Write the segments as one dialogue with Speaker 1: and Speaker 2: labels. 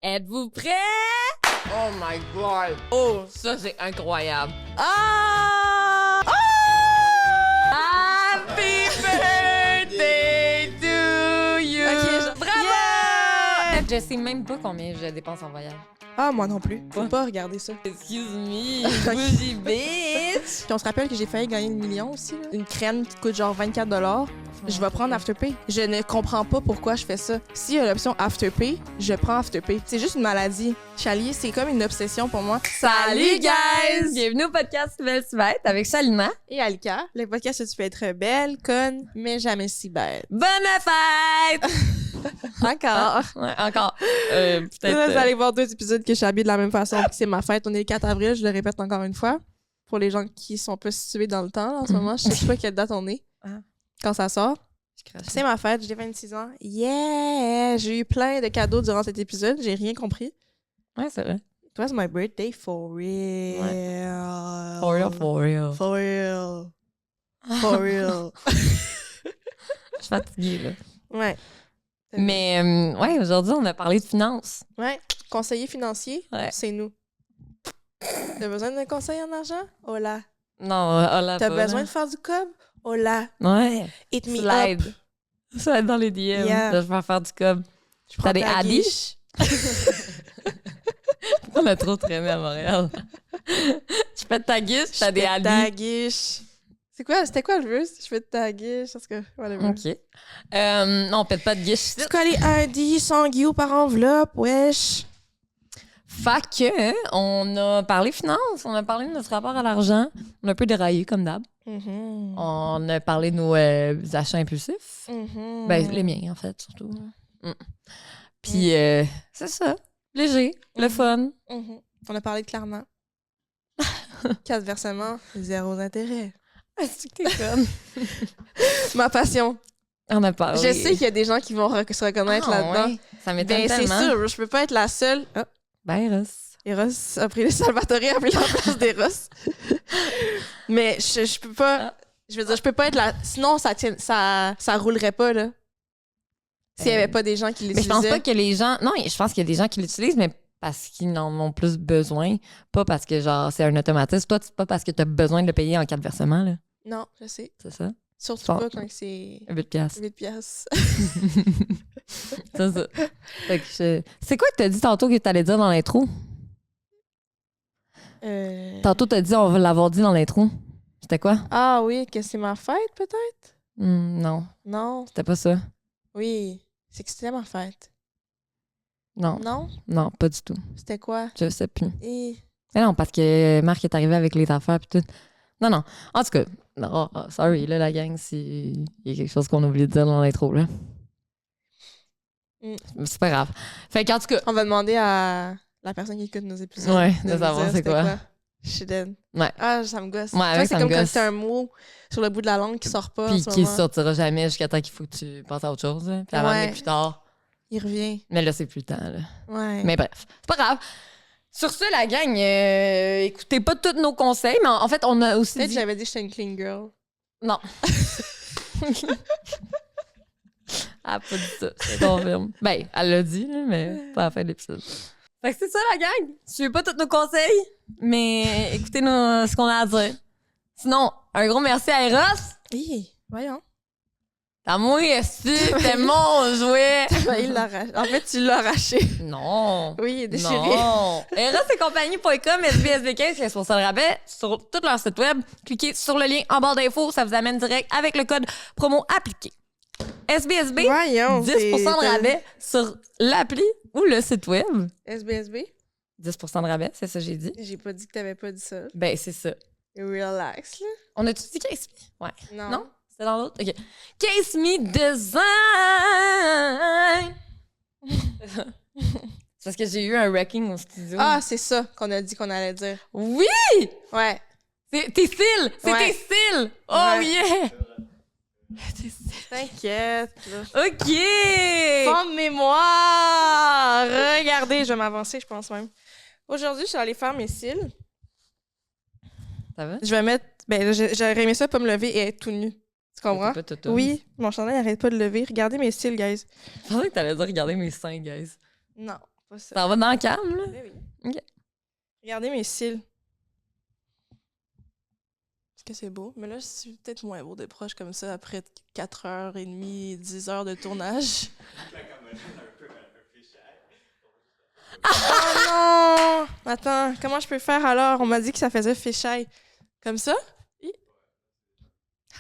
Speaker 1: Êtes-vous prêts?
Speaker 2: Oh my god! Oh, ça c'est incroyable!
Speaker 1: Ah!
Speaker 2: Happy birthday to you!
Speaker 1: Bravo!
Speaker 2: Yeah!
Speaker 1: Je sais même pas combien je dépense en voyage.
Speaker 3: Ah, moi non plus. Faut pas regarder ça.
Speaker 1: Excuse me, bougie bitch!
Speaker 3: Puis on se rappelle que j'ai failli gagner 1 million aussi. Là. Une crème qui coûte genre 24 $. Je vais prendre Afterpay. Je ne comprends pas pourquoi je fais ça. S'il y a l'option Afterpay, je prends Afterpay. C'est juste une maladie. Chalier, c'est comme une obsession pour moi.
Speaker 1: Salut guys! Bienvenue au podcast Belle Fête avec Shalima.
Speaker 3: Et Alika, le podcast où tu peux être belle, conne, mais jamais si bête.
Speaker 1: Bonne fête!
Speaker 3: Encore.
Speaker 1: Ouais, encore.
Speaker 3: Là,
Speaker 1: Peut-être.
Speaker 3: vous allez voir 2 épisodes que je suis habillée de la même façon. Puis c'est ma fête. On est le 4 avril, je le répète encore une fois. Pour les gens qui sont pas situés dans le temps, là, en ce moment, je sais pas quelle date on est.
Speaker 1: Ah.
Speaker 3: Quand ça sort. C'est ma fête, j'ai 26 ans. Yeah! J'ai eu plein de cadeaux durant cet épisode, j'ai rien compris.
Speaker 1: Ouais, c'est vrai.
Speaker 3: It was my birthday for real.
Speaker 1: For real, for real.
Speaker 3: For real. For real.
Speaker 1: Je suis fatiguée, là.
Speaker 3: Ouais.
Speaker 1: Mais, ouais, aujourd'hui, on a parlé de finances.
Speaker 3: Ouais. Conseiller financier,
Speaker 1: Ouais.
Speaker 3: c'est nous. T'as besoin d'un conseil en argent? Oh là.
Speaker 1: Non, oh là.
Speaker 3: T'as besoin de faire du cob? Oh là.
Speaker 1: Ouais.
Speaker 3: Hit me
Speaker 1: Slide.
Speaker 3: up.
Speaker 1: Ça va être dans les DM.
Speaker 3: Yeah.
Speaker 1: Je vais faire du cob.
Speaker 3: Je prends
Speaker 1: T'as des
Speaker 3: ta
Speaker 1: habits?
Speaker 3: guiche.
Speaker 1: On a trop traîné à Montréal. Tu fais de ta guiche, t'as des
Speaker 3: Je fais ta
Speaker 1: habits.
Speaker 3: guiche. C'était quoi le vœu? Je fais de ta guiche, parce que, whatever.
Speaker 1: OK. Non, on pète pas de guiche.
Speaker 3: C'est quoi les indies sans guillot par enveloppe, wesh?
Speaker 1: Fait que, on a parlé finances, on a parlé de notre rapport à l'argent. On a un peu déraillé, comme d'hab.
Speaker 3: Mhm.
Speaker 1: On a parlé de nos achats impulsifs.
Speaker 3: Mhm.
Speaker 1: Ben, les miens, en fait, surtout. Puis, c'est ça. Léger, le fun.
Speaker 3: Mhm. On a parlé de Klarna. 4 versements, 0 intérêt.
Speaker 1: Est-ce que t'es conne?
Speaker 3: Ma passion.
Speaker 1: On a parlé.
Speaker 3: Je sais qu'il y a des gens qui vont se reconnaître là-dedans.
Speaker 1: Ouais. Ça m'étonne
Speaker 3: Ben, c'est
Speaker 1: tellement.
Speaker 3: sûr, je peux pas être la seule. Ah,
Speaker 1: Ben, Eros.
Speaker 3: Eros a pris Salvatore a pris la place d'Eros. Mais je peux pas.
Speaker 1: Ah.
Speaker 3: Je veux dire, je peux pas être la. Sinon, ça roulerait pas, là. S'il y avait pas des gens qui
Speaker 1: Mais je
Speaker 3: l'utilisaient.
Speaker 1: pense pas que les gens... Non, je pense qu'il y a des gens qui l'utilisent, mais parce qu'ils en ont plus besoin. Pas parce que, genre, c'est un automatisme. Toi, c'est pas parce que t'as besoin de le payer en 4 versements, là.
Speaker 3: Non, je sais.
Speaker 1: C'est ça?
Speaker 3: Surtout
Speaker 1: Bon.
Speaker 3: pas quand c'est
Speaker 1: 8 piastres.
Speaker 3: 8 piastres.
Speaker 1: C'est ça. Fait que c'est quoi que t'as dit tantôt que t'allais dire dans l'intro? Tantôt, t'as dit, on va l'avoir dit dans l'intro. C'était quoi?
Speaker 3: Ah oui, que c'est ma fête, peut-être?
Speaker 1: Non,
Speaker 3: Non.
Speaker 1: c'était pas ça.
Speaker 3: Oui, c'est que c'était ma fête.
Speaker 1: Non,
Speaker 3: Non?
Speaker 1: non, pas du tout.
Speaker 3: C'était quoi?
Speaker 1: Je sais plus.
Speaker 3: Et...
Speaker 1: Mais non, parce que Marc est arrivé avec les affaires pis tout. Non, non. En tout cas, non, sorry, là, la gang, il y a quelque chose qu'on a oublié de dire dans l'intro, là. C'est pas grave. Fait qu'en tout cas,
Speaker 3: On va demander à la personne qui écoute nos épisodes.
Speaker 1: ouais,
Speaker 3: de
Speaker 1: de
Speaker 3: nous
Speaker 1: savoir
Speaker 3: dire
Speaker 1: c'est
Speaker 3: c'était
Speaker 1: quoi.
Speaker 3: Je suis dead.
Speaker 1: Ouais.
Speaker 3: Ah, ça me gosse.
Speaker 1: Ouais,
Speaker 3: Tu
Speaker 1: avec,
Speaker 3: vois,
Speaker 1: ça
Speaker 3: c'est
Speaker 1: me
Speaker 3: comme quand
Speaker 1: gosse.
Speaker 3: c'est un mot sur le bout de la langue qui sort pas en
Speaker 1: Puis
Speaker 3: ce
Speaker 1: qui
Speaker 3: moment.
Speaker 1: sortira jamais jusqu'à temps qu'il faut que tu passes à autre chose. Hein. Puis à un moment donné,
Speaker 3: Ouais.
Speaker 1: plus tard.
Speaker 3: Il revient.
Speaker 1: Mais là, c'est plus le temps, là.
Speaker 3: Ouais.
Speaker 1: Mais bref, c'est pas grave. Sur ce, la gang, écoutez pas tous nos conseils, mais en fait, on a aussi
Speaker 3: Peut-être
Speaker 1: dit...
Speaker 3: que j'avais dit que j'étais une clean girl.
Speaker 1: Non. Elle a pas dit ça, je te confirme. Ben, elle l'a dit, là, mais pas à la fin de l'épisode. Fait que c'est ça, la gang. Suivez pas tous nos conseils, mais écoutez ce qu'on a à dire. Sinon, un gros merci à Eros.
Speaker 3: Hi, voyons.
Speaker 1: T'as moi, c'était mon jouet.
Speaker 3: Il l'a arraché. En fait, tu l'as arraché.
Speaker 1: Non.
Speaker 3: Oui, il est déchiré.
Speaker 1: Non. Eros et compagnie.com, SBSB15, qui est sur le rabais sur tout leur site web. Cliquez sur le lien en barre d'infos, ça vous amène direct avec le code promo appliqué. SBSB,
Speaker 3: Voyons.
Speaker 1: 10% de rabais sur l'appli ou le site web.
Speaker 3: SBSB?
Speaker 1: 10% de rabais, c'est ça que j'ai dit.
Speaker 3: J'ai pas dit que t'avais pas dit ça.
Speaker 1: Ben, c'est ça.
Speaker 3: Relax, là.
Speaker 1: On a-tu dit Case Me? Ouais.
Speaker 3: Non.
Speaker 1: Non? C'était dans l'autre? OK. Case Me Design! C'est parce que j'ai eu un wrecking au studio.
Speaker 3: Ah, c'est ça qu'on a dit qu'on allait dire.
Speaker 1: Oui!
Speaker 3: Ouais.
Speaker 1: C'est tes styles! C'est
Speaker 3: Ouais.
Speaker 1: tes styles! Oh
Speaker 3: Ouais.
Speaker 1: yeah! Tes styles.
Speaker 3: T'inquiète, là.
Speaker 1: OK!
Speaker 3: Fond de mémoire! Regardez, je vais m'avancer, je pense même. Aujourd'hui, je suis allée faire mes cils.
Speaker 1: Ça va?
Speaker 3: Je vais mettre... Ben, j'aurais aimé ça pas me lever et être tout nu. Tu comprends?
Speaker 1: T'es pas toute
Speaker 3: Oui, mon chandail arrête pas de lever. Regardez mes cils, guys.
Speaker 1: Je pensais que t'allais dire regarder mes seins, guys.
Speaker 3: Non, pas ça.
Speaker 1: Ça va dans le calme, là?
Speaker 3: Ben oui.
Speaker 1: OK.
Speaker 3: Regardez mes cils. Est-ce que c'est beau? Mais là, c'est peut-être moins beau de proche comme ça après 4h30, 10 heures de tournage. Oh non! Attends, comment je peux faire alors? On m'a dit que ça faisait fisheye. Comme ça?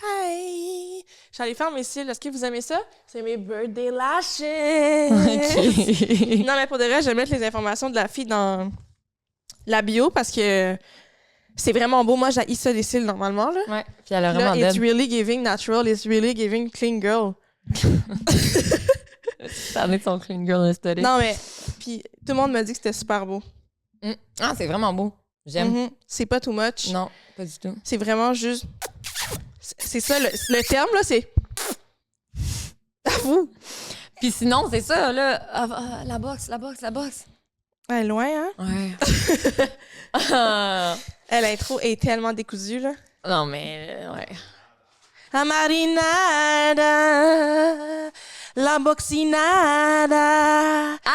Speaker 3: Hi! Je suis allée faire mes cils. Est-ce que vous aimez ça? C'est mes birthday lashes!
Speaker 1: OK.
Speaker 3: Non, mais pour de vrai, je vais mettre les informations de la fille dans la bio parce que c'est vraiment beau. Moi, j'haïs ça des cils normalement. Là,
Speaker 1: Ouais, puis elle a
Speaker 3: là
Speaker 1: vraiment
Speaker 3: it's
Speaker 1: dead.
Speaker 3: really giving natural, it's really giving clean girl.
Speaker 1: Ça en est son clean girl aesthetic.
Speaker 3: Non, mais puis tout le monde m'a dit que c'était super beau.
Speaker 1: Ah, c'est vraiment beau. J'aime.
Speaker 3: Mhm. C'est pas too much.
Speaker 1: Non, pas du tout.
Speaker 3: C'est vraiment juste. C'est ça, le terme, là, c'est. À vous!
Speaker 1: Puis sinon, c'est ça, là. La boxe.
Speaker 3: Elle est loin, hein?
Speaker 1: Ouais.
Speaker 3: L'intro est tellement décousue, là.
Speaker 1: Non, mais, ouais.
Speaker 3: La marinada, la boxinada.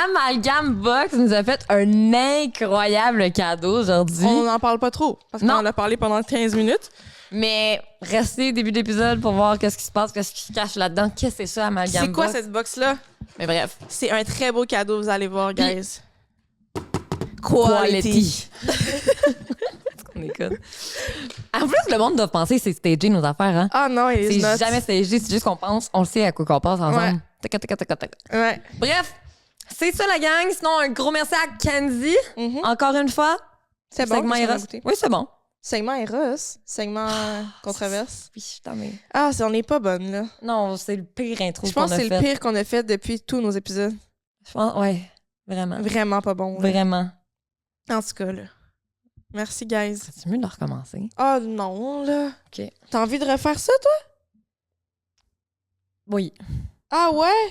Speaker 1: Amalgam Box nous a fait un incroyable cadeau aujourd'hui.
Speaker 3: On n'en parle pas trop, parce qu'on
Speaker 1: Non.
Speaker 3: en a parlé pendant 15 minutes.
Speaker 1: Mais restez début d'épisode pour voir qu'est-ce qui se passe, qu'est-ce qui se cache là-dedans. Qu'est-ce que c'est ça, Amalgam
Speaker 3: C'est quoi
Speaker 1: Box?
Speaker 3: cette box-là?
Speaker 1: Mais bref.
Speaker 3: C'est un très beau cadeau, vous allez voir,
Speaker 1: Puis-
Speaker 3: guys.
Speaker 1: Quality. On est con. En plus, le monde doit penser que c'est stagé nos affaires, hein?
Speaker 3: Ah non, il est
Speaker 1: C'est
Speaker 3: not.
Speaker 1: jamais stagé, c'est juste qu'on pense, on le sait à quoi qu'on passe ensemble.
Speaker 3: Ouais.
Speaker 1: Tac, tac, tac, tac, tac.
Speaker 3: Ouais.
Speaker 1: Bref, c'est ça la gang. Sinon, un gros merci à Kenzie.
Speaker 3: Mhm.
Speaker 1: Encore une fois.
Speaker 3: C'est bon,
Speaker 1: Segment
Speaker 3: qu'est-ce qu'on a
Speaker 1: Eros.
Speaker 3: goûté?
Speaker 1: Oui, c'est bon.
Speaker 3: Segment Eros, segment controverse.
Speaker 1: Oui, putain, mais...
Speaker 3: Ah, on n'est pas bonne, là.
Speaker 1: Non, c'est le pire intro
Speaker 3: Je
Speaker 1: qu'on
Speaker 3: pense
Speaker 1: a
Speaker 3: que c'est
Speaker 1: fait.
Speaker 3: le pire qu'on a fait depuis tous nos épisodes.
Speaker 1: Je pense, ouais, vraiment.
Speaker 3: Vraiment pas bon. là.
Speaker 1: Vraiment.
Speaker 3: En tout cas, là. Merci, guys.
Speaker 1: C'est mieux de recommencer.
Speaker 3: Oh non, là.
Speaker 1: OK.
Speaker 3: T'as envie de refaire ça, toi?
Speaker 1: Oui.
Speaker 3: Ah ouais?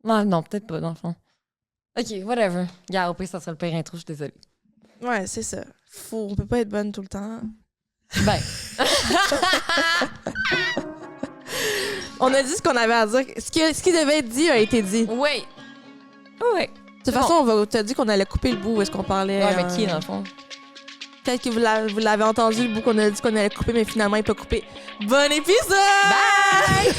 Speaker 1: Non, non, peut-être pas, dans le fond. OK, whatever. Gars, au pire, ça serait le pire intro, je suis désolée.
Speaker 3: Ouais, c'est ça. On peut pas être bonne tout le temps.
Speaker 1: Ben.
Speaker 3: On a dit ce qu'on avait à dire. Ce qui devait être dit a été dit. De
Speaker 1: Oui. Oui.
Speaker 3: toute façon, on t'a dit qu'on allait couper le bout où est-ce qu'on parlait.
Speaker 1: Ouais, mais qui, dans le fond?
Speaker 3: Peut-être que vous l'avez entendu, le bout qu'on a dit qu'on allait couper, mais finalement, il n'est pas coupé. Bon épisode!
Speaker 1: Bye!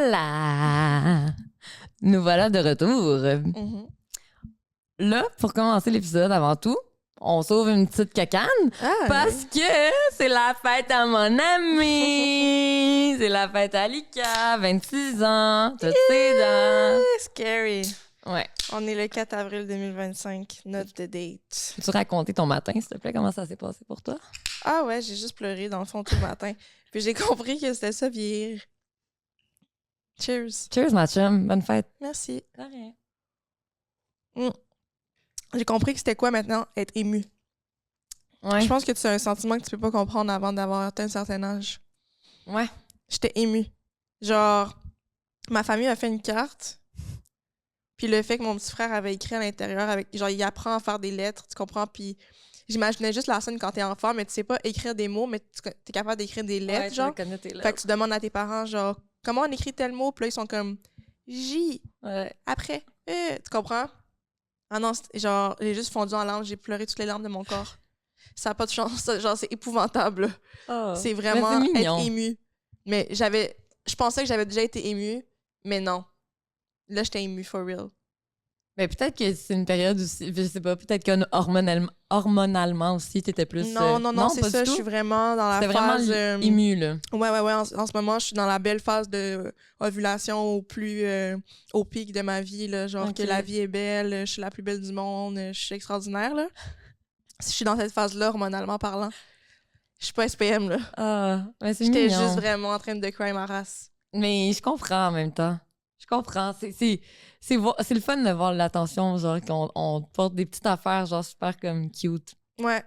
Speaker 1: Hola! Nous voilà de retour.
Speaker 3: Mhm.
Speaker 1: Là, pour commencer l'épisode, avant tout, on sauve une petite cacane
Speaker 3: Ah,
Speaker 1: parce que c'est la fête à mon ami! C'est la fête à Lika, 26 ans, toutes ses dents.
Speaker 3: scary.
Speaker 1: Ouais.
Speaker 3: On est le 4 avril 2025, note de date.
Speaker 1: Peux-tu raconter ton matin, s'il te plaît? Comment ça s'est passé pour toi?
Speaker 3: Ah ouais, j'ai juste pleuré dans le fond tout le matin. Puis j'ai compris que c'était ça vieillir. Cheers.
Speaker 1: Cheers, ma chum. Bonne fête.
Speaker 3: Merci.
Speaker 1: De rien.
Speaker 3: J'ai compris que c'était quoi maintenant être ému.
Speaker 1: Ouais.
Speaker 3: Je pense que c'est un sentiment que tu peux pas comprendre avant d'avoir atteint un certain âge.
Speaker 1: Ouais.
Speaker 3: J'étais émue. Genre, ma famille a fait une carte. Puis le fait que mon petit frère avait écrit à l'intérieur, avec genre, il apprend à faire des lettres, tu comprends? Puis j'imaginais juste la scène quand t'es enfant, mais tu sais pas écrire des mots, mais t'es capable d'écrire des lettres,
Speaker 1: Ouais, tu
Speaker 3: genre.
Speaker 1: reconnais tes lettres.
Speaker 3: Fait que tu demandes à tes parents, genre, comment on écrit tel mot? Puis là, ils sont comme J,
Speaker 1: Ouais.
Speaker 3: après, tu comprends? Ah non, genre, j'ai juste fondu en larmes, j'ai pleuré toutes les larmes de mon corps. Ça n'a pas de chance, ça, genre, c'est épouvantable. Là.
Speaker 1: Oh.
Speaker 3: C'est vraiment
Speaker 1: Mais c'est mignon.
Speaker 3: être ému. Mais je pensais que j'avais déjà été émue, mais non. Là, j'étais émue, for real.
Speaker 1: Mais peut-être que c'est une période aussi, je sais pas, peut-être que hormonalement aussi, t'étais plus...
Speaker 3: Non, c'est
Speaker 1: pas
Speaker 3: ça,
Speaker 1: du
Speaker 3: je
Speaker 1: tout?
Speaker 3: suis vraiment dans la
Speaker 1: C'était vraiment
Speaker 3: phase...
Speaker 1: ému, là.
Speaker 3: Ouais, en ce moment, je suis dans la belle phase de ovulation au pic de ma vie, là, genre
Speaker 1: Ok.
Speaker 3: que la vie est belle, je suis la plus belle du monde, je suis extraordinaire, là. Si je suis dans cette phase-là, hormonalement parlant, je suis pas SPM, là.
Speaker 1: Ah, mais c'est
Speaker 3: J'étais
Speaker 1: mignon.
Speaker 3: juste vraiment en train de cry ma race.
Speaker 1: Mais je comprends en même temps. Je comprends. C'est le fun de voir l'attention, genre, qu'on porte des petites affaires, genre, super comme cute.
Speaker 3: Ouais.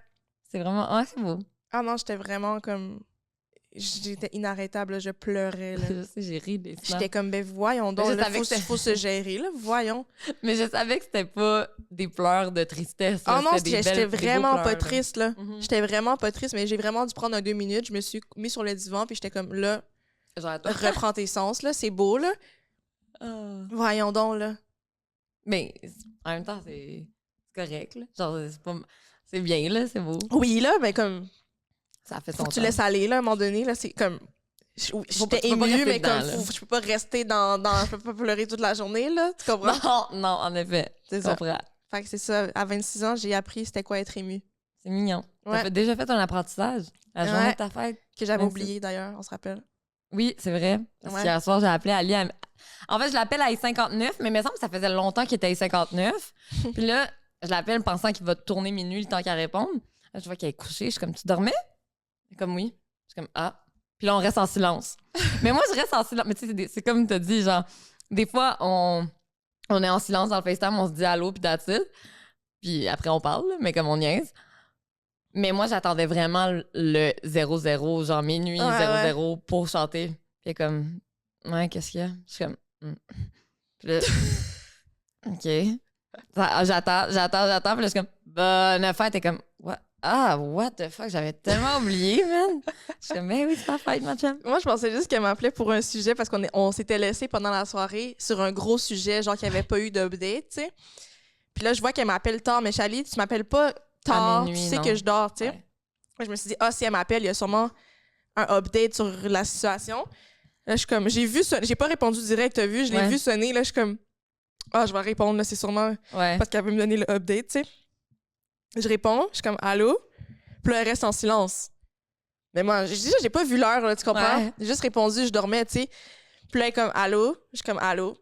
Speaker 1: C'est vraiment. Ouais, c'est beau.
Speaker 3: Ah non, j'étais vraiment comme... J'étais inarrêtable, là, je pleurais, là.
Speaker 1: Je sais, j'ai ri des snaps.
Speaker 3: J'étais comme, ben voyons donc,
Speaker 1: Je
Speaker 3: là,
Speaker 1: savais que c'était-
Speaker 3: faut se gérer, là, voyons.
Speaker 1: Mais je savais que c'était pas des pleurs de tristesse. Là.
Speaker 3: Ah non,
Speaker 1: C'était des
Speaker 3: j'étais
Speaker 1: belles- des beaux
Speaker 3: vraiment
Speaker 1: pleurs,
Speaker 3: pas
Speaker 1: là.
Speaker 3: triste, là.
Speaker 1: Mhm.
Speaker 3: J'étais vraiment pas triste, mais j'ai vraiment dû prendre un 2 minutes. Je me suis mis sur le divan, puis j'étais comme, là,
Speaker 1: Genre, attends.
Speaker 3: reprends tes sens, là, c'est beau, là.
Speaker 1: Ah.
Speaker 3: Voyons donc, là.
Speaker 1: Mais en même temps, c'est correct, là. Genre, c'est pas... C'est bien, là, c'est beau.
Speaker 3: Oui, là, mais comme,
Speaker 1: Ça fait son
Speaker 3: faut que tu
Speaker 1: temps.
Speaker 3: laisses aller, là, à un moment donné, là, c'est comme...
Speaker 1: Faut pas-
Speaker 3: J'étais
Speaker 1: tu peux pas
Speaker 3: émue,
Speaker 1: rester
Speaker 3: mais
Speaker 1: dedans,
Speaker 3: comme,
Speaker 1: là.
Speaker 3: je peux pas rester dans... Je peux pas pleurer toute la journée, là, tu comprends?
Speaker 1: Non, non, en effet.
Speaker 3: C'est
Speaker 1: Je
Speaker 3: ça.
Speaker 1: comprends.
Speaker 3: Fait que c'est ça, à 26 ans, j'ai appris c'était quoi être émue.
Speaker 1: C'est mignon.
Speaker 3: Ouais.
Speaker 1: T'as déjà fait un apprentissage la journée
Speaker 3: Ouais.
Speaker 1: de ta fête?
Speaker 3: Que j'avais
Speaker 1: Même
Speaker 3: oublié, d'ailleurs, on se rappelle.
Speaker 1: Oui, c'est vrai. Parce
Speaker 3: Ouais.
Speaker 1: qu'hier soir, j'ai appelé Ali. En fait, je l'appelle à I-59, mais il me semble que ça faisait longtemps qu'il était à I-59. Puis là, je l'appelle pensant qu'il va tourner minuit le temps qu'elle réponde. Là, je vois qu'elle est couchée. Je suis comme, tu dormais? Elle est comme, oui. Je suis comme, ah. Puis là, on reste en silence. Mais moi, je reste en silence. Mais tu sais, c'est comme tu as dit, genre, des fois, on est en silence dans le FaceTime, on se dit allô, puis that's it. Puis après, on parle, là, mais comme on niaise. Mais moi, j'attendais vraiment le 00, genre minuit
Speaker 3: Ouais,
Speaker 1: 00 pour chanter. Puis elle est comme, ouais, qu'est-ce qu'il y a? Je suis comme, Puis là, OK. J'attends. Puis là, je suis comme, bonne fête. T'es comme, what? Ah, what the fuck? J'avais tellement oublié, man. Je suis comme, mais oui, c'est ta fête, ma chum.
Speaker 3: Moi, je pensais juste qu'elle m'appelait pour un sujet parce on s'était laissé pendant la soirée sur un gros sujet, genre qu'il n'y avait pas eu d'update, tu sais. Puis là, je vois qu'elle m'appelle tard, mais Chali, tu m'appelles pas tard,
Speaker 1: minuit,
Speaker 3: tu sais
Speaker 1: non.
Speaker 3: que je dors, tu sais.
Speaker 1: Ouais.
Speaker 3: Moi, je me suis dit, si elle m'appelle, il y a sûrement un update sur la situation. Là, je suis comme, j'ai vu sonner, j'ai pas répondu direct, t'as vu, je l'ai
Speaker 1: Ouais.
Speaker 3: vu sonner, là, je suis comme, je vais répondre, là, c'est sûrement
Speaker 1: Ouais.
Speaker 3: parce qu'elle veut me donner le update, tu sais. Je réponds, je suis comme, allô? Puis là, elle reste en silence. Mais moi, j'ai pas vu l'heure, là, tu comprends?
Speaker 1: Ouais.
Speaker 3: J'ai juste répondu, je dormais, tu sais. Puis là, elle est comme, allô? Je suis comme, allô?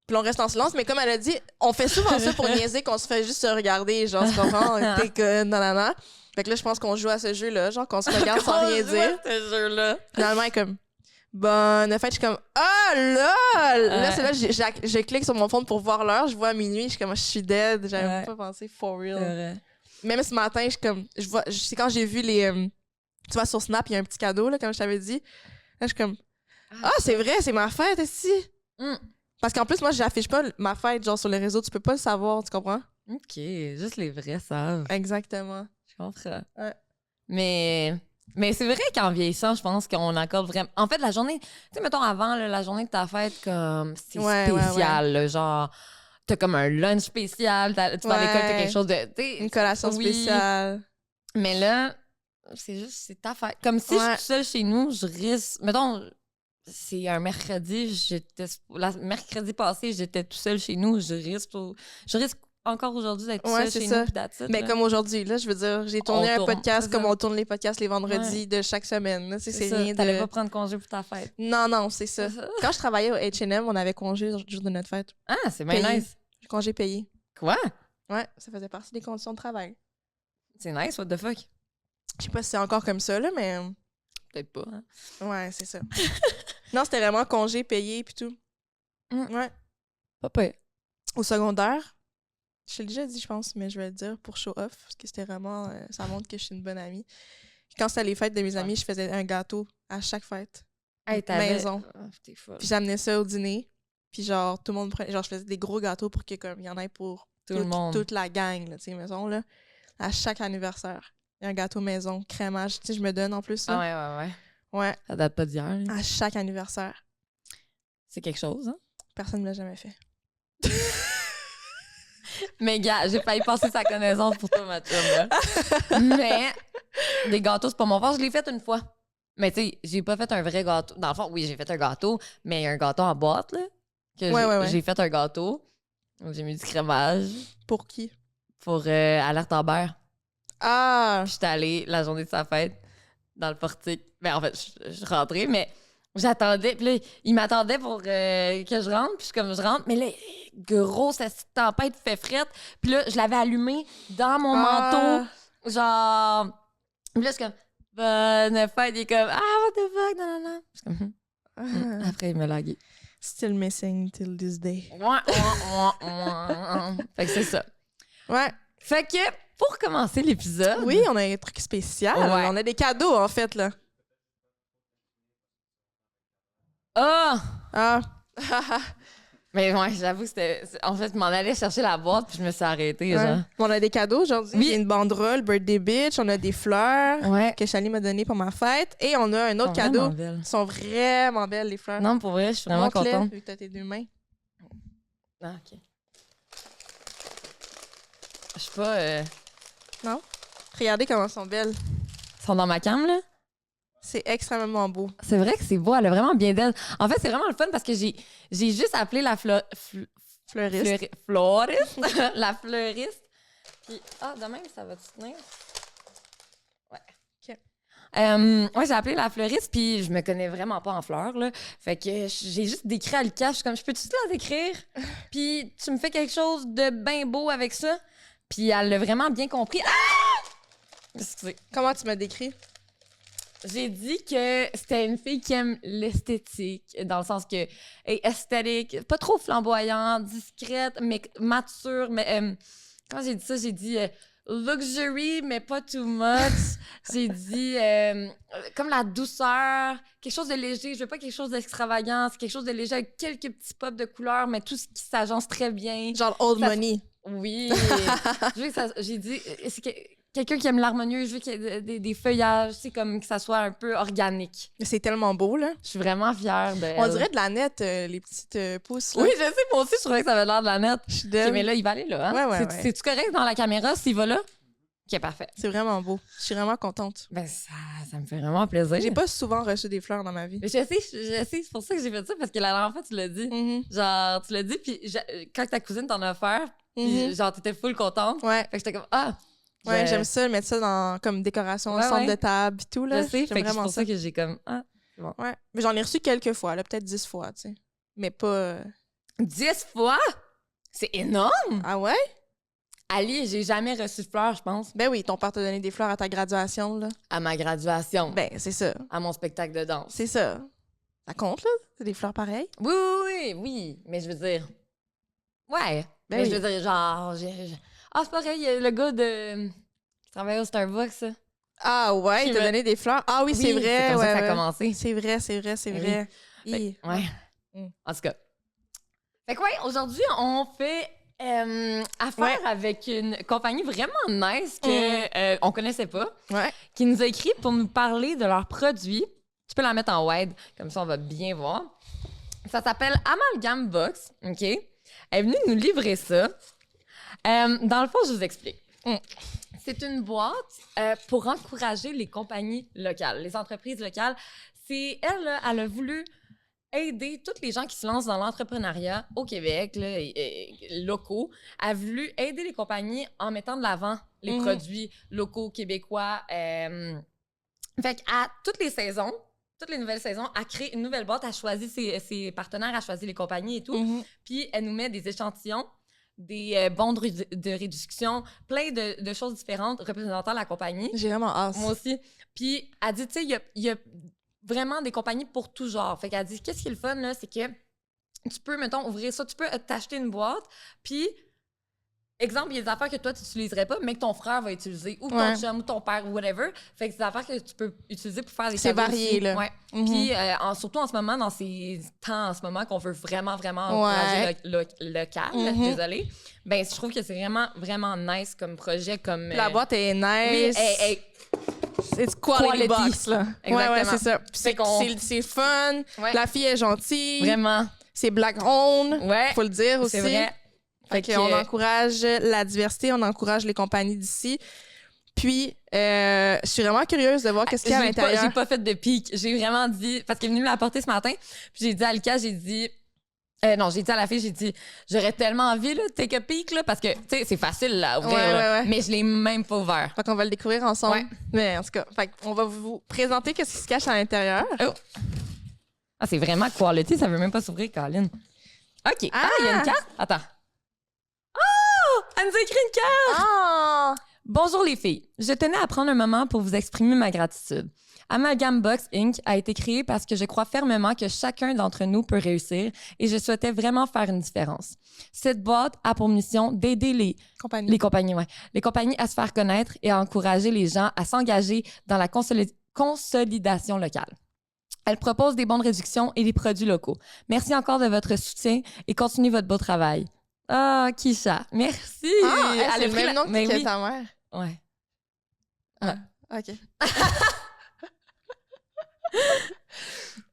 Speaker 3: Puis là, on reste en silence, mais comme elle a dit, on fait souvent ça pour niaiser, qu'on se fait juste se regarder, genre, tu comprends? T'es conne, nanana. Fait que là, je pense qu'on joue à ce jeu-là, genre, qu'on se regarde sans rien dire.
Speaker 1: ce jeu-là.
Speaker 3: Finalement, elle est comme, bonne fête. Je suis comme, ah, lol! Là,
Speaker 1: Ouais.
Speaker 3: c'est là, je clique sur mon phone pour voir l'heure, je vois à minuit, je suis comme, je suis dead, j'avais
Speaker 1: Ouais.
Speaker 3: pas pensé, for
Speaker 1: C'est
Speaker 3: real.
Speaker 1: vrai.
Speaker 3: Même ce matin, c'est quand j'ai vu les. Tu vois, sur Snap, il y a un petit cadeau, là, comme je t'avais dit. Là, je suis comme, c'est vrai, c'est ma fête, ici.
Speaker 1: Mm.
Speaker 3: Parce qu'en plus, moi, j'affiche pas ma fête, genre, sur les réseaux, tu peux pas le savoir, tu comprends?
Speaker 1: OK, juste les vrais savent.
Speaker 3: Exactement.
Speaker 1: Je comprends.
Speaker 3: Ouais.
Speaker 1: Mais c'est vrai qu'en vieillissant, je pense qu'on accorde vraiment... En fait, la journée... Tu sais, mettons, avant, là, la journée de ta fête, comme... C'est
Speaker 3: Ouais,
Speaker 1: spécial, là, genre... T'as comme un lunch spécial, tu vas à l'école, t'as
Speaker 3: Ouais.
Speaker 1: quelque chose de... t'sais,
Speaker 3: Une collation
Speaker 1: oui.
Speaker 3: spéciale.
Speaker 1: Mais là, c'est ta fête. Comme si je
Speaker 3: Ouais.
Speaker 1: suis seule chez nous, je risque... Mettons, c'est un mercredi, mercredi passé, j'étais tout seul chez nous, je risque encore aujourd'hui d'être tout
Speaker 3: Ouais,
Speaker 1: seul
Speaker 3: c'est
Speaker 1: chez
Speaker 3: ça.
Speaker 1: nous, puis that's it,
Speaker 3: Mais
Speaker 1: là.
Speaker 3: comme aujourd'hui, là, je veux dire, j'ai tourné
Speaker 1: On
Speaker 3: un
Speaker 1: tourne,
Speaker 3: podcast
Speaker 1: c'est
Speaker 3: comme
Speaker 1: ça.
Speaker 3: on tourne les podcasts les vendredis de chaque semaine. Là, tu sais, c'est rien
Speaker 1: T'allais
Speaker 3: de.
Speaker 1: pas prendre congé pour ta fête.
Speaker 3: Non, c'est ça.
Speaker 1: C'est ça.
Speaker 3: Quand je travaillais au H&M, on avait congé le jour de notre fête.
Speaker 1: Ah, c'est bien
Speaker 3: Payé.
Speaker 1: nice.
Speaker 3: Congé payé.
Speaker 1: Quoi?
Speaker 3: Ouais, ça faisait partie des conditions de travail.
Speaker 1: C'est nice, what the fuck?
Speaker 3: Je sais pas si c'est encore comme ça, là, mais
Speaker 1: Peut-être pas. Hein?
Speaker 3: ouais, c'est ça. Non, c'était vraiment congé payé puis tout.
Speaker 1: Mm.
Speaker 3: Ouais.
Speaker 1: Pas pire.
Speaker 3: Au secondaire, je t'ai déjà dit, je pense, mais je vais le dire pour show off, parce que c'était vraiment... ça montre que je suis une bonne amie. Quand c'était les fêtes de mes amis, je faisais un gâteau à chaque fête.
Speaker 1: Hey, t'avais-
Speaker 3: Maison.
Speaker 1: Ah, t'es folle.
Speaker 3: Puis j'amenais ça au dîner. Puis genre, tout le monde prenait... Genre, je faisais des gros gâteaux pour que, comme, il y en ait pour
Speaker 1: Tout le monde.
Speaker 3: toute la gang, là, tu sais, maison, là. À chaque anniversaire. Il y a un gâteau maison, crémage. Tu sais, je me donne en plus,
Speaker 1: Ah
Speaker 3: là.
Speaker 1: ouais.
Speaker 3: Ouais,
Speaker 1: Ça date pas d'hier. là.
Speaker 3: à chaque anniversaire.
Speaker 1: C'est quelque chose, hein?
Speaker 3: Personne ne l'a jamais fait.
Speaker 1: Mais gars, j'ai failli passer sa connaissance pour toi, ma chum, là. Mais des gâteaux, c'est pas mon fort. Je l'ai fait une fois. Mais tu sais, j'ai pas fait un vrai gâteau. Dans le fond, oui, j'ai fait un gâteau, mais un gâteau en boîte, là. Que
Speaker 3: Ouais.
Speaker 1: j'ai fait un gâteau. Donc, j'ai mis du crémage
Speaker 3: Pour qui?
Speaker 1: pour Alerte Amber.
Speaker 3: Ah!
Speaker 1: Puis j'étais allée la journée de sa fête dans le portique. Ben, en fait, je suis rentrée, mais j'attendais. Puis là, il m'attendait pour que je rentre. Puis comme je rentre, mais là, gros, cette tempête fait frette. Puis là, je l'avais allumé dans mon manteau. Genre. Puis là, je suis comme, bonne fête. Il est comme, ah, what the fuck, non. Je suis comme, Après, il m'a lagué.
Speaker 3: Still missing till this day.
Speaker 1: Fait que c'est ça.
Speaker 3: Ouais.
Speaker 1: Fait que, pour commencer l'épisode...
Speaker 3: Oui, on a un truc spécial.
Speaker 1: Ouais.
Speaker 3: On a des cadeaux, en fait, là.
Speaker 1: Ah!
Speaker 3: Ah.
Speaker 1: Mais ouais, j'avoue que c'était... En fait, je m'en allais chercher la boîte, puis je me suis arrêtée,
Speaker 3: Ouais.
Speaker 1: genre.
Speaker 3: On a des cadeaux aujourd'hui.
Speaker 1: Oui.
Speaker 3: Il y a une banderole, Birthday Bitch. On a des fleurs
Speaker 1: Ouais.
Speaker 3: que Chali m'a donné pour ma fête. Et on a un autre
Speaker 1: Elles sont
Speaker 3: cadeau.
Speaker 1: vraiment belles.
Speaker 3: Elles sont vraiment belles, les fleurs.
Speaker 1: Non, pour vrai, je suis vraiment
Speaker 3: Montre-les,
Speaker 1: contente.
Speaker 3: vu que t'as tes 2 mains.
Speaker 1: Ah, OK. Je sais pas...
Speaker 3: Non? Regardez comment elles sont belles.
Speaker 1: Ils sont dans ma cam, là?
Speaker 3: C'est extrêmement beau.
Speaker 1: C'est vrai que c'est beau, elle a vraiment bien d'aide. En fait, c'est vraiment le fun parce que j'ai juste appelé la
Speaker 3: Fleuriste.
Speaker 1: floriste, la fleuriste. Puis, de même, ça va te tenir? Ouais.
Speaker 3: OK.
Speaker 1: Ouais, j'ai appelé la fleuriste, puis je me connais vraiment pas en fleurs, là. Fait que j'ai juste décrit à Lucas, je suis comme, je peux-tu te la décrire? Puis tu me fais quelque chose de bien beau avec ça? Puis elle l'a vraiment bien compris. Ah! Excusez.
Speaker 3: Comment tu m'as décrit?
Speaker 1: J'ai dit que c'était une fille qui aime l'esthétique, dans le sens que est esthétique, pas trop flamboyante, discrète, mais mature. Mais quand j'ai dit ça, j'ai dit luxury, mais pas too much. J'ai dit comme la douceur, quelque chose de léger. Je veux pas quelque chose d'extravagant, c'est quelque chose de léger avec quelques petits pops de couleurs, mais tout ce qui s'agence très bien.
Speaker 3: Genre Old
Speaker 1: Ça-
Speaker 3: Money.
Speaker 1: Oui. Je veux que ça, j'ai dit, c'est quelqu'un qui aime l'harmonieux, je veux qu'il y ait des feuillages, tu sais, comme que ça soit un peu organique.
Speaker 3: C'est tellement beau, là.
Speaker 1: Je suis vraiment fière de
Speaker 3: On
Speaker 1: elle.
Speaker 3: dirait de la nette, les petites pousses, là.
Speaker 1: Oui, je sais, moi aussi, je trouvais que ça avait l'air de la nette.
Speaker 3: Je suis
Speaker 1: Ok,
Speaker 3: dead.
Speaker 1: mais là, il va aller là, hein?
Speaker 3: Ouais, ouais, ouais.
Speaker 1: C'est-tu correct dans la caméra s'il va là? Ok, parfait.
Speaker 3: C'est vraiment beau. Je suis vraiment contente.
Speaker 1: Ben, ça me fait vraiment plaisir.
Speaker 3: J'ai pas souvent reçu des fleurs dans ma vie.
Speaker 1: Mais je sais, c'est pour ça que j'ai fait ça, parce que la dernière fois, tu l'as dit.
Speaker 3: Mhm.
Speaker 1: Genre, tu l'as dit, puis quand ta cousine t'en a offert, puis
Speaker 3: Mhm.
Speaker 1: genre, t'étais full contente.
Speaker 3: Ouais.
Speaker 1: Fait que j'étais comme, ah!
Speaker 3: Ouais,
Speaker 1: Je-
Speaker 3: j'aime ça, mettre ça dans, comme décoration,
Speaker 1: Ouais,
Speaker 3: centre
Speaker 1: ouais.
Speaker 3: de table et tout, là.
Speaker 1: Je sais,
Speaker 3: J'aime
Speaker 1: fait que c'est
Speaker 3: vraiment
Speaker 1: pour ça que j'ai comme, ah!
Speaker 3: Ouais. Mais j'en ai reçu quelques fois, là, peut-être 10 fois, tu sais. Mais pas...
Speaker 1: 10 fois? C'est énorme!
Speaker 3: Ah ouais?
Speaker 1: Ali, j'ai jamais reçu de fleurs, je pense,
Speaker 3: Ben oui, ton père t'a donné des fleurs à ta graduation, là.
Speaker 1: à ma graduation,
Speaker 3: Ben, c'est ça.
Speaker 1: à mon spectacle de danse.
Speaker 3: C'est ça. Ça compte, là? C'est des fleurs pareilles?
Speaker 1: Oui, oui, mais je veux dire... Ouais,
Speaker 3: Ben
Speaker 1: mais
Speaker 3: oui.
Speaker 1: je veux dire, genre... Ah, c'est pareil, il y a le gars qui travaille au Starbucks, ça.
Speaker 3: Ah ouais,
Speaker 1: Qui
Speaker 3: il t'a
Speaker 1: me-
Speaker 3: donné des fleurs? Ah oui, c'est vrai.
Speaker 1: C'est comme ça
Speaker 3: ouais,
Speaker 1: que ça a
Speaker 3: ouais.
Speaker 1: commencé.
Speaker 3: C'est vrai, c'est vrai, c'est
Speaker 1: Oui.
Speaker 3: vrai.
Speaker 1: Fait-
Speaker 3: Hi.
Speaker 1: ouais.
Speaker 3: Mm.
Speaker 1: En tout cas. Fait que ouais, aujourd'hui, on fait affaire avec une compagnie vraiment nice que on connaissait pas,
Speaker 3: Ouais.
Speaker 1: qui nous a écrit pour nous parler de leurs produits. Tu peux la mettre en wide, comme ça on va bien voir. Ça s'appelle Amalgam Box, OK? Elle est venue nous livrer ça. Dans le fond, je vous explique. C'est une boîte pour encourager les compagnies locales, les entreprises locales. C'est elle, là, elle a voulu aider tous les gens qui se lancent dans l'entrepreneuriat au Québec, là, locaux. Elle a voulu aider les compagnies en mettant de l'avant les produits locaux québécois. Fait qu'à toutes les saisons, toutes les nouvelles saisons, elle crée une nouvelle boîte, elle choisit ses partenaires, elle choisit les compagnies et tout.
Speaker 3: Mhm.
Speaker 1: Puis elle nous met des échantillons, des bons de réduction, plein de choses différentes représentant la compagnie.
Speaker 3: J'ai vraiment hâte.
Speaker 1: Moi aussi. Puis elle dit, tu sais, il y a vraiment des compagnies pour tout genre. Fait qu'elle dit, qu'est-ce qui est le fun, là, c'est que tu peux, mettons, ouvrir ça, tu peux t'acheter une boîte, puis, exemple, il y a des affaires que toi, tu n'utiliserais pas, mais que ton frère va utiliser, ou ton chum, ou ton père, ou whatever. Fait que c'est des affaires que tu peux utiliser pour faire des
Speaker 3: C'est
Speaker 1: cadeaux
Speaker 3: varié,
Speaker 1: aussi.
Speaker 3: là.
Speaker 1: Ouais.
Speaker 3: Mhm.
Speaker 1: Puis, surtout en ce moment, dans ces temps en ce moment qu'on veut vraiment, vraiment encourager le local,
Speaker 3: Mhm.
Speaker 1: désolée, ben je trouve que c'est vraiment, vraiment nice comme projet, comme...
Speaker 3: La boîte est
Speaker 1: oui,
Speaker 3: nice. C'est
Speaker 1: Quality.
Speaker 3: quality box, là. Ouais, ouais,
Speaker 1: Exactement.
Speaker 3: c'est ça. Puis
Speaker 1: Fait qu'on-
Speaker 3: c'est fun.
Speaker 1: Ouais.
Speaker 3: La fille est gentille.
Speaker 1: Vraiment.
Speaker 3: C'est black owned.
Speaker 1: Ouais.
Speaker 3: Faut le dire aussi.
Speaker 1: C'est vrai.
Speaker 3: Fait qu'on encourage la diversité, on encourage les compagnies d'ici. Puis, je suis vraiment curieuse de voir qu'est-ce qu'il y a à l'intérieur.
Speaker 1: J'ai pas fait de pic. J'ai vraiment dit... Parce qu'elle est venue me l'apporter ce matin. Puis j'ai dit à Alika, j'ai dit... non, j'ai dit à la fille, j'ai dit, j'aurais tellement envie, là, de take a peek, là, parce que, tu sais, c'est facile, là, à ouvrir,
Speaker 3: Ouais,
Speaker 1: là,
Speaker 3: ouais.
Speaker 1: mais je l'ai même pas ouvert.
Speaker 3: Fait qu'on va le découvrir ensemble.
Speaker 1: Ouais.
Speaker 3: Mais en tout cas, fait qu'on va vous présenter qu'est-ce qui se cache à l'intérieur.
Speaker 1: Oh. Ah, c'est vraiment quality, ça veut même pas s'ouvrir, Colin. OK. Ah, il y a une carte? Attends. Oh! Elle nous a écrit une carte!
Speaker 3: Ah!
Speaker 1: Bonjour les filles. Je tenais à prendre un moment pour vous exprimer ma gratitude. Amalgam Box Inc. a été créé parce que je crois fermement que chacun d'entre nous peut réussir et je souhaitais vraiment faire une différence. Cette boîte a pour mission d'aider les compagnies à se faire connaître et à encourager les gens à s'engager dans la consolidation locale. Elle propose des bonnes réductions et des produits locaux. Merci encore de votre soutien et continuez votre beau travail. Ah, Kisha, merci!
Speaker 3: Ah,
Speaker 1: Elle
Speaker 3: c'est
Speaker 1: a
Speaker 3: le
Speaker 1: pris
Speaker 3: même nom
Speaker 1: Mais
Speaker 3: que
Speaker 1: oui.
Speaker 3: ta mère.
Speaker 1: Ouais.
Speaker 3: OK.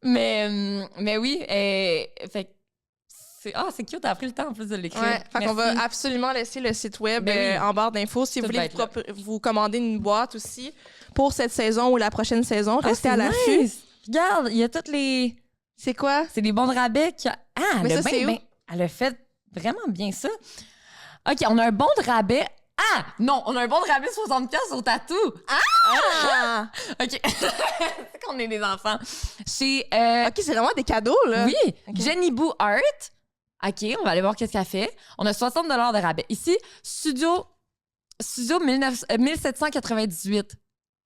Speaker 1: Mais oui, fait que c'est cute, t'as pris le temps en plus de l'écrire.
Speaker 3: Ouais, fait qu'on va
Speaker 1: Merci.
Speaker 3: absolument laisser le site web
Speaker 1: Ben oui.
Speaker 3: en barre d'infos si vous
Speaker 1: Tout
Speaker 3: voulez
Speaker 1: va être
Speaker 3: vous commander une boîte aussi pour cette saison ou la prochaine saison.
Speaker 1: Ah,
Speaker 3: Restez
Speaker 1: c'est
Speaker 3: à l'affût.
Speaker 1: nice. Regarde, il y a toutes les...
Speaker 3: C'est quoi?
Speaker 1: C'est des bons de rabais. Ah,
Speaker 3: Mais
Speaker 1: elle a
Speaker 3: ça, c'est où?
Speaker 1: elle a fait vraiment bien ça. OK, on a un bon de rabais. Ah! Non, on a un bon de rabais 60$ au tatou.
Speaker 3: Ah!
Speaker 1: OK. C'est qu'on est des enfants. Chez...
Speaker 3: OK, c'est vraiment des cadeaux, là.
Speaker 1: Oui,
Speaker 3: OK.
Speaker 1: Jenny Boo Art. OK, on va aller voir qu'est-ce qu'elle fait. On a 60$ de rabais. Ici, Studio 1798.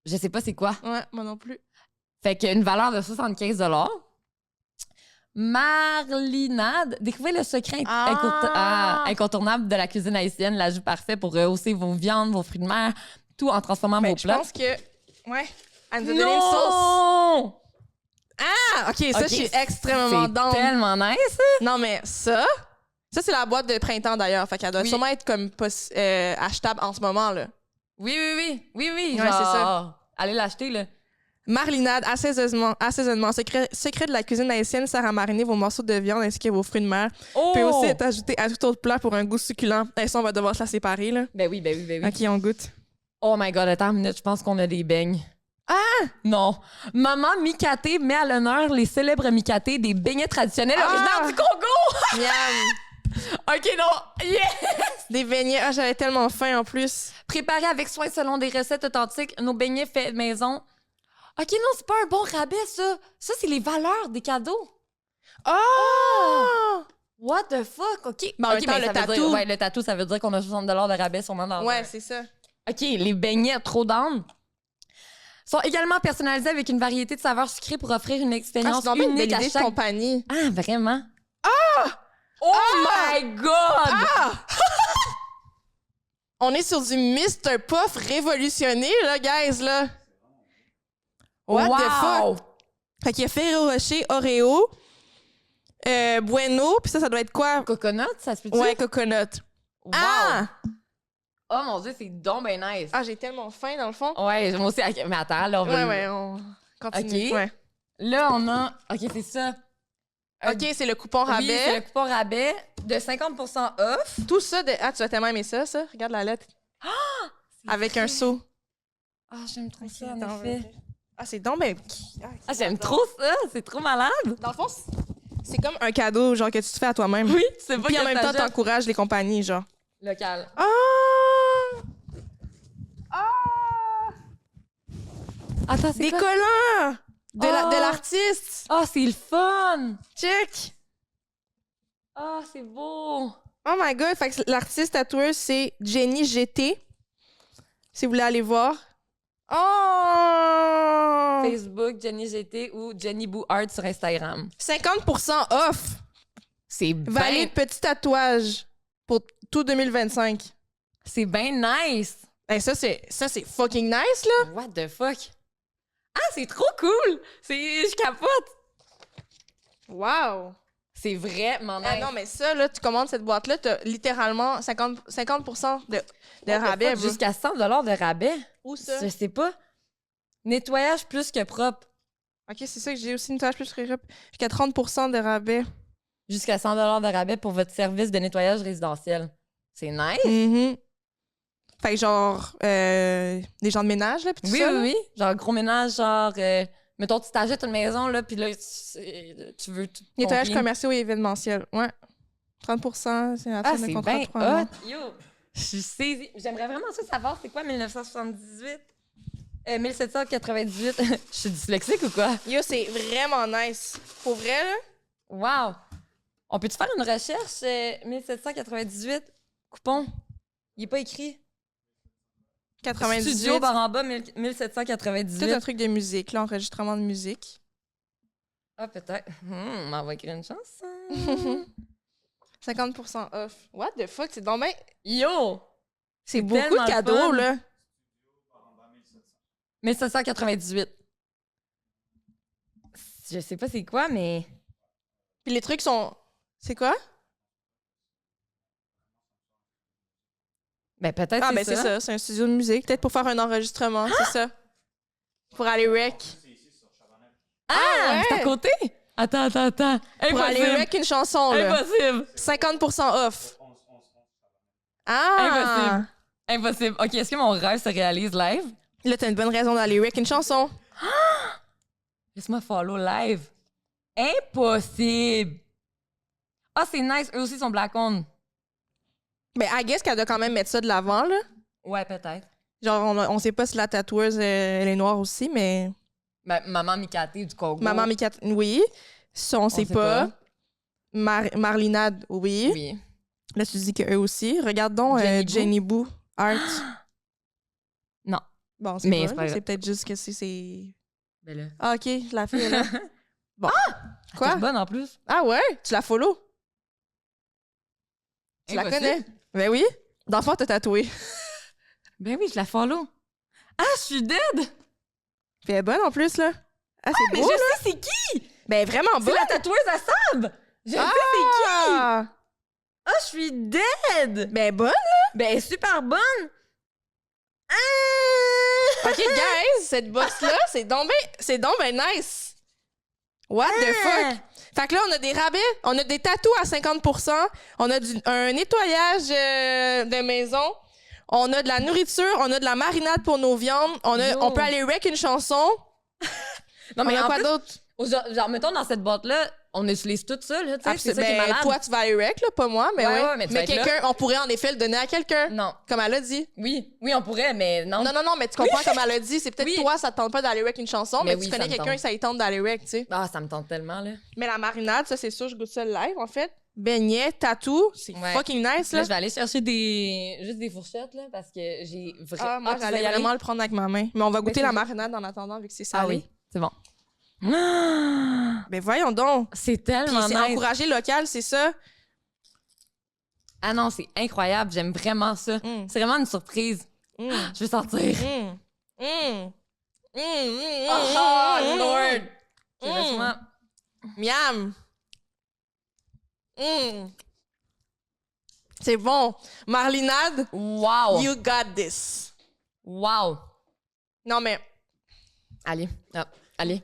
Speaker 1: Je sais pas c'est quoi.
Speaker 3: Ouais, moi non plus.
Speaker 1: Fait qu'une valeur de 75$. Marlinade, découvrez le secret incontournable de la cuisine haïtienne, l'ajout parfait pour rehausser vos viandes, vos fruits de mer, tout en transformant vos
Speaker 3: Je
Speaker 1: plats.
Speaker 3: pense que... Ouais. Elle nous a donné une sauce.
Speaker 1: Non!
Speaker 3: Ah! OK, ça,
Speaker 1: OK,
Speaker 3: je suis extrêmement
Speaker 1: C'est
Speaker 3: down.
Speaker 1: tellement nice.
Speaker 3: Non, mais ça... Ça, c'est la boîte de printemps, d'ailleurs. Fait qu'elle doit
Speaker 1: Oui.
Speaker 3: sûrement être comme achetable en ce moment, là.
Speaker 1: Oui.
Speaker 3: Ouais,
Speaker 1: genre,
Speaker 3: c'est ça.
Speaker 1: Allez l'acheter, là.
Speaker 3: Marlinade, assaisonnement. Secret de la cuisine haïtienne sert à mariner vos morceaux de viande ainsi que vos fruits de mer.
Speaker 1: Oh!
Speaker 3: Peut aussi être ajouté à tout autre plat pour un goût succulent. Et ça, on va devoir se la séparer, là.
Speaker 1: Ben oui.
Speaker 3: OK, on goûte.
Speaker 1: Oh my God, attends une minute, je pense qu'on a des beignes. Ah! Non. Maman Mikaté met à l'honneur les célèbres Mikaté, des beignets traditionnels originaires du Congo!
Speaker 3: Miam!
Speaker 1: OK, non. Yeah!
Speaker 3: Des beignets. Ah, j'avais tellement faim, en plus.
Speaker 1: Préparés avec soin selon des recettes authentiques, nos beignets faits maison. OK, non, c'est pas un bon rabais, ça. Ça, c'est les valeurs des cadeaux.
Speaker 3: Oh!
Speaker 1: What the fuck? OK.
Speaker 3: Ben, en même
Speaker 1: OK,
Speaker 3: temps,
Speaker 1: mais
Speaker 3: le
Speaker 1: ça veut
Speaker 3: tatou.
Speaker 1: dire, ouais, le tatou, ça veut dire qu'on a 60$ de rabais sûrement dans
Speaker 3: Ouais, c'est ça.
Speaker 1: OK, les beignets trop down sont également personnalisés avec une variété de saveurs sucrées pour offrir une
Speaker 3: Ah,
Speaker 1: expérience
Speaker 3: c'est donc bien une
Speaker 1: unique
Speaker 3: belle
Speaker 1: à
Speaker 3: idée de
Speaker 1: chaque...
Speaker 3: compagnie.
Speaker 1: Ah, vraiment? Oh my God!
Speaker 3: On est sur du Mr. Puff révolutionné, là, guys, là. What the fuck? Fait qu'il y a Ferrero Rocher, Oreo, Bueno, puis ça doit être quoi?
Speaker 1: Coconut, ça se peut-tu?
Speaker 3: Ouais, coconut.
Speaker 1: Wow!
Speaker 3: Ah!
Speaker 1: Oh mon Dieu, c'est donc ben nice.
Speaker 3: Ah, j'ai tellement faim, dans le fond.
Speaker 1: Ouais, moi aussi. OK, mais attends, là, on va...
Speaker 3: Ouais, on continue.
Speaker 1: OK.
Speaker 3: Ouais.
Speaker 1: Là, on a... OK, c'est ça.
Speaker 3: OK, c'est le coupon rabais.
Speaker 1: Oui, c'est le coupon rabais de 50% off.
Speaker 3: Tout ça de... Ah, tu vas tellement aimer ça, ça? Regarde la lettre. Avec un seau.
Speaker 1: Ah, j'aime trop ça, en
Speaker 3: Dans-
Speaker 1: effet.
Speaker 3: Ah, c'est donc ben...
Speaker 1: Ah, j'aime trop ça. C'est trop malade.
Speaker 3: Dans le fond, c'est comme un cadeau, genre, que tu te fais à toi-même.
Speaker 1: Oui, c'est pas
Speaker 3: Puis en
Speaker 1: que
Speaker 3: même temps,
Speaker 1: t'achètes.
Speaker 3: t'encourages les compagnies, genre.
Speaker 1: Local.
Speaker 3: Ah!
Speaker 1: Attends, c'est
Speaker 3: Des
Speaker 1: quoi?
Speaker 3: collants! De
Speaker 1: Oh!
Speaker 3: l'artiste!
Speaker 1: Ah, c'est le fun.
Speaker 3: Check!
Speaker 1: Ah, c'est beau.
Speaker 3: Oh my God! Fait que l'artiste tatoueuse, c'est Jenny GT. Si vous voulez aller voir. Oh!
Speaker 1: Facebook, Jenny GT ou Jenny Boo Art sur Instagram.
Speaker 3: 50% off!
Speaker 1: C'est bien...
Speaker 3: Valide petit tatouage pour tout 2025.
Speaker 1: C'est bien nice.
Speaker 3: Hey, ça, c'est fucking nice, là!
Speaker 1: What the fuck? Ah, c'est trop cool. Je capote.
Speaker 3: Wow!
Speaker 1: C'est vraiment nice.
Speaker 3: Ah non, mais ça, là, tu commandes cette boîte-là, t'as littéralement 50% de rabais. bro.
Speaker 1: Jusqu'à 100$ de rabais.
Speaker 3: Où ça?
Speaker 1: Je sais pas. Nettoyage plus que propre.
Speaker 3: OK, c'est ça que j'ai aussi une tâche plus rep. Jusqu'à 30% de rabais.
Speaker 1: Jusqu'à 100$ de rabais pour votre service de nettoyage résidentiel. C'est nice.
Speaker 3: Mhm. Fait que genre, des gens de ménage, là, pis tout
Speaker 1: Oui,
Speaker 3: ça.
Speaker 1: oui,
Speaker 3: là.
Speaker 1: oui. Genre gros ménage, genre... mettons, tu t'achètes une maison, là, puis là, tu veux...
Speaker 3: Nettoyage
Speaker 1: combien?
Speaker 3: commercial et événementiel. Ouais. 30%, c'est la
Speaker 1: Ah,
Speaker 3: fin de
Speaker 1: c'est
Speaker 3: contrat
Speaker 1: bien
Speaker 3: de 3 mois.
Speaker 1: hot. Yo, je suis saisie. J'aimerais vraiment ça savoir c'est quoi 1978? 1798. Je suis dyslexique ou quoi?
Speaker 3: Yo, c'est vraiment nice. Pour vrai, là?
Speaker 1: Wow! On peut-tu faire une recherche? 1798, coupon. Il est pas écrit.
Speaker 3: 98.
Speaker 1: Studio par en bas,
Speaker 3: Tout
Speaker 1: 1798.
Speaker 3: un truc de musique, là, enregistrement de musique.
Speaker 1: Ah, peut-être. On va écrire une chanson.
Speaker 3: 50% off. What the fuck? C'est donc ben...
Speaker 1: Yo!
Speaker 3: C'est beaucoup
Speaker 1: tellement
Speaker 3: de cadeaux,
Speaker 1: fun.
Speaker 3: là.
Speaker 1: 1798. Je sais pas c'est quoi, mais...
Speaker 3: Puis les trucs sont... C'est quoi?
Speaker 1: Ben, peut-être
Speaker 3: Ah, ben c'est ça. C'est un studio de musique. Peut-être pour faire un enregistrement, c'est ça. Pour aller rec.
Speaker 1: Ah!
Speaker 3: ouais?
Speaker 1: C'est à côté? Attends.
Speaker 3: Pour aller
Speaker 1: Impossible!
Speaker 3: rec une chanson, là.
Speaker 1: Impossible!
Speaker 3: 50% off. Ah!
Speaker 1: Impossible. OK, est-ce que mon rêve se réalise live?
Speaker 3: Là, t'as une bonne raison d'aller rec une chanson.
Speaker 1: Laisse-moi follow live. Impossible! Ah, c'est nice. Eux aussi sont black on.
Speaker 3: Ben, I guess qu'elle doit quand même mettre ça de l'avant, là.
Speaker 1: Ouais, peut-être.
Speaker 3: Genre, on sait pas si la tatoueuse, elle est noire aussi, mais...
Speaker 1: Ben, maman Mikati du Congo.
Speaker 3: Maman Mikat, oui. Ça, on sait pas. Marlinade, oui.
Speaker 1: Oui.
Speaker 3: Là, tu dis qu'eux aussi. Regarde donc
Speaker 1: Jenny Boo.
Speaker 3: Jenny Boo Art.
Speaker 1: Non.
Speaker 3: Bon, c'est
Speaker 1: Mais
Speaker 3: pas,
Speaker 1: c'est pas
Speaker 3: là,
Speaker 1: grave.
Speaker 3: c'est peut-être juste que c'est...
Speaker 1: Ben là.
Speaker 3: Ah, OK, la fille est là. Bon. Quoi?
Speaker 1: Elle est bonne en plus.
Speaker 3: Ah ouais? Tu la follow? Tu la
Speaker 1: Impossible.
Speaker 3: connais? Ben oui. D'enfant, t'as tatoué.
Speaker 1: Ben oui, je la follow. Ah, je suis dead!
Speaker 3: Puis elle est bonne en plus, là. Ah, c'est
Speaker 1: Mais
Speaker 3: beau,
Speaker 1: je
Speaker 3: là.
Speaker 1: sais c'est qui!
Speaker 3: Ben vraiment
Speaker 1: C'est
Speaker 3: bonne.
Speaker 1: la tatoueuse à Sab! Je sais c'est qui!
Speaker 3: Ah!
Speaker 1: Ah, je suis dead!
Speaker 3: Ben bonne.
Speaker 1: Ben, elle est super bonne! Ah!
Speaker 3: OK, guys, cette box-là, c'est donc ben nice. What the fuck? Fait que là, on a des rabais, on a des tatous à 50%, on a un nettoyage de maison, on a de la nourriture, on a de la marinade pour nos viandes,
Speaker 1: Yo.
Speaker 3: on peut aller rec une chanson.
Speaker 1: Non, mais
Speaker 3: on a
Speaker 1: en
Speaker 3: quoi
Speaker 1: plus,
Speaker 3: d'autre?
Speaker 1: genre, mettons, dans cette boîte-là, on utilise tout ça, là, tu sais, c'est ça qui est
Speaker 3: Ben,
Speaker 1: malade.
Speaker 3: toi, tu vas aller rec, là, pas moi, mais
Speaker 1: Ouais,
Speaker 3: ouais.
Speaker 1: ouais, mais tu vas être
Speaker 3: quelqu'un, on pourrait en effet le donner à quelqu'un,
Speaker 1: Non.
Speaker 3: comme elle a dit.
Speaker 1: Oui, on pourrait, mais non.
Speaker 3: Non, mais tu comprends comme elle a dit, c'est peut-être
Speaker 1: Oui.
Speaker 3: toi, ça te tente pas d'aller rec une chanson, mais
Speaker 1: oui,
Speaker 3: tu
Speaker 1: ça
Speaker 3: connais
Speaker 1: me
Speaker 3: quelqu'un
Speaker 1: tente.
Speaker 3: que ça y tente d'aller rec, tu sais.
Speaker 1: Ah, ça me tente tellement, là.
Speaker 3: Mais la marinade, ça, c'est sûr, je goûte ça live, en fait. Beignet, tatou, c'est
Speaker 1: Ouais.
Speaker 3: fucking nice,
Speaker 1: Là,
Speaker 3: là.
Speaker 1: je vais aller chercher juste des fourchettes, là, parce que j'ai vraiment...
Speaker 3: Ah, moi,
Speaker 1: tu vas
Speaker 3: j'allais
Speaker 1: y aller?
Speaker 3: vraiment le prendre avec ma main. Mais on va goûter
Speaker 1: c'est
Speaker 3: la
Speaker 1: juste-
Speaker 3: marinade en attendant, vu que c'est
Speaker 1: Ah
Speaker 3: salé.
Speaker 1: oui, c'est bon. Ah!
Speaker 3: Ben voyons donc.
Speaker 1: C'est
Speaker 3: Puis
Speaker 1: tellement
Speaker 3: c'est
Speaker 1: nice.
Speaker 3: encourager local, c'est ça?
Speaker 1: Ah non, c'est incroyable. J'aime vraiment ça.
Speaker 3: Mm.
Speaker 1: C'est vraiment une surprise.
Speaker 3: Mm.
Speaker 1: Je vais sortir.
Speaker 3: Mm. Mm.
Speaker 1: Oh, Lord! Ok,
Speaker 3: Mm.
Speaker 1: laisse-moi...
Speaker 3: Miam! Mm. C'est bon. Marlinade,
Speaker 1: Wow!
Speaker 3: you got this.
Speaker 1: Wow!
Speaker 3: Non, mais...
Speaker 1: Allez, hop, allez.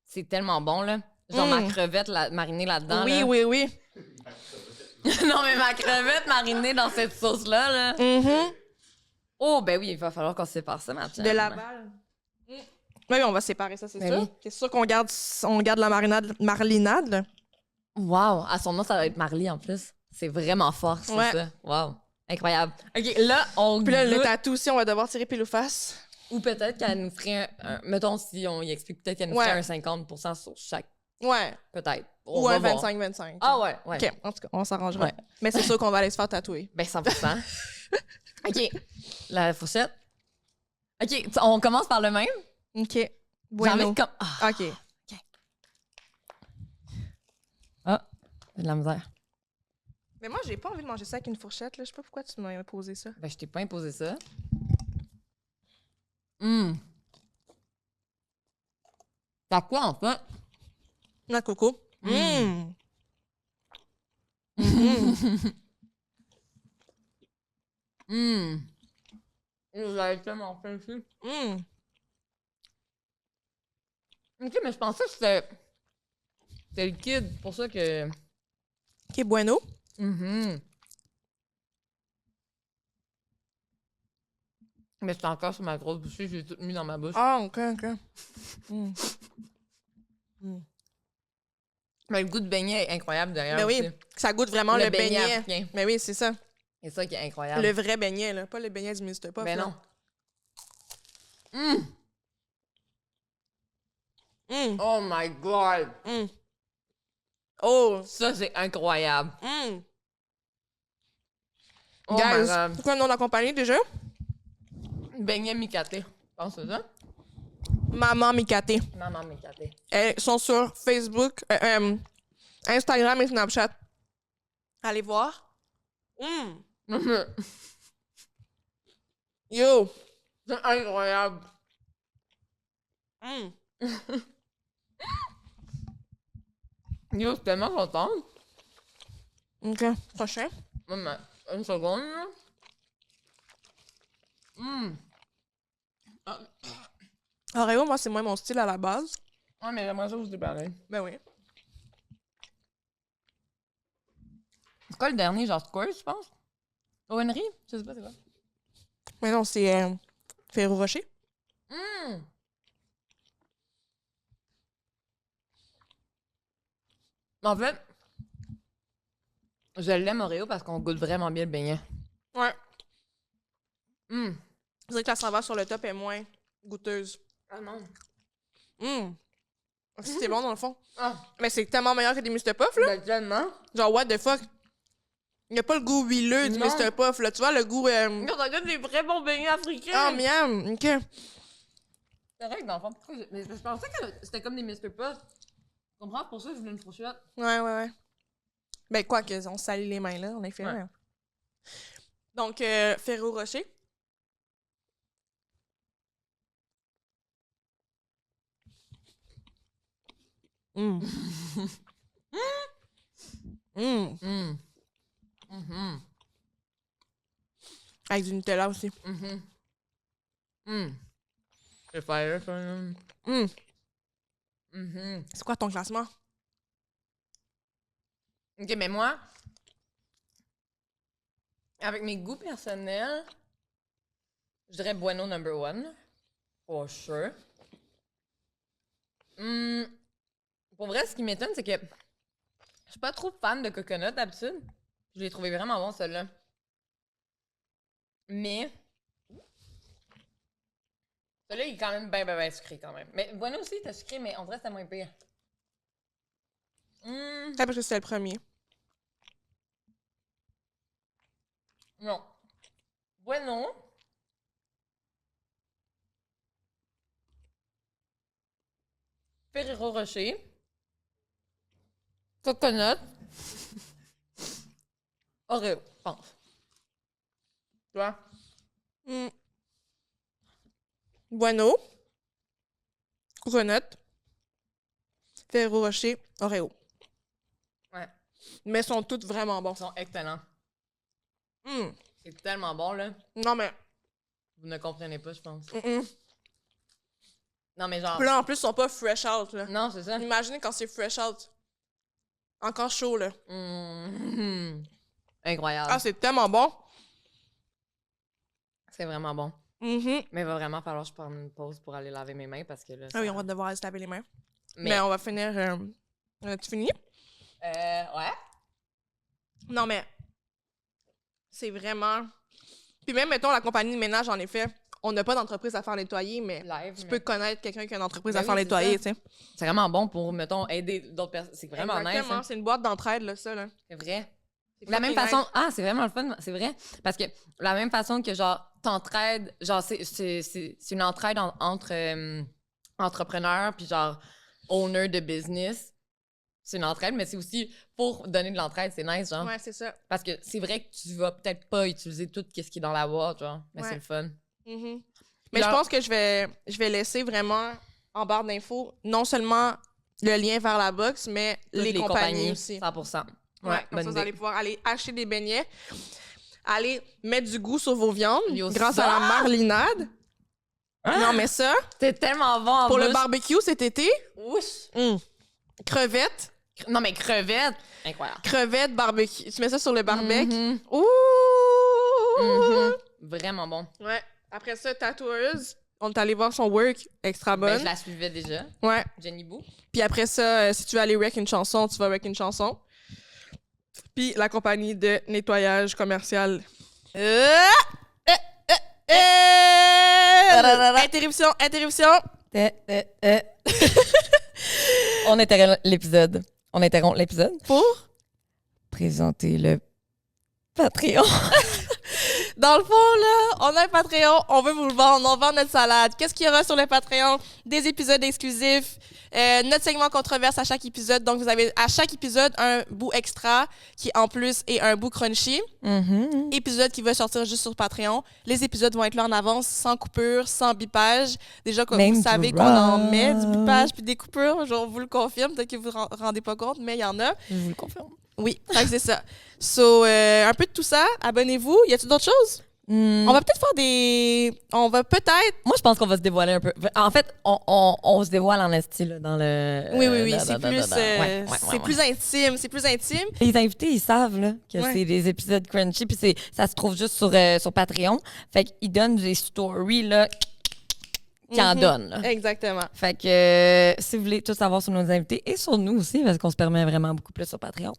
Speaker 1: C'est tellement bon, là. Genre ma crevette marinée là-dedans.
Speaker 3: oui,
Speaker 1: là.
Speaker 3: oui.
Speaker 1: Non, mais ma crevette marinée dans cette sauce-là, là.
Speaker 3: Mhm.
Speaker 1: Oh, ben oui, il va falloir qu'on se sépare ça, ma
Speaker 3: De la balle. Oui, on va séparer ça, c'est
Speaker 1: Ben
Speaker 3: sûr.
Speaker 1: oui.
Speaker 3: C'est sûr qu'on garde la marlinade, là.
Speaker 1: Wow! À son nom, ça va être Marley, en plus. C'est vraiment fort, c'est
Speaker 3: Ouais.
Speaker 1: ça. Wow! Incroyable. OK, là, on
Speaker 3: Puis là, le
Speaker 1: goûte.
Speaker 3: tatou aussi, on va devoir tirer pile ou face.
Speaker 1: Ou peut-être qu'elle nous ferait mettons, si on y explique, peut-être qu'elle nous
Speaker 3: Ouais.
Speaker 1: ferait un 50% sur chaque.
Speaker 3: Ouais.
Speaker 1: Peut-être. On
Speaker 3: Ou
Speaker 1: va
Speaker 3: un
Speaker 1: voir.
Speaker 3: 25-25.
Speaker 1: Ah ouais, ouais.
Speaker 3: OK, en tout cas, on s'arrangera.
Speaker 1: Ouais.
Speaker 3: Mais c'est sûr qu'on va aller se faire tatouer.
Speaker 1: Ben 100%. OK. La fourchette. OK, on commence par le même.
Speaker 3: OK.
Speaker 1: J'ai
Speaker 3: Bueno.
Speaker 1: envie de comme... Ah,
Speaker 3: OK.
Speaker 1: j'ai de la misère.
Speaker 3: Mais moi, j'ai pas envie de manger ça avec une fourchette, là. Je sais pas pourquoi tu m'as imposé ça.
Speaker 1: Ben, je t'ai pas imposé ça. Hum. T'as quoi, en fait?
Speaker 3: La coco.
Speaker 1: Hum. Vous avez tellement fait ici. OK, mais je pensais que c'était liquide. Pour ça que...
Speaker 3: OK, bueno.
Speaker 1: Mhm. Mais c'est encore sur ma grosse bouchée, j'ai tout mis dans ma bouche.
Speaker 3: Ah, OK.
Speaker 1: Mais le goût de beignet est incroyable derrière.
Speaker 3: Mais oui,
Speaker 1: aussi.
Speaker 3: ça goûte vraiment le beignet.
Speaker 1: africain.
Speaker 3: Mais oui, c'est ça.
Speaker 1: C'est ça qui est incroyable.
Speaker 3: Le vrai beignet, là. Pas le beignet du Mr. Puff.
Speaker 1: Ben
Speaker 3: là.
Speaker 1: non. Hum. Oh my God!
Speaker 3: Oh!
Speaker 1: Ça, c'est incroyable.
Speaker 2: Oh my
Speaker 3: Guys,
Speaker 2: God.
Speaker 3: c'est quoi le nom de la compagnie déjà?
Speaker 2: Beignet Micaté. Je pense que c'est ça.
Speaker 3: Maman Micaté.
Speaker 2: Maman Micaté.
Speaker 3: Elles sont sur Facebook, Instagram et Snapchat. Allez voir. Yo!
Speaker 2: C'est incroyable. Yo, je suis tellement contente.
Speaker 3: OK. Prochain.
Speaker 2: Mais, une seconde, là.
Speaker 3: Oreo, moi, c'est moins mon style à la base.
Speaker 2: Ouais, mais j'aimerais ça vous débarrer.
Speaker 3: Ben oui.
Speaker 2: C'est quoi le dernier, genre Squares, je pense? Owenry? Je sais pas c'est quoi.
Speaker 3: Mais non, c'est Ferrero Rocher.
Speaker 2: En fait, je l'aime Oreo parce qu'on goûte vraiment bien le beignet.
Speaker 3: Ouais. C'est vrai que la saveur sur le top est moins goûteuse.
Speaker 2: Ah non.
Speaker 3: C'est bon dans le fond.
Speaker 2: Ah,
Speaker 3: Mais c'est tellement meilleur que des Mr. Puff, là.
Speaker 2: ben tellement.
Speaker 3: Genre, what the fuck? Il n'y a pas le goût huileux du
Speaker 2: Non.
Speaker 3: Mr. Puff, là. Tu vois, le goût...
Speaker 2: Quand on goûte des vrais bons beignets africains.
Speaker 3: Ah, miam! OK.
Speaker 2: C'est vrai que dans le fond, pourquoi mais je pensais que c'était comme des Mr. Puff. Tu comprends? Pour ça, je voulais une fourchette.
Speaker 3: Ouais. Ben, quoi que, on salit les mains, là. On est fait.
Speaker 2: Ouais.
Speaker 3: Donc, Ferrero Rocher. Avec du Nutella aussi.
Speaker 2: C'est fire, ça.
Speaker 3: C'est quoi ton classement?
Speaker 2: Ok, mais moi, avec mes goûts personnels, je dirais Bueno number one. For sure. Pour vrai, ce qui m'étonne, c'est que je suis pas trop fan de coconut d'habitude. Je l'ai trouvé vraiment bon, celui-là. Mais celui-là, il est quand même bien sucré quand même. Mais Bueno aussi, il était sucré, mais en vrai, c'était moins pire.
Speaker 3: C'est parce que c'était le premier.
Speaker 2: Non. Bueno. Ferrero Rocher. Coconut. Oreo, je pense. Toi?
Speaker 3: Bueno. Coconut. Ferrero Rocher. Oreo.
Speaker 2: Ouais.
Speaker 3: Mais sont toutes vraiment bons.
Speaker 2: Ils sont excellents. C'est tellement bon, là.
Speaker 3: Non, mais...
Speaker 2: Vous ne comprenez pas, je pense. Non, mais genre...
Speaker 3: Puis là, en plus, ils sont pas fresh out, là.
Speaker 2: Non, c'est ça.
Speaker 3: Imaginez quand c'est fresh out. Encore chaud, là.
Speaker 2: Incroyable.
Speaker 3: Ah, c'est tellement bon.
Speaker 2: C'est vraiment bon. Mais il va vraiment falloir que je prenne une pause pour aller laver mes mains parce que là...
Speaker 3: Ah oui, on va devoir aller se laver les mains.
Speaker 2: Mais
Speaker 3: Mais on va finir... tu fini?
Speaker 2: ouais.
Speaker 3: Non, mais... C'est vraiment... Puis même, mettons, la compagnie de ménage, en effet, on n'a pas d'entreprise à faire nettoyer, mais
Speaker 2: Live.
Speaker 3: tu peux connaître quelqu'un qui a une entreprise
Speaker 2: Ben
Speaker 3: à faire
Speaker 2: oui, c'est
Speaker 3: nettoyer, tu
Speaker 2: ça.
Speaker 3: sais.
Speaker 2: C'est vraiment bon pour, mettons, aider d'autres personnes. C'est vraiment nice.
Speaker 3: Exactement,
Speaker 2: Hein?
Speaker 3: c'est une boîte d'entraide, là, ça, là.
Speaker 2: C'est vrai.
Speaker 3: C'est
Speaker 2: De la même
Speaker 3: fucking
Speaker 2: façon,
Speaker 3: nice.
Speaker 2: c'est vraiment le fun, c'est vrai. Parce que la même façon que, genre, t'entraides, genre, c'est une entraide entre entrepreneurs, puis genre, owner de business. C'est une entraide, mais c'est aussi pour donner de l'entraide, c'est nice, genre.
Speaker 3: Ouais, c'est ça.
Speaker 2: Parce que c'est vrai que tu vas peut-être pas utiliser tout ce qui est dans la boîte, genre, mais
Speaker 3: Ouais.
Speaker 2: c'est le fun.
Speaker 3: Mais
Speaker 2: Genre-
Speaker 3: je pense que je vais laisser vraiment en barre d'infos non seulement le lien vers la box, mais
Speaker 2: Toutes
Speaker 3: les compagnies aussi.
Speaker 2: 100%.
Speaker 3: Ouais, comme
Speaker 2: bonne
Speaker 3: ça, vous
Speaker 2: idée.
Speaker 3: allez pouvoir aller acheter des beignets, aller mettre du goût sur vos viandes
Speaker 2: Yo,
Speaker 3: grâce
Speaker 2: ça!
Speaker 3: à la marlinade. Non, mais ça,
Speaker 2: C'est tellement bon en
Speaker 3: pour le
Speaker 2: plus.
Speaker 3: barbecue cet été,
Speaker 2: Ouch!
Speaker 3: crevettes,
Speaker 2: Non, mais crevettes! Incroyable.
Speaker 3: crevettes, barbecue. Tu mets ça sur le barbecue.
Speaker 2: Mhm.
Speaker 3: Ouh!
Speaker 2: Vraiment bon.
Speaker 3: Ouais. Après ça, tatoueuse. On est allé voir son work, extra
Speaker 2: Ben,
Speaker 3: bonne.
Speaker 2: je la suivais déjà.
Speaker 3: Ouais.
Speaker 2: Jenny Boo.
Speaker 3: Puis après ça, si tu veux aller rec une chanson, tu vas rec une chanson. Puis la compagnie de nettoyage commercial. Interruption, interruption.
Speaker 1: On interrompt l'épisode. On interrompt l'épisode
Speaker 3: Pour?
Speaker 1: présenter le Patreon.
Speaker 3: Dans le fond, là, on a un Patreon, on veut vous le vendre, on vend notre salade. Qu'est-ce qu'il y aura sur le Patreon? Des épisodes exclusifs, notre segment controverse à chaque épisode. Donc, vous avez à chaque épisode un bout extra qui, en plus, est un bout crunchy. Épisode qui va sortir juste sur Patreon. Les épisodes vont être là en avance, sans coupure, sans bipage. Déjà, comme vous savez qu'on en met du bipage puis des coupures, je vous le confirme. Peut-être que vous ne vous rendez pas compte, mais il y en a.
Speaker 1: Je vous le confirme.
Speaker 3: Oui, fait que c'est ça. So, un peu de tout ça. Abonnez-vous. Y a-t-il d'autres choses? On va peut-être faire des... On va peut-être...
Speaker 1: Moi, je pense qu'on va se dévoiler un peu. En fait, on se dévoile en esti là, dans le...
Speaker 3: Oui. C'est plus intime. C'est plus intime.
Speaker 1: Les invités, ils savent là, que
Speaker 3: Ouais.
Speaker 1: c'est des épisodes crunchy, puis ça se trouve juste sur Patreon. Fait qu'ils donnent des stories là, qui en donnent. Là.
Speaker 3: Exactement.
Speaker 1: Fait que si vous voulez tout savoir sur nos invités et sur nous aussi, parce qu'on se permet vraiment beaucoup plus sur Patreon.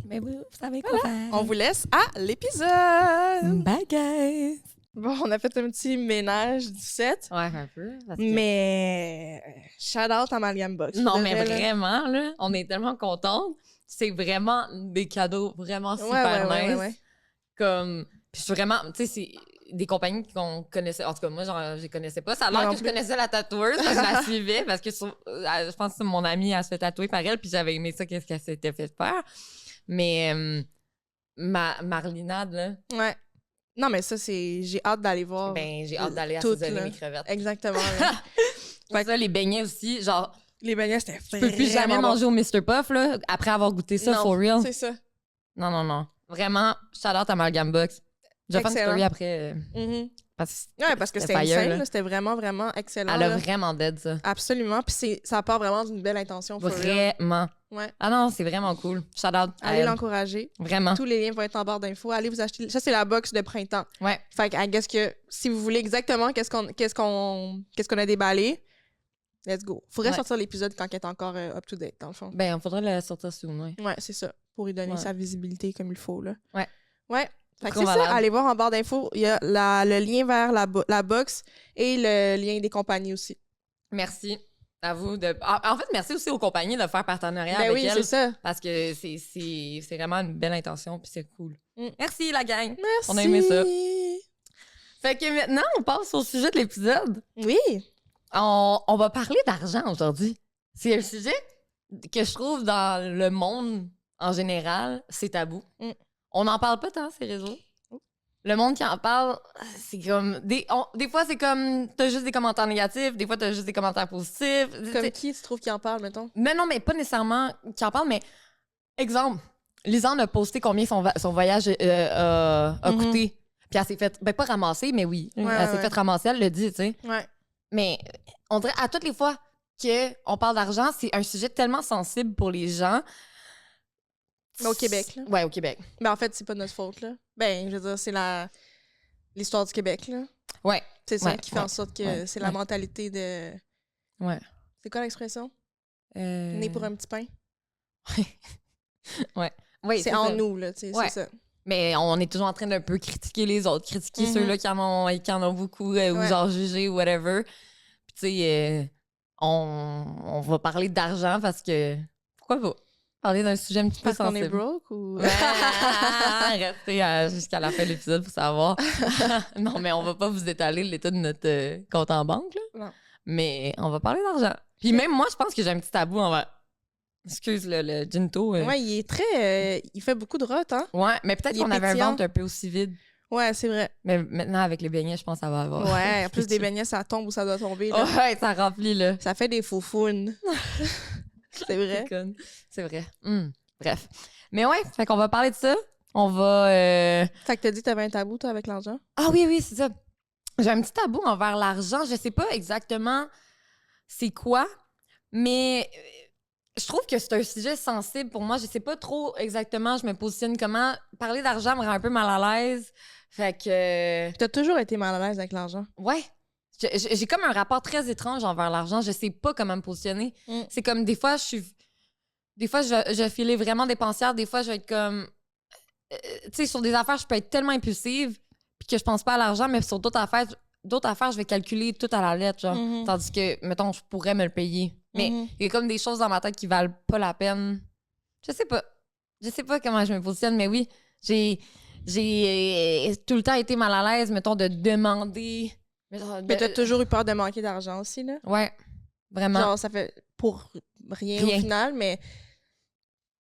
Speaker 1: Mais vous savez quoi faire.
Speaker 3: On vous laisse à l'épisode.
Speaker 1: Bye, guys!
Speaker 3: Bon, on a fait un petit ménage du set.
Speaker 1: Ouais, un peu. Parce que...
Speaker 3: Mais shout out à Malgam Box.
Speaker 1: Non, mais
Speaker 3: De vrai, là.
Speaker 1: vraiment, là, on est tellement contentes. C'est vraiment des cadeaux vraiment super nice.
Speaker 3: Ouais.
Speaker 1: Comme, puis je suis vraiment, tu sais, c'est des compagnies qu'on connaissait. En tout cas, moi, genre, je les connaissais pas. Ça a
Speaker 3: Moi
Speaker 1: l'air
Speaker 3: non
Speaker 1: que je
Speaker 3: plus.
Speaker 1: connaissais la tatoueuse, parce que je la suivais, parce que je pense que mon amie, elle se fait tatouer par elle, puis j'avais aimé ça, qu'est-ce qu'elle s'était fait faire. Mais Marlinade, là,
Speaker 3: Ouais. Non, mais ça, c'est... J'ai hâte d'aller voir.
Speaker 1: ben, j'ai hâte d'aller
Speaker 3: toutes,
Speaker 1: assaisonner
Speaker 3: là.
Speaker 1: mes crevettes.
Speaker 3: Exactement. là.
Speaker 1: Fait que ça, les beignets aussi, genre,
Speaker 3: Les beignets, c'était
Speaker 1: je peux plus jamais manger au Mr. Puff, là, après avoir goûté ça,
Speaker 3: Non,
Speaker 1: for real.
Speaker 3: c'est ça.
Speaker 1: Non. Vraiment, shout out à Amalgam Box. Je vais faire une
Speaker 3: Excellent.
Speaker 1: story après. Parce que
Speaker 3: Ouais, parce que c'était
Speaker 1: fire,
Speaker 3: insane,
Speaker 1: là.
Speaker 3: là. C'était vraiment, vraiment excellent.
Speaker 1: Elle a
Speaker 3: là.
Speaker 1: vraiment dead, ça.
Speaker 3: Absolument. Puis ça part vraiment d'une belle intention. for real.
Speaker 1: Vraiment.
Speaker 3: Ouais.
Speaker 1: Ah non, c'est vraiment cool. Shout out à
Speaker 3: Allez
Speaker 1: elle.
Speaker 3: l'encourager.
Speaker 1: Vraiment.
Speaker 3: Tous les liens vont être en barre d'infos. Allez vous acheter. Ça, c'est la box de printemps.
Speaker 1: Ouais.
Speaker 3: Fait que, I guess que si vous voulez exactement qu'est-ce qu'on a déballé, let's go. Faudrait
Speaker 1: Ouais.
Speaker 3: sortir l'épisode quand il est encore up-to-date, dans le fond.
Speaker 1: Ben, il faudrait la sortir soon, ouais.
Speaker 3: Ouais, c'est ça. Pour lui donner
Speaker 1: Ouais.
Speaker 3: sa visibilité comme il faut, là.
Speaker 1: Ouais.
Speaker 3: Ouais. Fait que
Speaker 1: Trop
Speaker 3: c'est ça.
Speaker 1: malade.
Speaker 3: Allez voir en barre d'infos. Il y a le lien vers la box et le lien des compagnies aussi.
Speaker 1: Merci à vous. En fait, merci aussi aux compagnies de faire partenariat
Speaker 3: Ben
Speaker 1: avec
Speaker 3: oui,
Speaker 1: elles.
Speaker 3: c'est ça.
Speaker 1: Parce que c'est vraiment une belle intention, puis c'est cool.
Speaker 3: Mm.
Speaker 1: Merci, la gang.
Speaker 3: Merci.
Speaker 1: On a aimé ça. Fait que maintenant, on passe au sujet de l'épisode.
Speaker 3: Oui.
Speaker 1: On va parler d'argent aujourd'hui. C'est un sujet que je trouve dans le monde en général, c'est tabou.
Speaker 3: Mm.
Speaker 1: On n'en parle pas tant, ces réseaux. Le monde qui en parle, c'est comme... Des fois, c'est comme... T'as juste des commentaires négatifs, des fois, t'as juste des commentaires positifs.
Speaker 3: Comme qui tu trouves qui en parle, mettons?
Speaker 1: Mais non, mais pas nécessairement qui en parle, mais... Exemple, Lisanne a posté combien son voyage a coûté. Puis elle s'est fait... Ben, pas ramasser, mais oui.
Speaker 3: Ouais,
Speaker 1: elle s'est
Speaker 3: ouais.
Speaker 1: fait ramasser, elle le dit, tu sais.
Speaker 3: Ouais.
Speaker 1: Mais on dirait, à toutes les fois qu'on parle d'argent, c'est un sujet tellement sensible pour les gens.
Speaker 3: Au Québec, là.
Speaker 1: Ouais, au Québec.
Speaker 3: Ben, en fait, c'est pas notre faute, là. Ben, je veux dire, c'est l'histoire du Québec, là.
Speaker 1: Ouais.
Speaker 3: C'est ça
Speaker 1: Ouais,
Speaker 3: qui fait en sorte que
Speaker 1: ouais,
Speaker 3: c'est la mentalité de...
Speaker 1: Ouais.
Speaker 3: C'est quoi l'expression? Né pour un petit pain?
Speaker 1: Ouais. Oui,
Speaker 3: c'est en
Speaker 1: ça.
Speaker 3: nous, là, tu sais,
Speaker 1: Ouais.
Speaker 3: c'est ça.
Speaker 1: Mais on est toujours en train d'un peu critiquer les autres, critiquer
Speaker 3: Mhm.
Speaker 1: ceux-là qui en ont beaucoup, ou
Speaker 3: Ouais.
Speaker 1: genre juger, ou whatever. Puis tu sais, on va parler d'argent parce que... Pourquoi pas? Parler d'un sujet un petit peu
Speaker 3: Parce qu'on
Speaker 1: sensible.
Speaker 3: est broke ou...
Speaker 1: Restez jusqu'à la fin de l'épisode pour savoir. Non, mais on va pas vous étaler l'état de notre compte en banque, là.
Speaker 3: Non.
Speaker 1: Mais on va parler d'argent. Puis même moi, je pense que j'ai un petit tabou envers... Excuse le Ginto.
Speaker 3: Ouais, il est très... il fait beaucoup de rot, hein?
Speaker 1: Ouais, mais peut-être
Speaker 3: Il est
Speaker 1: qu'on avait un
Speaker 3: pétillant.
Speaker 1: ventre un peu aussi vide.
Speaker 3: Ouais, c'est vrai.
Speaker 1: Mais maintenant, avec les beignets, je pense que ça va avoir.
Speaker 3: Ouais, en plus des beignets, ça tombe ou ça doit tomber, là.
Speaker 1: Ouais, ça remplit, là.
Speaker 3: Ça fait des faux founes. C'est vrai.
Speaker 1: C'est conne. C'est vrai. Bref. Mais ouais, fait qu'on va parler de ça. On va...
Speaker 3: Fait que t'as dit que t'avais un tabou, toi, avec l'argent?
Speaker 1: Ah oui, c'est ça. J'ai un petit tabou envers l'argent. Je sais pas exactement c'est quoi, mais je trouve que c'est un sujet sensible pour moi. Je sais pas trop exactement, je me positionne comment. Parler d'argent me rend un peu mal à l'aise. Fait que...
Speaker 3: T'as toujours été mal à l'aise avec l'argent.
Speaker 1: Ouais. J'ai comme un rapport très étrange envers l'argent. Je sais pas comment me positionner.
Speaker 3: Mm.
Speaker 1: C'est comme des fois, je filais vraiment dépensière. Des fois, je vais être comme... tu sais, sur des affaires, je peux être tellement impulsive puis que je pense pas à l'argent, mais sur d'autres affaires, je vais calculer tout à la lettre, genre.
Speaker 3: Mhm.
Speaker 1: Tandis que, mettons, je pourrais me le payer. Mais
Speaker 3: Mhm.
Speaker 1: il y a comme des choses dans ma tête qui valent pas la peine. Je sais pas. Je sais pas comment je me positionne, mais oui, j'ai
Speaker 2: j'ai tout le temps été mal à l'aise, mettons, de demander.
Speaker 3: Mais t'as toujours eu peur de manquer d'argent aussi, là?
Speaker 2: Ouais, vraiment.
Speaker 3: Genre, ça fait pour rien. Au final, mais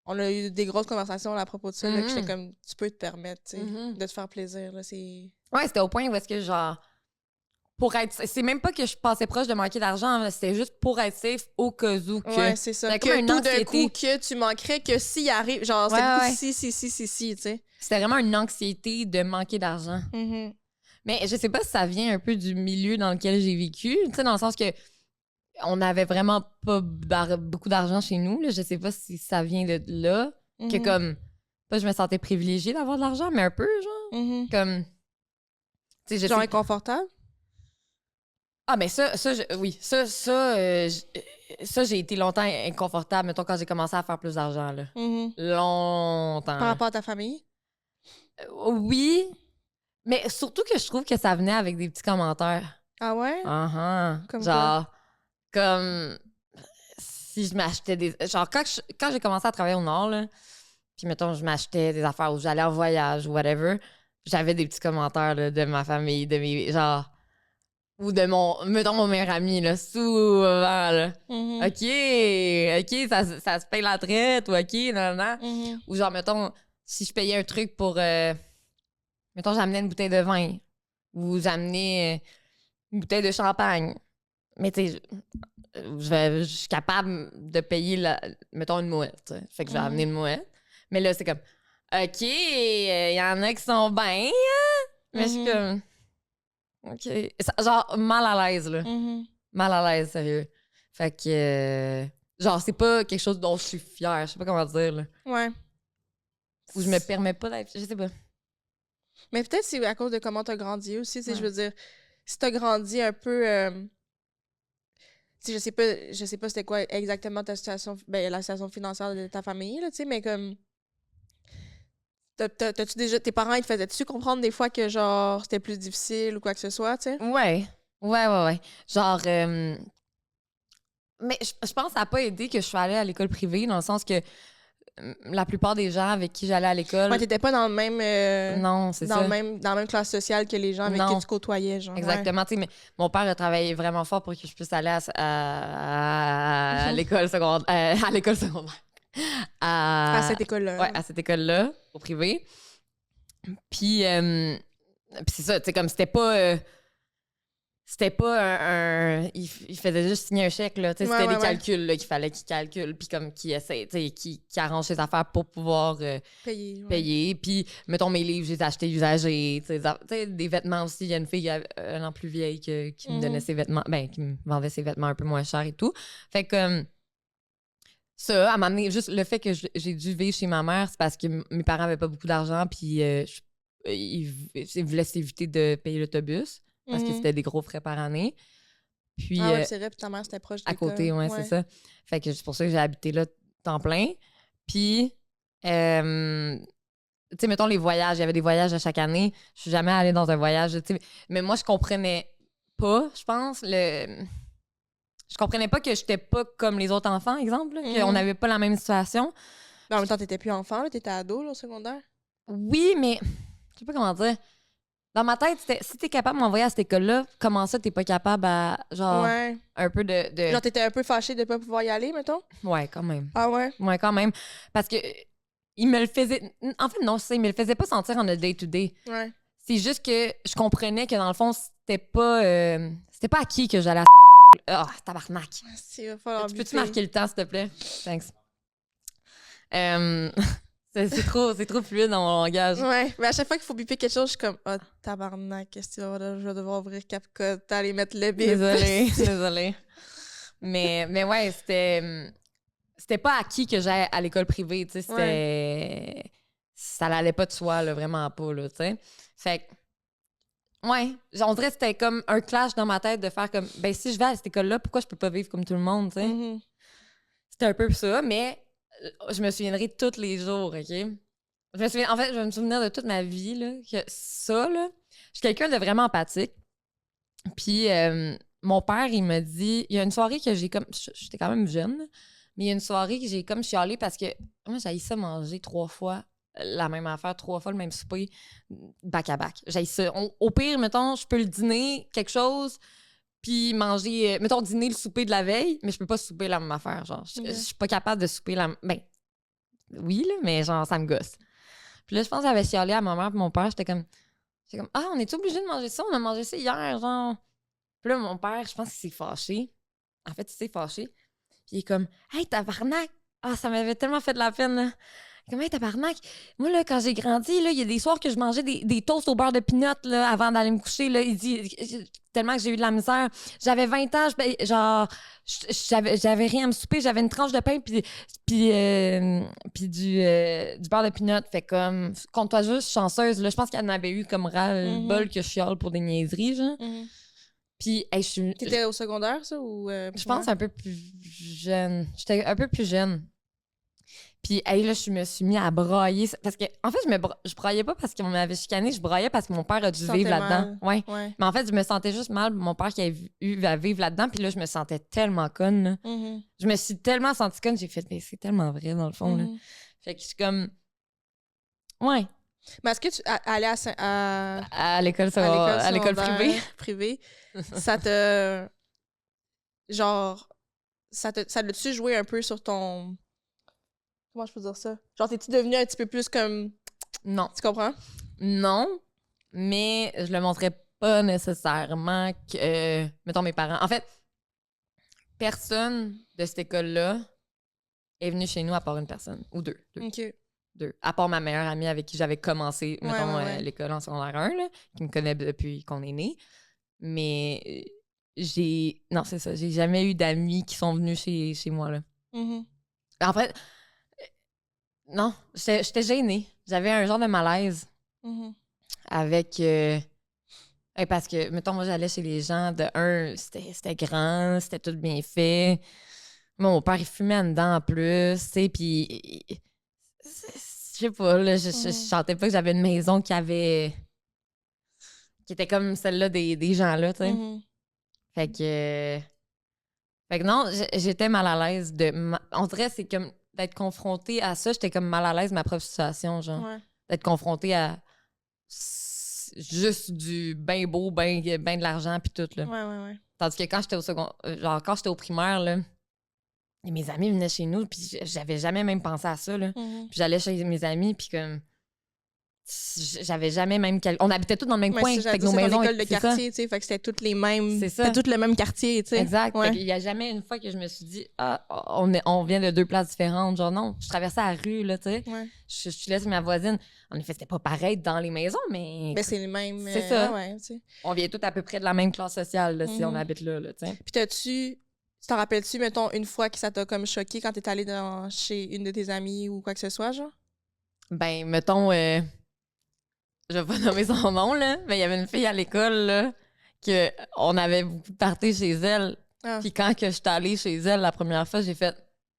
Speaker 3: on a eu des grosses conversations à propos de ça, là, que j'étais comme, tu peux te permettre, tu sais, de te faire plaisir, là, c'est...
Speaker 2: Ouais, c'était au point où est-ce que, genre, pour être... C'est même pas que je passais proche de manquer d'argent, c'était juste pour être safe au cas où que...
Speaker 3: Ouais, c'est ça.
Speaker 2: C'était
Speaker 3: Que
Speaker 2: comme une
Speaker 3: tout d'un
Speaker 2: anxiété.
Speaker 3: coup, que tu manquerais, que s'il arrive... Genre,
Speaker 2: Ouais,
Speaker 3: c'est
Speaker 2: ouais.
Speaker 3: si, tu sais.
Speaker 2: C'était vraiment une anxiété de manquer d'argent. Mais je sais pas si ça vient un peu du milieu dans lequel j'ai vécu, tu sais, dans le sens que on n'avait vraiment pas beaucoup d'argent chez nous, là. Je sais pas si ça vient de là, que comme... Pas je me sentais privilégiée d'avoir de l'argent, mais un peu, genre, comme... Tu sais,
Speaker 3: Genre inconfortable?
Speaker 2: Ah, mais oui, ça, j'ai été longtemps inconfortable, mettons, quand j'ai commencé à faire plus d'argent, là. Longtemps.
Speaker 3: Par rapport à ta famille?
Speaker 2: Oui, mais surtout que je trouve que ça venait avec des petits commentaires.
Speaker 3: Ah ouais? Comme
Speaker 2: genre, comme si je m'achetais des... Genre, quand j'ai commencé à travailler au Nord, là, puis mettons, je m'achetais des affaires ou j'allais en voyage ou whatever, j'avais des petits commentaires là, de ma famille, de mes... Genre... Ou de mettons, mon meilleur ami, là, souvent, là. OK, ça se paye la traite, ou OK, non. Ou genre, mettons, si je payais un truc pour... mettons, j'amenais une bouteille de vin, ou j'amenais une bouteille de champagne. Mais tu sais, je suis capable de payer, mettons, une mouette. T'sais. Fait que je vais amener une mouette. Mais là, c'est comme, OK, il y en a qui sont bien, mais je suis comme... OK. Genre, mal à l'aise, là. Mal à l'aise, sérieux. Fait que... genre, c'est pas quelque chose dont je suis fière. Je sais pas comment dire, là.
Speaker 3: Ouais.
Speaker 2: Ou je me permets pas d'être... Je sais pas.
Speaker 3: Mais peut-être c'est à cause de comment t'as grandi aussi. Je veux dire, si t'as grandi un peu... je sais pas c'était quoi exactement ta situation... Ben, la situation financière de ta famille, là, tu sais, mais comme... T'as-tu déjà... Tes parents, ils te faisaient-tu comprendre des fois que, genre, c'était plus difficile ou quoi que ce soit, tu sais?
Speaker 2: Ouais. Genre... Mais je pense que ça n'a pas aidé que je sois allée à l'école privée, dans le sens que la plupart des gens avec qui j'allais à l'école...
Speaker 3: Ouais, t'étais pas dans le même...
Speaker 2: non, c'est ça.
Speaker 3: dans la même classe sociale que les gens avec qui tu côtoyais, genre.
Speaker 2: Exactement. Tu sais, mais mon père a travaillé vraiment fort pour que je puisse aller à l'école secondaire. À l'école secondaire.
Speaker 3: À cette école-là.
Speaker 2: Ouais, à cette école-là, au privé. Puis c'est ça, tu sais, comme c'était pas... c'était pas il faisait juste signer un chèque, là. C'était des calculs là, qu'il fallait qu'il calcule, puis comme qu'il essaie, qui arrange ses affaires pour pouvoir payer. Puis, mettons, mes livres, je les ai achetés usagés. Des vêtements aussi. Il y a une fille un an plus vieille qui me donnait ses vêtements, ben, qui me vendait ses vêtements un peu moins chers et tout. Fait que ça, à m'amener, juste le fait que j'ai dû vivre chez ma mère, c'est parce que mes parents avaient pas beaucoup d'argent, puis ils voulaient s'éviter de payer l'autobus. Parce que c'était des gros frais par année. Puis,
Speaker 3: c'est vrai, puis ta mère, c'était proche de
Speaker 2: à côté, ouais, c'est ça. Fait que c'est pour ça que j'ai habité là temps plein. Puis, tu sais, mettons les voyages. Il y avait des voyages à chaque année. Je suis jamais allée dans un voyage. Mais moi, je comprenais pas, je pense, Je comprenais pas que j'étais pas comme les autres enfants, exemple, là, qu'on n'avait pas la même situation.
Speaker 3: Mais en même temps, t'étais plus enfant, là, t'étais ado, là, au secondaire.
Speaker 2: Oui, mais je sais pas comment dire. Dans ma tête, si t'es capable de m'envoyer à cette école-là, comment ça t'es pas capable à, genre, un peu de...
Speaker 3: Genre, t'étais un peu fâchée de pas pouvoir y aller, mettons?
Speaker 2: Ouais, quand même.
Speaker 3: Ah ouais?
Speaker 2: Ouais, quand même. Parce que il me le faisait... En fait, non, il me le faisait pas sentir en a day-to-day.
Speaker 3: Ouais.
Speaker 2: C'est juste que je comprenais que, dans le fond, c'était pas à qui que j'allais à... Ah, tabarnak.
Speaker 3: Il va falloir
Speaker 2: Peux-tu marquer le temps, s'il te plaît? Thanks. C'est trop fluide dans mon langage.
Speaker 3: Ouais, mais à chaque fois qu'il faut biper quelque chose, je suis comme, oh, tabarnak, qu'est-ce que tu vas je vais devoir ouvrir CapCut, aller mettre le bip.
Speaker 2: Désolée. Mais ouais, c'était pas acquis que j'aille à l'école privée, tu sais, c'était... Ça l'allait pas de soi, là, vraiment pas, là, tu sais. Fait que, ouais, on dirait que c'était comme un clash dans ma tête de faire comme, ben si je vais à cette école-là, pourquoi je peux pas vivre comme tout le monde, tu sais? C'était un peu ça, mais... Je me souviendrai tous les jours, OK? Je vais me souvenir de toute ma vie, là, que ça, là, je suis quelqu'un de vraiment empathique. Puis, mon père, il m'a dit... Il y a une soirée que j'ai comme... J'étais quand même jeune, mais il y a une soirée que j'ai comme chialé parce que moi, j'haïs ça manger 3 fois la même affaire 3 fois, le même souper, back à back. J'haïs ça. Au pire, mettons, je peux le dîner, quelque chose, puis manger, mettons, dîner le souper de la veille, mais je peux pas souper la même affaire. Genre, je suis pas capable de souper la. Ben, oui, là, mais genre, ça me gosse. Puis là, je pense que j'avais chialé à ma mère et mon père. J'étais comme, ah, on est obligé de manger ça? On a mangé ça hier, genre. Puis là, mon père, je pense qu'il s'est fâché. En fait, il s'est fâché. Puis il est comme, hey, tabarnak! Ah, ça m'avait tellement fait de la peine, là. Comme, hey, tabarnak! Moi, là, quand j'ai grandi, là, il y a des soirs que je mangeais des toasts au beurre de pinot, là, avant d'aller me coucher, là. Il dit, tellement que j'ai eu de la misère. J'avais 20 ans, genre, j'avais rien à me souper, j'avais une tranche de pain, puis du beurre de pinot. Fait comme, compte-toi juste chanceuse, là. Je pense qu'elle en avait eu comme ras-le-bol que je chiale pour des niaiseries, genre. Puis, hey,
Speaker 3: T'étais au secondaire, ça, ou
Speaker 2: je pense un peu plus jeune. J'étais un peu plus jeune. Puis, hey, là, je me suis mis à brailler. Parce que, en fait, je braillais pas parce qu'on m'avait chicané, je braillais parce que mon père a dû vivre là-dedans. Ouais. Mais en fait, je me sentais juste mal. Mon père qui a eu à vivre là-dedans. Puis là, je me sentais tellement conne. Là. Je me suis tellement sentie conne. J'ai fait, mais c'est tellement vrai, dans le fond. Là. Fait que je suis comme. Ouais.
Speaker 3: Mais est-ce que tu allais
Speaker 2: à l'école
Speaker 3: privée, ça te genre ça l'a-tu joué un peu sur ton comment je peux dire ça? Genre t'es-tu devenu un petit peu plus comme
Speaker 2: non.
Speaker 3: Tu comprends?
Speaker 2: Non, mais je le montrais pas nécessairement que mettons mes parents. En fait, personne de cette école-là est venu chez nous à part une personne ou deux.
Speaker 3: OK.
Speaker 2: Deux. À part ma meilleure amie avec qui j'avais commencé, mettons, l'école en secondaire 1, là, qui me connaît depuis qu'on est né. Mais non, c'est ça. J'ai jamais eu d'amis qui sont venus chez moi, là. En fait, non, j'étais gênée. J'avais un genre de malaise avec... parce que, mettons, moi, j'allais chez les gens, de un, c'était grand, c'était tout bien fait. Mon père, il fumait en dedans en plus, tu sais, puis... Je sais pas, là, je sentais pas que j'avais une maison qui était comme celle-là des gens-là, tu sais. Fait que non, j'étais mal à l'aise on dirait c'est comme d'être confrontée à ça, j'étais comme mal à l'aise de ma propre situation, genre. D'être confrontée à juste du ben beau, ben de l'argent puis tout, là. Tandis que quand j'étais quand j'étais au primaire, là, et mes amis venaient chez nous, puis j'avais jamais même pensé à ça, là. Puis j'allais chez mes amis, puis comme... J'avais jamais même... On habitait tous dans le même coin, fait que nos maisons...
Speaker 3: C'est l'école de quartier, tu sais, fait que c'était toutes les mêmes...
Speaker 2: C'est ça.
Speaker 3: C'était tout le même quartier, tu sais.
Speaker 2: Exact. Il y a jamais une fois que je me suis dit, on vient de 2 places différentes. Genre, non, je traversais la rue, là, tu sais. Je suis là, c'est ma voisine. En effet, c'était pas pareil dans les maisons, mais...
Speaker 3: Ben, c'est les mêmes...
Speaker 2: C'est ça.
Speaker 3: tu sais.
Speaker 2: On vient tous à peu près de la même classe sociale, là, si on habite là, tu sais.
Speaker 3: Puis tu t'en rappelles-tu, mettons, une fois que ça t'a comme choqué quand t'es allée chez une de tes amies ou quoi que ce soit, genre?
Speaker 2: Ben, mettons, je vais pas nommer son nom, là, mais il y avait une fille à l'école, là, qu'on avait beaucoup de parties chez elle. Puis quand que j'étais allée chez elle la première fois, j'ai fait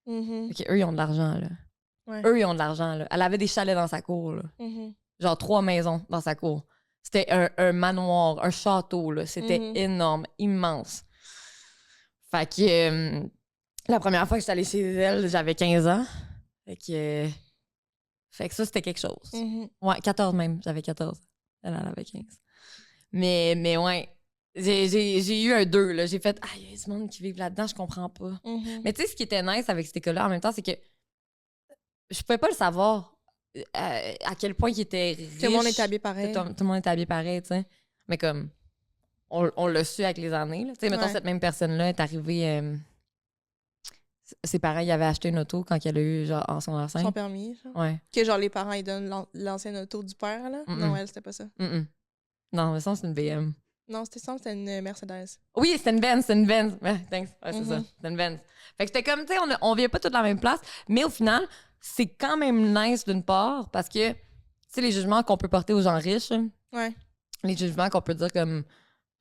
Speaker 2: OK, eux, ils ont de l'argent, là. Eux, ils ont de l'argent, là. Elle avait des chalets dans sa cour, là. Genre 3 maisons dans sa cour. C'était un manoir, un château, là. C'était énorme, immense. Fait que la première fois que j'étais allée chez elle, j'avais 15 ans. Fait que ça, c'était quelque chose. Ouais, 14 même. J'avais 14. Elle en avait 15. Mais ouais, j'ai eu un 2, là. J'ai fait, il y a du monde qui vit là-dedans, je comprends pas. Mais tu sais, ce qui était nice avec cette école-là, en même temps, c'est que je pouvais pas le savoir à quel point il était riche.
Speaker 3: Tout le monde est habillé pareil.
Speaker 2: Tout le monde est habillé pareil, tu sais. Mais comme... On l'a su avec les années. Tu sais, mettons, cette même personne-là est arrivée... ses parents, ils avaient acheté une auto quand elle a eu, genre, en secondaire 5.
Speaker 3: Son permis, genre.
Speaker 2: Ouais.
Speaker 3: Que, genre, les parents, ils donnent l'ancienne auto du père, là. Non, elle, c'était pas ça.
Speaker 2: Non, mais ça, c'est une BM.
Speaker 3: Non, c'était une Mercedes.
Speaker 2: Oui, c'était une Benz, Ouais, thanks. Ouais, c'est ça. C'était une Benz. Fait que c'était comme, tu sais, on vient pas tous dans la même place, mais au final, c'est quand même nice d'une part, parce que, tu sais, les jugements qu'on peut porter aux gens riches, les jugements qu'on peut dire comme...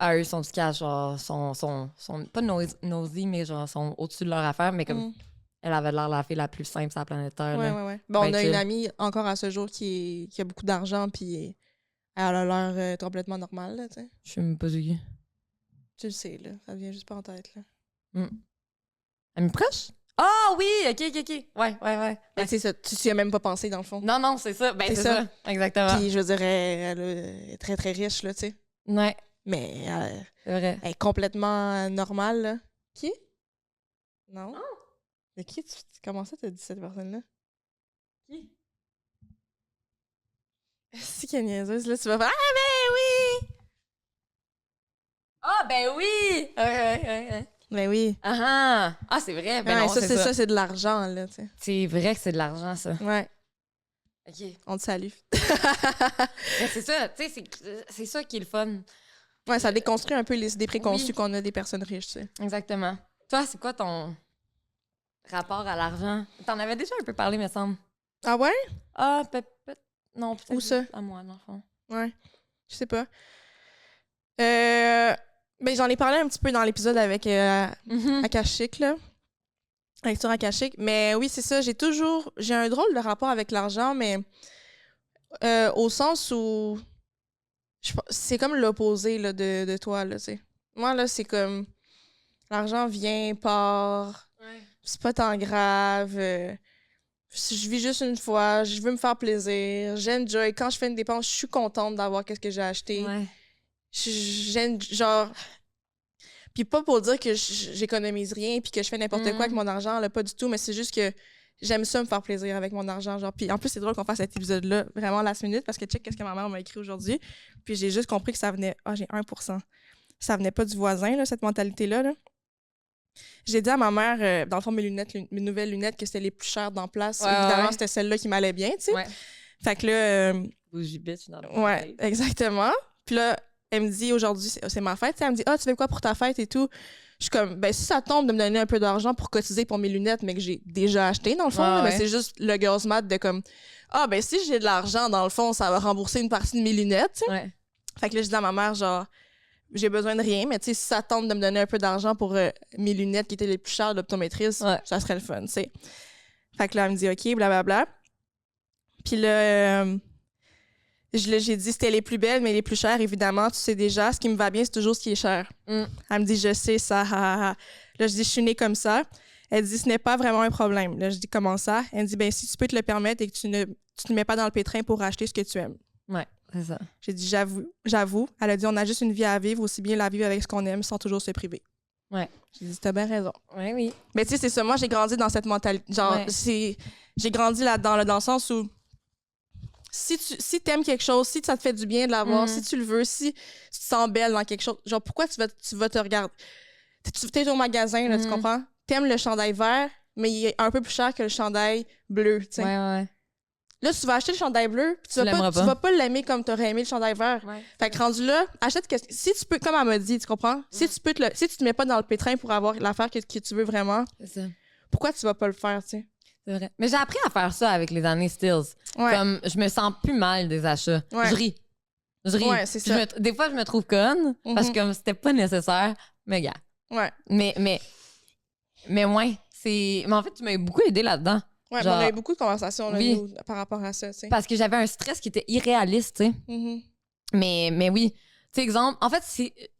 Speaker 2: eux sont du cash, genre, sont pas nosy, mais genre, sont au-dessus de leur affaire, mais comme elle avait l'air la fille la plus simple sur la planète Terre.
Speaker 3: Ouais. Bon, on a une amie encore à ce jour qui a beaucoup d'argent, puis elle a l'air complètement normale, là, tu sais.
Speaker 2: Je sais même pas du qui.
Speaker 3: Tu le sais, là. Ça vient juste pas en tête, là.
Speaker 2: Amie proche? Ah oui! OK. Ouais.
Speaker 3: Mais tu sais, ça, tu y as même pas pensé, dans le fond.
Speaker 2: Non, c'est ça. Ben,
Speaker 3: C'est
Speaker 2: c'est
Speaker 3: ça.
Speaker 2: ça. Exactement.
Speaker 3: Puis, je veux dire, elle est très, très riche, là, tu sais.
Speaker 2: Ouais,
Speaker 3: Mais
Speaker 2: c'est vrai.
Speaker 3: elle est complètement normale, là. Qui? Non? Mais qui? Comment ça, t'as dit cette personne-là?
Speaker 2: Qui?
Speaker 3: C'est qui est niaiseuse, là? Tu vas faire « Ah, ben oui!
Speaker 2: Ah, ben oui! Ouais. »
Speaker 3: Ben oui.
Speaker 2: Ah, c'est vrai. Ben
Speaker 3: Ouais,
Speaker 2: non,
Speaker 3: ça,
Speaker 2: c'est ça.
Speaker 3: c'est de l'argent, là, tu sais.
Speaker 2: C'est vrai que c'est de l'argent, ça.
Speaker 3: Ouais,
Speaker 2: OK.
Speaker 3: on te salue.
Speaker 2: Mais c'est ça, tu sais, c'est ça qui est le fun.
Speaker 3: Ouais, ça déconstruit un peu les idées préconçues
Speaker 2: Oui.
Speaker 3: qu'on a des personnes riches, tu sais.
Speaker 2: Exactement. Toi, c'est quoi ton rapport à l'argent? T'en avais déjà un peu parlé, me semble.
Speaker 3: Ah ouais?
Speaker 2: Ah, non, peut-être
Speaker 3: Où ça?
Speaker 2: juste à moi, dans le fond.
Speaker 3: Ouais, je sais pas. Ben, j'en ai parlé un petit peu dans l'épisode avec Akashic, là. Lecture Akashic. Mais oui, c'est ça. J'ai un drôle de rapport avec l'argent, mais au sens où c'est comme l'opposé là, de toi, là, tu sais. Moi, là, c'est comme l'argent vient, part,
Speaker 2: Ouais.
Speaker 3: c'est pas tant grave. Je vis juste une fois, je veux me faire plaisir, j'enjoy. Quand je fais une dépense, je suis contente d'avoir qu'est-ce que j'ai acheté.
Speaker 2: Ouais.
Speaker 3: J'aime, genre... Puis pas pour dire que j'économise rien puis que je fais n'importe quoi avec mon argent, là, pas du tout, mais c'est juste que j'aime ça me faire plaisir avec mon argent, genre. Puis en plus, c'est drôle qu'on fasse cet épisode-là vraiment last minute parce que check qu'est-ce que ma mère m'a écrit aujourd'hui. Puis j'ai juste compris que ça venait... Ah, j'ai 1%. Ça venait pas du voisin, là, cette mentalité-là, là. J'ai dit à ma mère, dans le fond, mes nouvelles lunettes, que c'était les plus chères dans place.
Speaker 2: Ouais,
Speaker 3: Évidemment,
Speaker 2: ouais.
Speaker 3: c'était celle-là qui m'allait bien, tu sais.
Speaker 2: Ouais.
Speaker 3: Fait que là...
Speaker 2: Bougie bitch dans le
Speaker 3: Ouais, exactement. Puis là, elle me dit, aujourd'hui, c'est ma fête. Elle me dit, ah, tu veux quoi pour ta fête et tout? Je suis comme, ben, si ça tombe de me donner un peu d'argent pour cotiser pour mes lunettes, mais que j'ai déjà acheté, dans le fond, là, mais c'est juste le girls math de comme, ah, ben, si j'ai de l'argent, dans le fond, ça va rembourser une partie de mes lunettes, tu sais.
Speaker 2: Ouais.
Speaker 3: Fait que là, je dis à ma mère, genre, j'ai besoin de rien, mais tu sais, si ça tente de me donner un peu d'argent pour mes lunettes qui étaient les plus chères de l'optométriste, ça serait le fun, tu sais. Fait que là, elle me dit, OK, blablabla. Puis là, j'ai dit, c'était les plus belles, mais les plus chères, évidemment, tu sais déjà. Ce qui me va bien, c'est toujours ce qui est cher. Elle me dit, je sais ça, ha. Là, je dis, je suis née comme ça. Elle dit, ce n'est pas vraiment un problème. Là, je dis, comment ça? Elle me dit, ben, si tu peux te le permettre et que tu ne te mets pas dans le pétrin pour acheter ce que tu aimes.
Speaker 2: Ouais, c'est ça.
Speaker 3: J'ai dit, j'avoue. Elle a dit, on a juste une vie à vivre, aussi bien la vivre avec ce qu'on aime sans toujours se priver.
Speaker 2: Ouais.
Speaker 3: J'ai dit, t'as bien raison.
Speaker 2: Ouais, oui.
Speaker 3: Mais tu sais, c'est ça. Moi, j'ai grandi dans cette mentalité. Genre, j'ai grandi là-dedans, là, dans le sens où si t'aimes quelque chose, si ça te fait du bien de l'avoir, si tu le veux, si tu te sens belle dans quelque chose, genre, pourquoi tu vas te regarder? T'es au magasin, là, tu comprends? T'aimes le chandail vert, mais il est un peu plus cher que le chandail bleu, tu sais.
Speaker 2: Ouais.
Speaker 3: Là, tu vas acheter le chandail bleu, puis tu vas pas l'aimer comme t'aurais aimé le chandail vert.
Speaker 2: Ouais.
Speaker 3: Fait que rendu là, achète si tu peux, comme elle m'a dit, tu comprends? Si tu te mets pas dans le pétrin pour avoir l'affaire que tu veux vraiment,
Speaker 2: C'est ça.
Speaker 3: pourquoi tu vas pas le faire, tu sais?
Speaker 2: C'est vrai. Mais j'ai appris à faire ça avec les années Stills.
Speaker 3: Ouais.
Speaker 2: Comme, je me sens plus mal des achats.
Speaker 3: Ouais.
Speaker 2: Je ris.
Speaker 3: Ouais, c'est ça.
Speaker 2: Des fois, je me trouve conne parce que c'était pas nécessaire. Mais gars.
Speaker 3: Ouais.
Speaker 2: Mais ouais. Mais en fait, tu m'as beaucoup aidé là-dedans.
Speaker 3: Ouais,
Speaker 2: genre,
Speaker 3: on a eu beaucoup de conversations là,
Speaker 2: oui.
Speaker 3: nous, par rapport à ça, tu sais.
Speaker 2: Parce que j'avais un stress qui était irréaliste, tu sais.
Speaker 3: Mhm.
Speaker 2: Mais oui. Tu sais, exemple, en fait,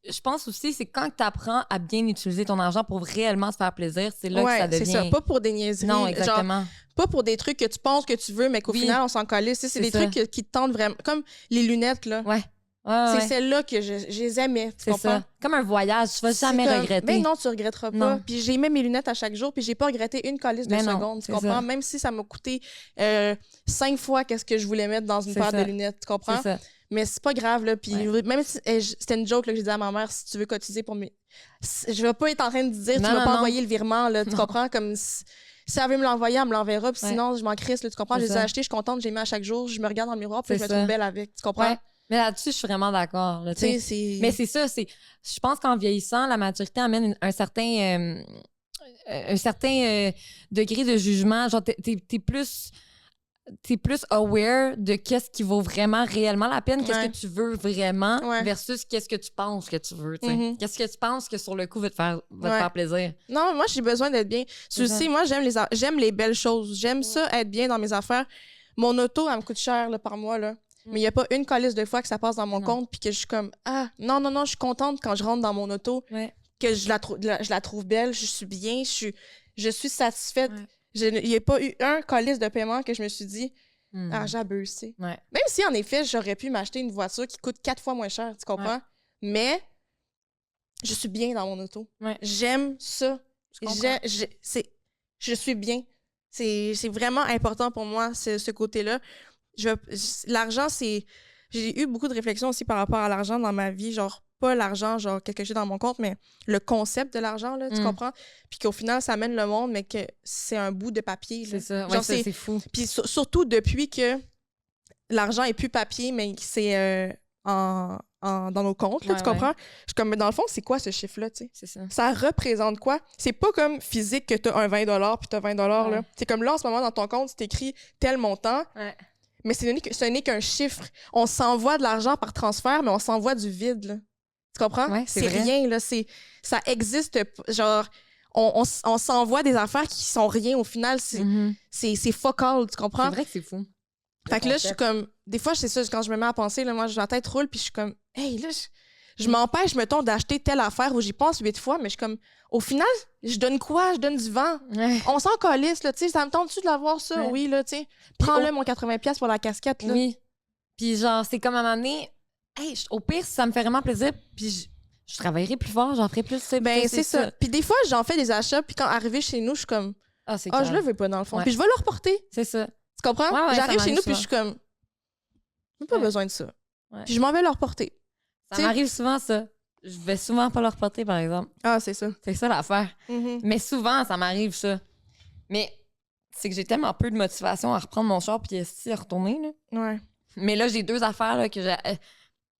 Speaker 2: je pense aussi, c'est quand tu apprends à bien utiliser ton argent pour réellement te faire plaisir, c'est là que ça devient...
Speaker 3: c'est ça. Pas pour des niaiseries.
Speaker 2: Non, exactement.
Speaker 3: Genre, pas pour des trucs que tu penses que tu veux, mais qu'au final, on s'en calisse. C'est des trucs qui te tentent vraiment. Comme les lunettes, là.
Speaker 2: Ouais.
Speaker 3: C'est celles-là que je les aimais. Tu comprends?
Speaker 2: Ça. Comme un voyage, tu vas jamais regretter.
Speaker 3: Mais non, tu regretteras pas.
Speaker 2: Non.
Speaker 3: Puis j'ai aimé mes lunettes à chaque jour, puis j'ai pas regretté une calisse de secondes. Tu comprends?
Speaker 2: Ça.
Speaker 3: Même si ça m'a coûté 5 fois qu'est-ce que je voulais mettre dans une paire de lunettes. Tu comprends?
Speaker 2: C'est ça.
Speaker 3: Mais c'est pas grave, là. Puis même si c'était une joke là, que j'ai dit à ma mère, si tu veux cotiser pour mes... Je vais pas être en train de dire, tu vas pas envoyer le virement, là. Tu comprends? Comme si elle veut me l'envoyer, elle me l'enverra. Puis sinon, je m'en crisse, là. Tu comprends? Je les ai achetés, je suis contente, j'ai mis à chaque jour. Je me regarde dans le miroir, puis je me trouve belle avec. Tu comprends?
Speaker 2: Ouais. Mais là-dessus, je suis vraiment d'accord. Là, mais c'est ça, je pense qu'en vieillissant, la maturité amène un certain degré de jugement. Genre, t'es plus aware de qu'est-ce qui vaut vraiment réellement la peine, qu'est-ce que tu veux vraiment versus qu'est-ce que tu penses que tu veux. Qu'est-ce que tu penses que sur le coup va te faire plaisir.
Speaker 3: Non, moi, j'ai besoin d'être bien. Tu sais, moi, j'aime les belles choses. J'aime ça, être bien dans mes affaires. Mon auto, elle me coûte cher là, par mois, là. Mais il n'y a pas une calice de fois que ça passe dans mon compte puis que je suis comme non, je suis contente quand je rentre dans mon auto que je la trouve belle, je suis bien, je suis satisfaite.
Speaker 2: Ouais.
Speaker 3: Il n'y a pas eu un calice de paiement que je me suis dit, j'abuse, tu sais.
Speaker 2: Ouais.
Speaker 3: Même si, en effet, j'aurais pu m'acheter une voiture qui coûte 4 fois moins cher, tu comprends?
Speaker 2: Ouais.
Speaker 3: Mais je suis bien dans mon auto.
Speaker 2: Ouais.
Speaker 3: J'aime ça.
Speaker 2: Je comprends.
Speaker 3: Je suis bien. C'est vraiment important pour moi, ce côté-là. L'argent, c'est... J'ai eu beaucoup de réflexions aussi par rapport à l'argent dans ma vie, genre pas l'argent, genre quelque chose dans mon compte, mais le concept de l'argent, là, tu comprends? Puis qu'au final, ça mène le monde, mais que c'est un bout de papier. Là.
Speaker 2: C'est ça. Ouais,
Speaker 3: genre,
Speaker 2: ça, c'est fou.
Speaker 3: Puis surtout depuis que l'argent est plus papier, mais c'est dans nos comptes, là,
Speaker 2: Ouais,
Speaker 3: tu comprends? Je suis comme, mais dans le fond, c'est quoi ce chiffre-là, tu sais?
Speaker 2: C'est ça.
Speaker 3: Ça représente quoi? C'est pas comme physique que t'as un 20 puis t'as 20 là.
Speaker 2: Ouais.
Speaker 3: C'est comme là, en ce moment, dans ton compte, c'est écrit tel montant,
Speaker 2: Ouais.
Speaker 3: mais ce n'est qu'un chiffre. On s'envoie de l'argent par transfert, mais on s'envoie du vide, là. Tu comprends?
Speaker 2: Ouais, c'est vrai.
Speaker 3: rien, là. Ça existe, genre... On s'envoie des affaires qui sont rien. Au final, c'est fuck all, tu comprends?
Speaker 2: C'est vrai que c'est fou.
Speaker 3: Fait que là, je suis comme... Des fois, c'est ça, quand je me mets à penser, là, moi, la tête roule, puis je suis comme... Hey, là, je m'empêche, mettons, d'acheter telle affaire où j'y pense 8 fois, mais je suis comme... Au final, je donne quoi? Je donne du vent.
Speaker 2: Ouais.
Speaker 3: On s'en calisse, là, tu sais. Ça me tente-tu de l'avoir, ça?
Speaker 2: Ouais.
Speaker 3: Oui, là, tu sais. Prends-le, mon 80$ pour la casquette, là.
Speaker 2: Oui. Puis genre, c'est comme à un moment donné, hey, au pire, si ça me fait vraiment plaisir, puis je travaillerai plus fort, j'en ferai plus.
Speaker 3: Ben, c'est ça. Puis des fois, j'en fais des achats, puis quand arrivé chez nous, je suis comme...
Speaker 2: Ah, c'est
Speaker 3: Ah, je le veux pas, dans le fond.
Speaker 2: Ouais.
Speaker 3: Puis je vais le reporter.
Speaker 2: C'est ça.
Speaker 3: Tu comprends?
Speaker 2: Ouais,
Speaker 3: J'arrive
Speaker 2: ça
Speaker 3: chez nous,
Speaker 2: m'arrive
Speaker 3: puis je suis comme... J'ai pas
Speaker 2: Ouais.
Speaker 3: besoin de ça.
Speaker 2: Ouais.
Speaker 3: Puis je m'en vais le reporter.
Speaker 2: Ça
Speaker 3: T'sais-
Speaker 2: m'arrive souvent, ça. Je vais souvent pas le reporter, par exemple.
Speaker 3: Ah, c'est ça.
Speaker 2: C'est ça l'affaire.
Speaker 3: Mhm.
Speaker 2: Mais souvent, ça m'arrive, ça. Mais c'est que j'ai tellement peu de motivation à reprendre mon char puis à retourner, là.
Speaker 3: Ouais.
Speaker 2: Mais là, j'ai 2 affaires là, que j'ai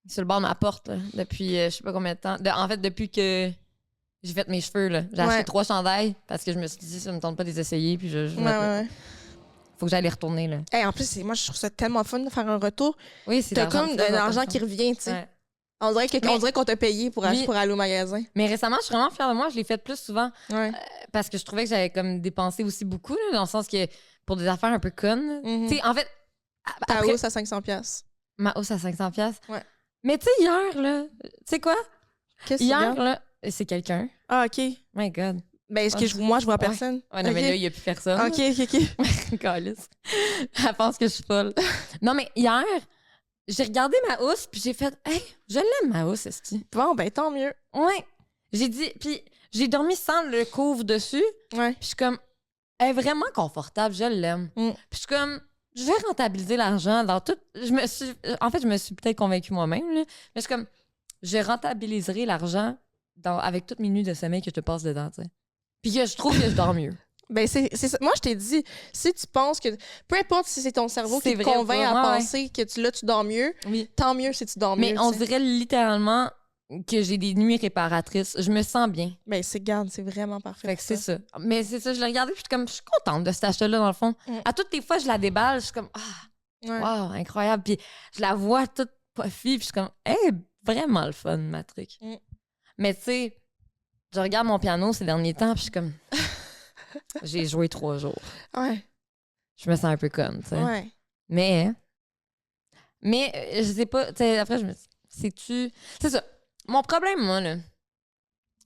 Speaker 2: sur le bord de ma porte là, depuis je sais pas combien de temps. En fait, depuis que j'ai fait mes cheveux, là. J'ai acheté 3 chandails parce que je me suis dit, ça me tente pas de les essayer. Puis
Speaker 3: Ouais.
Speaker 2: faut que j'aille les retourner. Là.
Speaker 3: Hey, en plus, moi, je trouve ça tellement fun de faire un retour.
Speaker 2: Oui, c'est
Speaker 3: T'as comme de l'argent
Speaker 2: qui
Speaker 3: qui revient, tu sais.
Speaker 2: Ouais.
Speaker 3: On dirait qu'on t'a payé pour
Speaker 2: Oui.
Speaker 3: aller au magasin.
Speaker 2: Mais récemment, je suis vraiment fière de moi. Je l'ai fait plus souvent
Speaker 3: Ouais.
Speaker 2: parce que je trouvais que j'avais comme dépensé aussi beaucoup, là, dans le sens que pour des affaires un peu connes.
Speaker 3: Mhm.
Speaker 2: Tu sais, en fait,
Speaker 3: Ta
Speaker 2: après
Speaker 3: hausse à 500$.
Speaker 2: ma hausse à 500$.
Speaker 3: Ouais.
Speaker 2: Mais tu sais, hier, là, tu sais quoi?
Speaker 3: Qu'est-ce que
Speaker 2: Hier,
Speaker 3: tu
Speaker 2: là, c'est quelqu'un.
Speaker 3: Ah, OK.
Speaker 2: My God.
Speaker 3: Ben, est-ce que moi, je vois personne?
Speaker 2: Ouais, non,
Speaker 3: Ok.
Speaker 2: mais là, il n'y a plus personne.
Speaker 3: OK.
Speaker 2: Calice. Elle pense que je suis folle. Non, mais hier, j'ai regardé ma housse, puis j'ai fait, hey, je l'aime, ma housse, esti.
Speaker 3: Bon, ben, tant mieux.
Speaker 2: Ouais. J'ai dit, puis j'ai dormi sans le couvre dessus,
Speaker 3: Ouais.
Speaker 2: puis je suis comme, elle est vraiment confortable, je l'aime.
Speaker 3: Mm.
Speaker 2: Puis je suis comme, je vais rentabiliser l'argent dans tout. En fait, je me suis peut-être convaincue moi-même, là, mais je suis comme, je rentabiliserai l'argent avec toutes mes nuits de sommeil que je te passe dedans, tu sais. Puis que je trouve que je dors mieux.
Speaker 3: Ben, c'est ça. Moi, je t'ai dit, si tu penses que... Peu importe si c'est ton cerveau
Speaker 2: C'est
Speaker 3: qui te
Speaker 2: vrai ou
Speaker 3: convainc
Speaker 2: pas,
Speaker 3: à
Speaker 2: ouais,
Speaker 3: penser que tu dors mieux,
Speaker 2: Oui.
Speaker 3: tant mieux si tu dors mieux.
Speaker 2: Mais on
Speaker 3: tu sais.
Speaker 2: dirait littéralement que j'ai des nuits réparatrices. Je me sens bien.
Speaker 3: Ben, garde, c'est vraiment parfait.
Speaker 2: Fait que
Speaker 3: pour
Speaker 2: c'est ça. Mais c'est ça, je l'ai regardé, puis je suis contente de cet achat-là, dans le fond.
Speaker 3: Mm.
Speaker 2: À toutes les fois, je la déballe, je suis comme,
Speaker 3: Ouais.
Speaker 2: wow, incroyable. Puis je la vois toute puffy, puis je suis comme, hey, vraiment le fun, ma truc.
Speaker 3: Mm.
Speaker 2: Mais tu sais, je regarde mon piano ces derniers temps, puis je suis comme, j'ai joué 3 jours.
Speaker 3: Ouais.
Speaker 2: Je me sens un peu conne, tu sais.
Speaker 3: Ouais.
Speaker 2: Mais je sais pas, tu sais, après, je me dis, sais-tu. C'est ça. Mon problème, moi, là,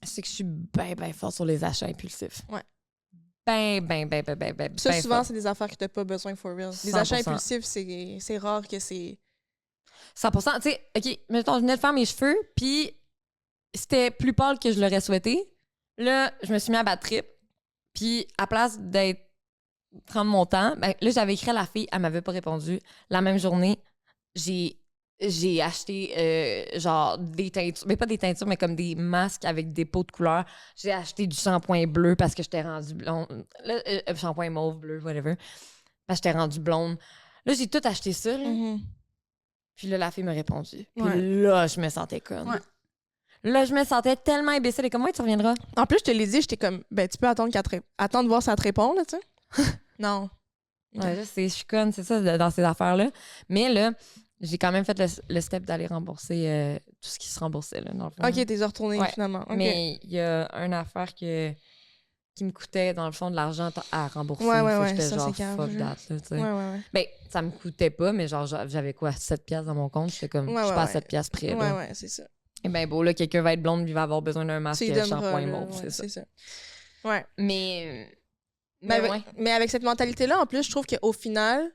Speaker 2: c'est que je suis ben fort sur les achats impulsifs.
Speaker 3: Ouais.
Speaker 2: Ben
Speaker 3: Ça, souvent,
Speaker 2: fort.
Speaker 3: c'est des affaires que t'as pas besoin for real. Les
Speaker 2: 100%.
Speaker 3: achats impulsifs, c'est rare que c'est...
Speaker 2: 100%. Tu sais, OK, mettons, je venais de faire mes cheveux, puis c'était plus pâle que je l'aurais souhaité. Là, je me suis mis à battre trip, puis à place prendre mon temps, ben, là, j'avais écrit à la fille, elle m'avait pas répondu. La même journée, j'ai acheté genre des teintures, mais pas des teintures, mais comme des masques avec des pots de couleur. J'ai acheté du shampoing bleu parce que j'étais rendue blonde. Là, shampoing mauve, bleu, whatever. Parce que j'étais rendue blonde. Là, j'ai tout acheté ça, là.
Speaker 3: Mhm.
Speaker 2: Puis là, la fille m'a répondu. Puis
Speaker 3: Ouais.
Speaker 2: là, je me sentais conne.
Speaker 3: Ouais.
Speaker 2: Là, je me sentais tellement imbécile. Et comme, ouais, tu reviendras.
Speaker 3: En plus, je te l'ai dit, j'étais comme, ben, tu peux attendre attendre de voir si elle te répond, là, tu sais. Non.
Speaker 2: Ouais, je sais, je suis conne, c'est ça, dans ces affaires-là. Mais là, j'ai quand même fait le step d'aller rembourser tout ce qui se remboursait, là, dans le fond.
Speaker 3: OK, t'es retourné,
Speaker 2: Ouais.
Speaker 3: finalement. OK.
Speaker 2: Mais il y a une affaire qui me coûtait, dans le fond, de l'argent à rembourser.
Speaker 3: Ouais,
Speaker 2: Fait que
Speaker 3: ouais,
Speaker 2: j'étais
Speaker 3: ça,
Speaker 2: genre,
Speaker 3: c'est grave,
Speaker 2: fuck
Speaker 3: là.
Speaker 2: that, là, tu sais.
Speaker 3: Ouais.
Speaker 2: Ben, ça me coûtait pas, mais genre, j'avais quoi, 7$ dans mon compte? J'étais comme,
Speaker 3: Ouais,
Speaker 2: je suis
Speaker 3: ouais,
Speaker 2: pas à
Speaker 3: ouais.
Speaker 2: 7$ près, là.
Speaker 3: Ouais, c'est ça.
Speaker 2: Et ben, beau, là, quelqu'un va être blonde, puis il va avoir besoin d'un masque
Speaker 3: Tu lui donneras,
Speaker 2: shampoing
Speaker 3: là,
Speaker 2: mauve,
Speaker 3: ouais,
Speaker 2: c'est ça.
Speaker 3: Ouais.
Speaker 2: Mais
Speaker 3: Mais avec cette mentalité-là, en plus, je trouve qu'au final,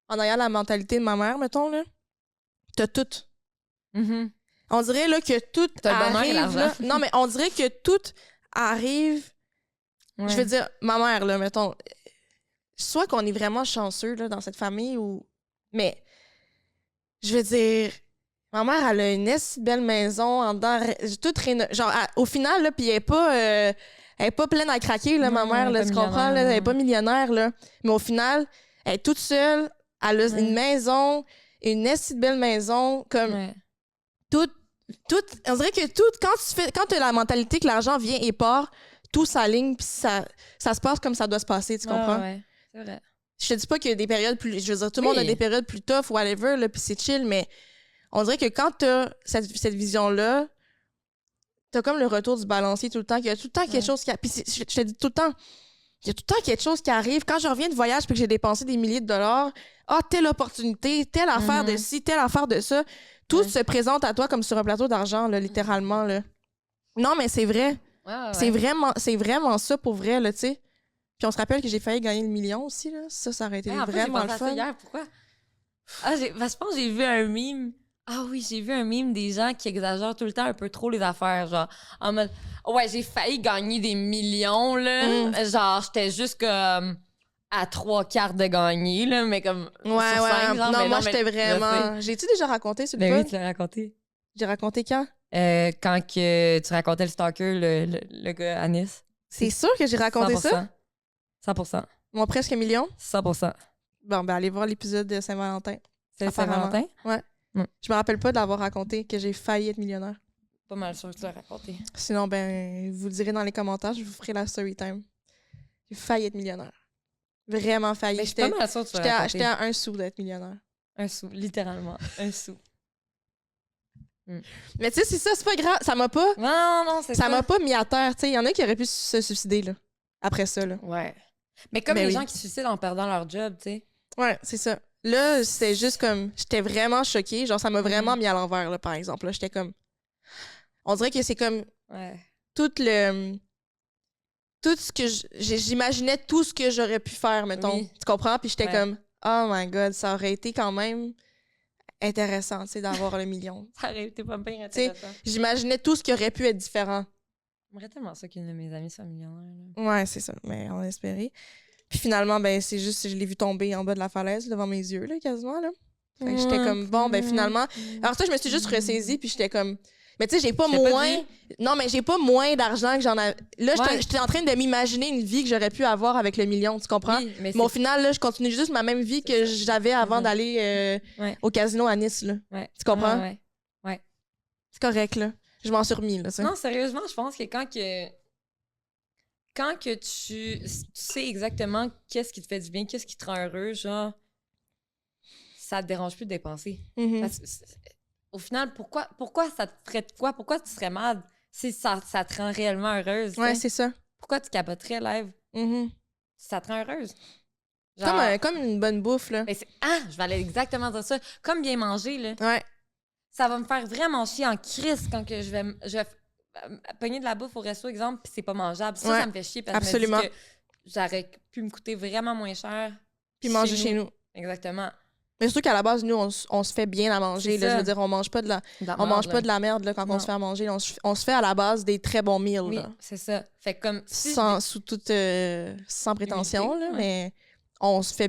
Speaker 3: en ayant la mentalité de ma mère, mettons, là, t'as tout.
Speaker 2: Mhm.
Speaker 3: On dirait là, que tout
Speaker 2: T'as le bonheur et
Speaker 3: arrive. Là,
Speaker 2: l'argent.
Speaker 3: non, mais on dirait que tout arrive.
Speaker 2: Ouais.
Speaker 3: Je veux dire, ma mère, là, mettons, soit qu'on est vraiment chanceux là, dans cette famille, ou. Mais, je veux dire, ma mère, elle a une belle maison en dedans, toute genre, au final, là, puis elle est pas pleine à craquer, là, ma
Speaker 2: Non,
Speaker 3: mère,
Speaker 2: elle est
Speaker 3: là,
Speaker 2: pas
Speaker 3: tu comprends, là, elle est pas millionnaire, là. Mais au final, elle est toute seule, elle a une maison, une belle maison, comme
Speaker 2: Ouais.
Speaker 3: tout, on dirait que tout, quand tu as la mentalité que l'argent vient et part, tout s'aligne, puis ça se passe comme ça doit se passer, tu comprends?
Speaker 2: Ouais, c'est vrai.
Speaker 3: Je te dis pas qu'il y a des périodes plus. Je veux dire, tout le monde a
Speaker 2: Oui.
Speaker 3: des périodes plus tough, whatever, là, puis c'est chill, mais on dirait que quand t'as cette vision-là, t'as comme le retour du balancier tout le temps, qu'il y a tout le temps quelque chose qui. Puis je te dis tout le temps, il y a tout le temps quelque chose qui arrive. Quand je reviens de voyage puis que j'ai dépensé des milliers de dollars, telle opportunité, telle affaire de ci, telle affaire de ça, tout se présente à toi comme sur un plateau d'argent, là, littéralement, là. Non, mais c'est vrai.
Speaker 2: Ouais.
Speaker 3: C'est vraiment ça pour vrai, là, tu sais. Puis on se rappelle que j'ai failli gagner le million aussi, là. Ça aurait été
Speaker 2: En plus,
Speaker 3: vraiment
Speaker 2: j'ai
Speaker 3: le
Speaker 2: pensé à ça
Speaker 3: fun.
Speaker 2: hier. Pourquoi? Je pense que j'ai vu un meme. Ah oui, j'ai vu un meme des gens qui exagèrent tout le temps un peu trop les affaires. Genre, en mode, ouais, j'ai failli gagner des millions, là. Genre, j'étais juste comme à 3/4 de gagner, là, mais comme.
Speaker 3: Ouais,
Speaker 2: sur 5, genre,
Speaker 3: non,
Speaker 2: mais
Speaker 3: moi, j'étais
Speaker 2: mais-
Speaker 3: vraiment. J'ai-tu déjà raconté sur le
Speaker 2: Ben oui,
Speaker 3: pod?
Speaker 2: tu l'as raconté.
Speaker 3: J'ai raconté quand?
Speaker 2: Quand que tu racontais le stalker, le gars à Nice.
Speaker 3: C'est sûr que j'ai raconté
Speaker 2: 100%.
Speaker 3: ça?
Speaker 2: 100%.
Speaker 3: Mon presque million?
Speaker 2: 100%.
Speaker 3: Bon, ben, allez voir l'épisode de Saint-Valentin.
Speaker 2: C'est
Speaker 3: Apparemment.
Speaker 2: Saint-Valentin?
Speaker 3: Ouais.
Speaker 2: Mm.
Speaker 3: Je me rappelle pas d'avoir raconté que j'ai failli être millionnaire.
Speaker 2: Pas mal sûr que tu l'as raconté.
Speaker 3: Sinon, ben, vous le direz dans les commentaires, je vous ferai la story time. J'ai failli être millionnaire. Vraiment failli.
Speaker 2: Mais je suis pas mal sûre que tu l'as raconté.
Speaker 3: J'étais à un sou d'être millionnaire.
Speaker 2: Un sou, littéralement. Un sou.
Speaker 3: Mais tu sais, c'est ça, c'est pas grave. Ça m'a pas.
Speaker 2: Non, c'est ça.
Speaker 3: Ça m'a pas mis à terre. Tu sais, il y en a qui auraient pu se suicider, là. Après ça, là.
Speaker 2: Ouais. Mais comme
Speaker 3: Ben
Speaker 2: les
Speaker 3: oui.
Speaker 2: gens qui se suicident en perdant leur job, tu sais.
Speaker 3: Ouais, c'est ça. Là, c'était juste comme. J'étais vraiment choquée. Genre, ça m'a vraiment mis à l'envers, là, par exemple. Là, j'étais comme. On dirait que c'est comme.
Speaker 2: Ouais.
Speaker 3: Tout ce que j'imaginais tout ce que j'aurais pu faire, mettons.
Speaker 2: Oui.
Speaker 3: Tu comprends? Puis j'étais
Speaker 2: Ouais.
Speaker 3: comme. Oh my god, ça aurait été quand même intéressant, tu sais, d'avoir le million.
Speaker 2: Ça aurait été pas bien
Speaker 3: Tu sais,
Speaker 2: intéressant.
Speaker 3: j'imaginais tout ce qui aurait pu être différent.
Speaker 2: J'aimerais tellement ça qu'une de mes amies soit millionnaire. Là.
Speaker 3: Ouais, c'est ça. Mais on espérait. Puis finalement, ben, c'est juste, je l'ai vu tomber en bas de la falaise devant mes yeux, là, quasiment, là. Fait que j'étais comme, bon, ben, finalement. Alors, ça, je me suis juste ressaisie, puis j'étais comme. Mais tu sais, j'ai pas
Speaker 2: Je t'ai pas
Speaker 3: moins.
Speaker 2: dit.
Speaker 3: Non, mais j'ai pas moins d'argent que j'en avais. Là,
Speaker 2: Ouais.
Speaker 3: j'étais en train de m'imaginer une vie que j'aurais pu avoir avec le million, tu comprends?
Speaker 2: Oui, mais
Speaker 3: Mais au final, là, je continue juste ma même vie que j'avais avant
Speaker 2: ça.
Speaker 3: d'aller
Speaker 2: Ouais.
Speaker 3: au casino à Nice, là.
Speaker 2: Ouais.
Speaker 3: Tu comprends?
Speaker 2: Ouais.
Speaker 3: C'est correct, là. Je m'en suis remis, là, ça.
Speaker 2: Non, sérieusement, je pense que quand que tu sais exactement qu'est-ce qui te fait du bien, qu'est-ce qui te rend heureux, genre, ça te dérange plus de dépenser.
Speaker 3: Mhm.
Speaker 2: Parce que, au final, pourquoi ça te ferait de quoi? Pourquoi tu serais malade si ça te rend réellement heureuse?
Speaker 3: Ouais,
Speaker 2: t'sais?
Speaker 3: c'est ça.
Speaker 2: Pourquoi tu capoterais live
Speaker 3: Mhm.
Speaker 2: si ça te rend heureuse? Genre,
Speaker 3: Comme une bonne bouffe, là.
Speaker 2: ben je vais aller exactement dire ça. Comme bien manger, là.
Speaker 3: Ouais.
Speaker 2: Ça va me faire vraiment chier en crise quand que je vais pogner de la bouffe au resto, exemple, puis c'est pas mangeable. Ça,
Speaker 3: Ouais,
Speaker 2: ça me fait chier parce que
Speaker 3: absolument.
Speaker 2: je me dis que j'aurais pu me coûter vraiment moins cher.
Speaker 3: Puis manger chez nous.
Speaker 2: Exactement.
Speaker 3: Mais surtout qu'à la base, nous, on se fait bien à manger.
Speaker 2: C'est
Speaker 3: Là,
Speaker 2: ça.
Speaker 3: je veux dire, on mange pas de la merde là, quand on
Speaker 2: Non.
Speaker 3: se fait à manger. On se fait à la base des très bons meals.
Speaker 2: Oui,
Speaker 3: Là.
Speaker 2: c'est ça. Fait que comme si
Speaker 3: Sans prétention,
Speaker 2: Humilité,
Speaker 3: là,
Speaker 2: ouais.
Speaker 3: mais on se fait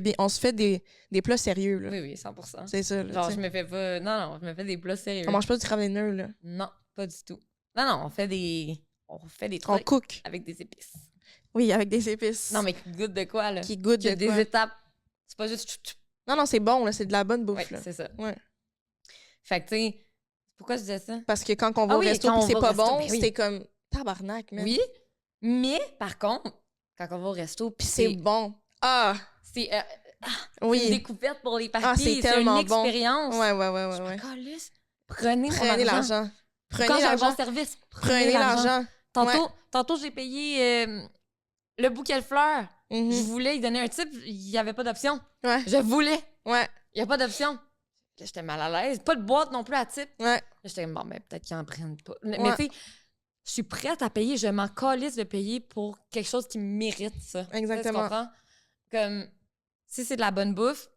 Speaker 3: des plats sérieux. Là.
Speaker 2: Oui, 100%.
Speaker 3: C'est ça. Là,
Speaker 2: Genre,
Speaker 3: tu sais.
Speaker 2: je me fais pas. Non, je me fais des plats sérieux.
Speaker 3: On mange pas du crabe des nœuds, là.
Speaker 2: Non, pas du tout. Non, on fait des
Speaker 3: On
Speaker 2: trucs
Speaker 3: cook.
Speaker 2: avec des épices.
Speaker 3: Oui, avec des épices.
Speaker 2: Non, mais qui goûtent de quoi, là?
Speaker 3: qui goûtent
Speaker 2: Qu'il y a
Speaker 3: de
Speaker 2: des
Speaker 3: quoi.
Speaker 2: étapes. C'est pas juste.
Speaker 3: Non, c'est bon, là. C'est de la bonne bouffe,
Speaker 2: Ouais,
Speaker 3: là.
Speaker 2: c'est ça.
Speaker 3: Ouais.
Speaker 2: Fait que, tu sais, pourquoi je disais ça?
Speaker 3: Parce que quand on va
Speaker 2: Ah
Speaker 3: au
Speaker 2: oui,
Speaker 3: resto
Speaker 2: quand
Speaker 3: pis
Speaker 2: on
Speaker 3: c'est
Speaker 2: va au
Speaker 3: pas
Speaker 2: resto,
Speaker 3: bon,
Speaker 2: ben oui.
Speaker 3: c'est comme tabarnak, man.
Speaker 2: Oui, mais par contre, quand on va au resto,
Speaker 3: Puis
Speaker 2: puis
Speaker 3: c'est bon. Ah!
Speaker 2: c'est une
Speaker 3: Oui.
Speaker 2: découverte pour les papilles,
Speaker 3: Ah, c'est
Speaker 2: c'est
Speaker 3: tellement
Speaker 2: une
Speaker 3: bon.
Speaker 2: expérience.
Speaker 3: Ouais.
Speaker 2: Calisse. Prenez mon
Speaker 3: Prenez
Speaker 2: argent.
Speaker 3: l'argent.
Speaker 2: Quand
Speaker 3: Prenez
Speaker 2: j'ai un
Speaker 3: l'argent.
Speaker 2: bon service,
Speaker 3: Prenez l'argent.
Speaker 2: Tantôt j'ai payé le bouquet de fleurs.
Speaker 3: Mhm.
Speaker 2: Je voulais y donner un type, il n'y avait pas d'option.
Speaker 3: Ouais.
Speaker 2: Je voulais,
Speaker 3: Ouais.
Speaker 2: il n'y a pas d'option. Là, j'étais mal à l'aise. Pas de boîte non plus à type.
Speaker 3: Ouais.
Speaker 2: Là, j'étais comme, bon, ben, peut-être qu'ils en prennent pas. Mais
Speaker 3: Ouais.
Speaker 2: tu sais, je suis prête à payer, je m'en calisse de payer pour quelque chose qui mérite ça.
Speaker 3: Exactement.
Speaker 2: Tu comprends? Comme, si c'est de la bonne bouffe,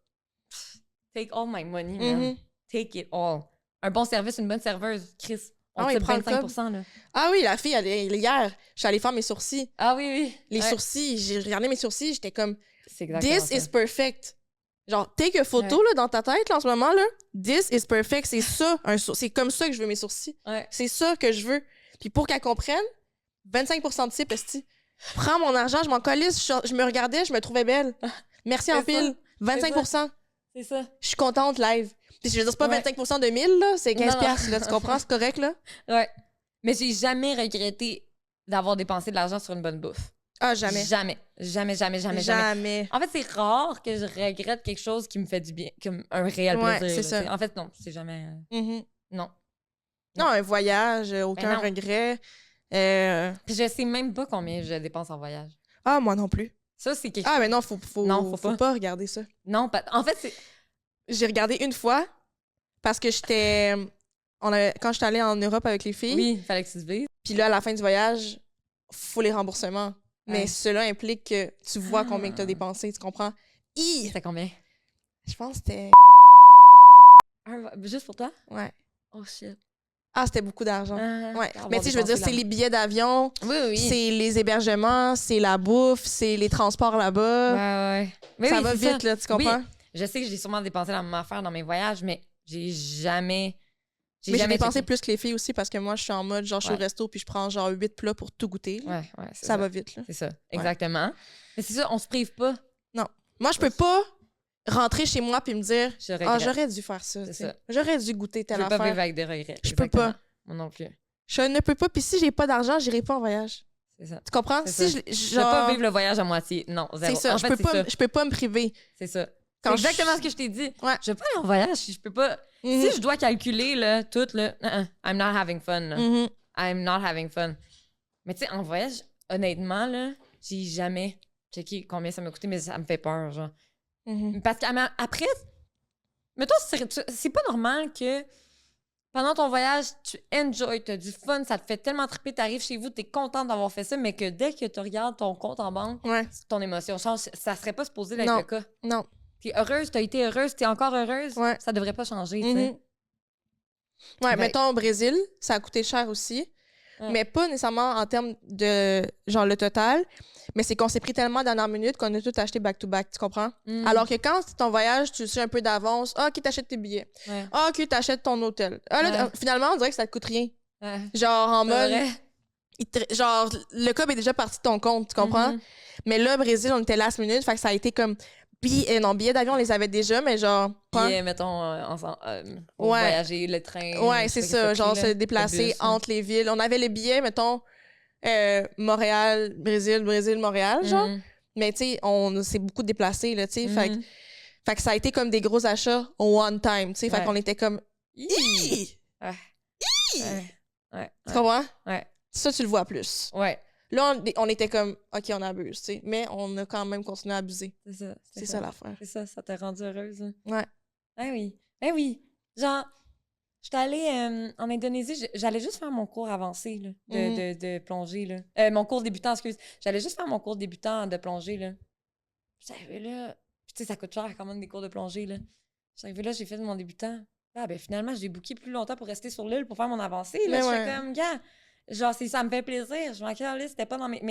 Speaker 2: take all my money, man.
Speaker 3: Mhm.
Speaker 2: Take it all. Un bon service, une bonne serveuse, Chris. On
Speaker 3: Ah oui,
Speaker 2: type
Speaker 3: prends le
Speaker 2: 25%, là.
Speaker 3: Ah oui, la fille, hier, je suis allée faire mes sourcils.
Speaker 2: Ah oui, oui.
Speaker 3: Les
Speaker 2: Ouais.
Speaker 3: sourcils, j'ai regardé mes sourcils, j'étais comme,
Speaker 2: C'est exactement
Speaker 3: this
Speaker 2: ça.
Speaker 3: is perfect. Genre, take a photo là, dans ta tête là, en ce moment, là. This is perfect. C'est ça, c'est comme ça que je veux mes sourcils.
Speaker 2: Ouais.
Speaker 3: C'est ça que je veux. Puis pour qu'elle comprenne, 25% de type, esti. Prends mon argent, je m'en colisse, je me regardais, je me trouvais belle. Merci en
Speaker 2: C'est ça.
Speaker 3: pile. 25%.
Speaker 2: C'est ça.
Speaker 3: Je suis contente live. Puis je veux dire, c'est pas
Speaker 2: Ouais.
Speaker 3: 25% de 1000, là, c'est 15
Speaker 2: Non, non.
Speaker 3: piastres, là. Tu comprends? C'est correct, là?
Speaker 2: Ouais. Mais j'ai jamais regretté d'avoir dépensé de l'argent sur une bonne bouffe.
Speaker 3: Ah, jamais.
Speaker 2: Jamais. Jamais, jamais, jamais, jamais.
Speaker 3: Jamais.
Speaker 2: En fait, c'est rare que je regrette quelque chose qui me fait du bien, comme un réel
Speaker 3: Ouais,
Speaker 2: plaisir.
Speaker 3: c'est
Speaker 2: là,
Speaker 3: ça.
Speaker 2: tu sais. En fait, non, c'est jamais...
Speaker 3: Mhm.
Speaker 2: Non.
Speaker 3: Non, un voyage, aucun
Speaker 2: non.
Speaker 3: regret.
Speaker 2: Puis je sais même pas combien je dépense en voyage.
Speaker 3: Ah, moi non plus.
Speaker 2: Ça, c'est quelque
Speaker 3: Ah,
Speaker 2: chose...
Speaker 3: mais non, faut
Speaker 2: faut
Speaker 3: pas regarder ça.
Speaker 2: Non, en fait, c'est...
Speaker 3: J'ai regardé une fois parce que quand j'étais allée en Europe avec les filles,
Speaker 2: Oui, il fallait que tu te vises.
Speaker 3: puis là, à la fin du voyage, faut les remboursements. Mais
Speaker 2: Ouais.
Speaker 3: cela implique que tu vois combien que tu as
Speaker 2: Ah.
Speaker 3: dépensé, tu comprends? Hi!
Speaker 2: C'était combien?
Speaker 3: Je pense que c'était...
Speaker 2: Juste pour toi?
Speaker 3: Ouais.
Speaker 2: Oh, shit.
Speaker 3: Ah, c'était beaucoup d'argent.
Speaker 2: Ah,
Speaker 3: Ouais.
Speaker 2: avoir
Speaker 3: Mais tu sais, je veux dire,
Speaker 2: dépensé
Speaker 3: c'est les billets d'avion,
Speaker 2: Oui, oui.
Speaker 3: c'est les hébergements, c'est la bouffe, c'est les transports là-bas.
Speaker 2: Ouais. Mais
Speaker 3: Ça
Speaker 2: oui,
Speaker 3: va
Speaker 2: c'est
Speaker 3: vite, là, tu comprends?
Speaker 2: Je sais que j'ai sûrement dépensé la même affaire dans mes voyages, mais j'ai jamais...
Speaker 3: Mais j'ai dépensé
Speaker 2: checké.
Speaker 3: plus que les filles aussi parce que moi, je suis en mode, genre, je suis au
Speaker 2: Ouais.
Speaker 3: resto puis je prends genre 8 plats pour tout goûter. là.
Speaker 2: Ouais, c'est
Speaker 3: Ça va vite, là.
Speaker 2: C'est ça, exactement. Mais c'est ça, on se prive pas.
Speaker 3: Moi, je peux pas rentrer chez moi puis me dire,
Speaker 2: Je
Speaker 3: ah,
Speaker 2: regrette.
Speaker 3: j'aurais dû faire ça.
Speaker 2: C'est
Speaker 3: tu sais.
Speaker 2: ça.
Speaker 3: J'aurais dû goûter
Speaker 2: Je
Speaker 3: telle
Speaker 2: peux pas vivre
Speaker 3: affaire.
Speaker 2: avec des regrets.
Speaker 3: Je peux pas.
Speaker 2: Exactement. Moi non plus.
Speaker 3: Je ne peux pas. Puis si j'ai pas d'argent, j'irai pas en voyage.
Speaker 2: C'est ça.
Speaker 3: Tu comprends?
Speaker 2: C'est
Speaker 3: Si
Speaker 2: ça.
Speaker 3: je,
Speaker 2: Je peux pas vivre le voyage à moitié. Non,
Speaker 3: c'est
Speaker 2: zéro.
Speaker 3: ça.
Speaker 2: En
Speaker 3: Je
Speaker 2: fait,
Speaker 3: peux
Speaker 2: c'est
Speaker 3: pas,
Speaker 2: ça.
Speaker 3: je peux pas me priver.
Speaker 2: C'est ça.
Speaker 3: Quand
Speaker 2: C'est exactement ce que je t'ai dit.
Speaker 3: Ouais.
Speaker 2: Je veux pas aller en voyage si je peux pas...
Speaker 3: Mhm.
Speaker 2: Si je dois calculer, là, tout, là, I'm not having fun, là.
Speaker 3: Mhm.
Speaker 2: I'm not having fun. Mais tu sais, en voyage, honnêtement, là, j'ai jamais checké combien ça m'a coûté, mais ça me fait peur, genre.
Speaker 3: Mhm.
Speaker 2: Parce qu'après, mettons, c'est pas normal que pendant ton voyage, tu enjoy, t'as du fun, ça te fait tellement triper, t'arrives chez vous, t'es contente d'avoir fait ça, mais que dès que tu regardes ton compte en banque,
Speaker 3: Ouais.
Speaker 2: ton émotion change. Ça serait pas supposé d'être
Speaker 3: Non.
Speaker 2: le cas.
Speaker 3: Non.
Speaker 2: T'es heureuse, t'as été heureuse, t'es encore heureuse,
Speaker 3: Ouais.
Speaker 2: ça devrait pas changer, tu sais.
Speaker 3: Mhm. Ouais,
Speaker 2: Fait-
Speaker 3: mettons au Brésil, ça a coûté cher aussi.
Speaker 2: Ouais.
Speaker 3: Mais pas nécessairement en termes de, genre, le total. Mais c'est qu'on s'est pris tellement dernière minute qu'on a tout acheté back-to-back, tu comprends?
Speaker 2: Mm.
Speaker 3: Alors que quand c'est ton voyage, tu sais un peu d'avance. Ah, OK, t'achètes tes billets.
Speaker 2: Ouais.
Speaker 3: Ah, OK, t'achètes ton hôtel. Ah, là,
Speaker 2: Ouais.
Speaker 3: finalement, on dirait que ça te coûte rien.
Speaker 2: Ouais.
Speaker 3: Genre, en
Speaker 2: C'est
Speaker 3: mode...
Speaker 2: vrai.
Speaker 3: Genre, le cob est déjà parti de ton compte, tu comprends?
Speaker 2: Mhm.
Speaker 3: Mais là, Brésil, on était last minute, fait que ça a été comme... billets d'avion, on les avait déjà, mais genre... pas-
Speaker 2: Puis, mettons, ensemble, pour
Speaker 3: Ouais.
Speaker 2: voyager, le train.
Speaker 3: Ouais,
Speaker 2: je
Speaker 3: c'est
Speaker 2: sais
Speaker 3: ça,
Speaker 2: pas
Speaker 3: genre
Speaker 2: qui,
Speaker 3: se
Speaker 2: là,
Speaker 3: déplacer
Speaker 2: le bus, là.
Speaker 3: entre les villes. On avait les billets, mettons, Montréal, Brésil, Brésil, Montréal, genre.
Speaker 2: Mhm.
Speaker 3: Mais tu sais, on s'est beaucoup déplacé, là, tu sais.
Speaker 2: Mhm.
Speaker 3: Fait que ça a été comme des gros achats one time, tu sais. Fait
Speaker 2: Ouais.
Speaker 3: qu'on était comme...
Speaker 2: Hi!
Speaker 3: Hi!
Speaker 2: Ouais.
Speaker 3: Hi!
Speaker 2: Ouais.
Speaker 3: Tu comprends?
Speaker 2: Ouais.
Speaker 3: Ça, tu le vois plus.
Speaker 2: Ouais.
Speaker 3: Là, on était comme, OK, on abuse, tu sais. Mais on a quand même continué à abuser.
Speaker 2: C'est ça.
Speaker 3: C'est ça l'affaire.
Speaker 2: C'est ça, ça t'a rendu heureuse. Hein?
Speaker 3: Ouais.
Speaker 2: Ah oui. Eh oui. Genre, j'étais allée en Indonésie, j'allais juste faire mon cours avancé là, de plongée. Là. Mon cours débutant, excuse. J'allais juste faire mon cours débutant de plongée. Là. J'arrivais là. Puis, tu sais, ça coûte cher quand même des cours de plongée. Là. J'arrivais là, j'ai fait mon débutant. Ah, ben finalement, j'ai booké plus longtemps pour rester sur l'île pour faire mon avancée. Là.
Speaker 3: Mais
Speaker 2: Je
Speaker 3: ouais.
Speaker 2: fais comme, gars, genre, ça me fait plaisir. Je m'en calais, c'était pas dans mes.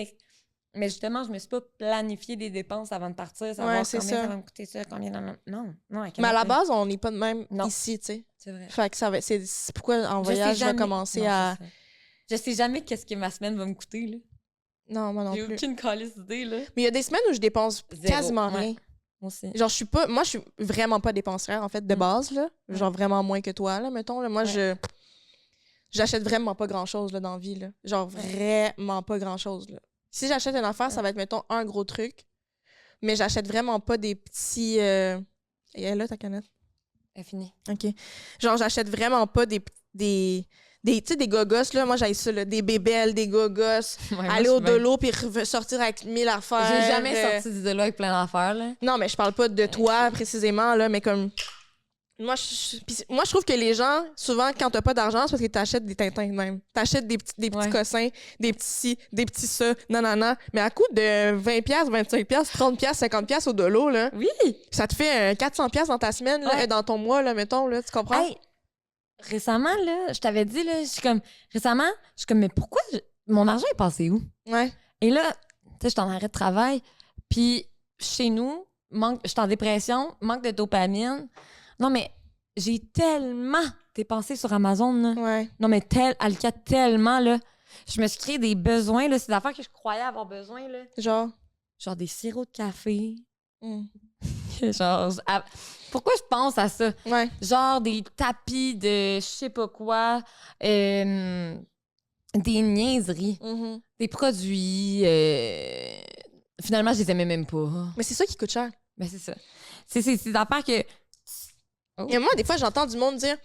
Speaker 2: Mais justement, je me suis pas planifié des dépenses avant de partir, savoir
Speaker 3: Ouais, c'est
Speaker 2: combien ça
Speaker 3: ça.
Speaker 2: va me coûter ça, combien Non,
Speaker 3: Mais à la base, on n'est pas de même
Speaker 2: Non.
Speaker 3: ici, tu sais.
Speaker 2: c'est vrai.
Speaker 3: Fait que c'est pourquoi en
Speaker 2: Je sais
Speaker 3: voyage, je vais
Speaker 2: jamais-
Speaker 3: commencer
Speaker 2: Non,
Speaker 3: à...
Speaker 2: c'est ça. Je sais jamais qu'est-ce que ma semaine va me coûter, là.
Speaker 3: Non, moi non
Speaker 2: J'ai
Speaker 3: plus.
Speaker 2: aucune calice d'idée, là.
Speaker 3: Mais il y a des semaines où je dépense
Speaker 2: Zéro,
Speaker 3: quasiment
Speaker 2: ouais.
Speaker 3: rien.
Speaker 2: Moi aussi.
Speaker 3: Genre, moi, je suis vraiment pas dépensière, en fait, de
Speaker 2: Mm.
Speaker 3: base, là. Genre, vraiment moins que toi, là, mettons. Là. Moi,
Speaker 2: Ouais.
Speaker 3: j'achète vraiment pas grand-chose, là, dans la vie, là. Genre, vraiment pas grand-chose, là. Si j'achète une affaire, ça va être, mettons, un gros truc. Mais j'achète vraiment pas des petits... Elle est là, ta canette?
Speaker 2: C'est fini.
Speaker 3: OK. Genre, j'achète vraiment pas tu sais, des gogos, là. Moi, j'ai ça, là. Des bébelles, des gogos. Aller au dolo puis sortir avec 1000 affaires.
Speaker 2: J'ai jamais sorti de là avec plein d'affaires, là.
Speaker 3: Non, mais je parle pas de toi précisément, là, mais comme Moi, je trouve que les gens, souvent, quand t'as pas d'argent, c'est parce que t'achètes des Tintins même. T'achètes des petits cossins, des petits ci, des petits ça, non. Mais à coût de 20$, 25$, 30$, 50$ au dolo, là,
Speaker 1: Oui!
Speaker 3: ça te fait 400$ dans ta semaine, là,
Speaker 1: Ouais.
Speaker 3: et dans ton mois, là, mettons, là, tu comprends?
Speaker 1: Hey, récemment, là, je t'avais dit, là, récemment, je suis comme, mais pourquoi mon argent est passé où?
Speaker 3: Ouais.
Speaker 1: Et là, tu sais, je suis en arrêt de travail, puis chez nous, je suis en dépression, manque de dopamine. Non, mais j'ai tellement dépensé sur Amazon, là.
Speaker 3: Ouais.
Speaker 1: Non, mais Alka, tellement, là. Je me suis créé des besoins, là. C'est des affaires que je croyais avoir besoin, là.
Speaker 3: Genre.
Speaker 1: Genre des sirops de café.
Speaker 3: Mm.
Speaker 1: Genre, pourquoi je pense à ça?
Speaker 3: Ouais.
Speaker 1: Genre des tapis de je sais pas quoi, des niaiseries,
Speaker 3: Mhm.
Speaker 1: des produits. Finalement, je les aimais même pas.
Speaker 3: Mais c'est ça qui coûte cher.
Speaker 1: Ben, c'est ça. C'est des affaires que. Oh.
Speaker 3: Et moi, des fois, j'entends du monde dire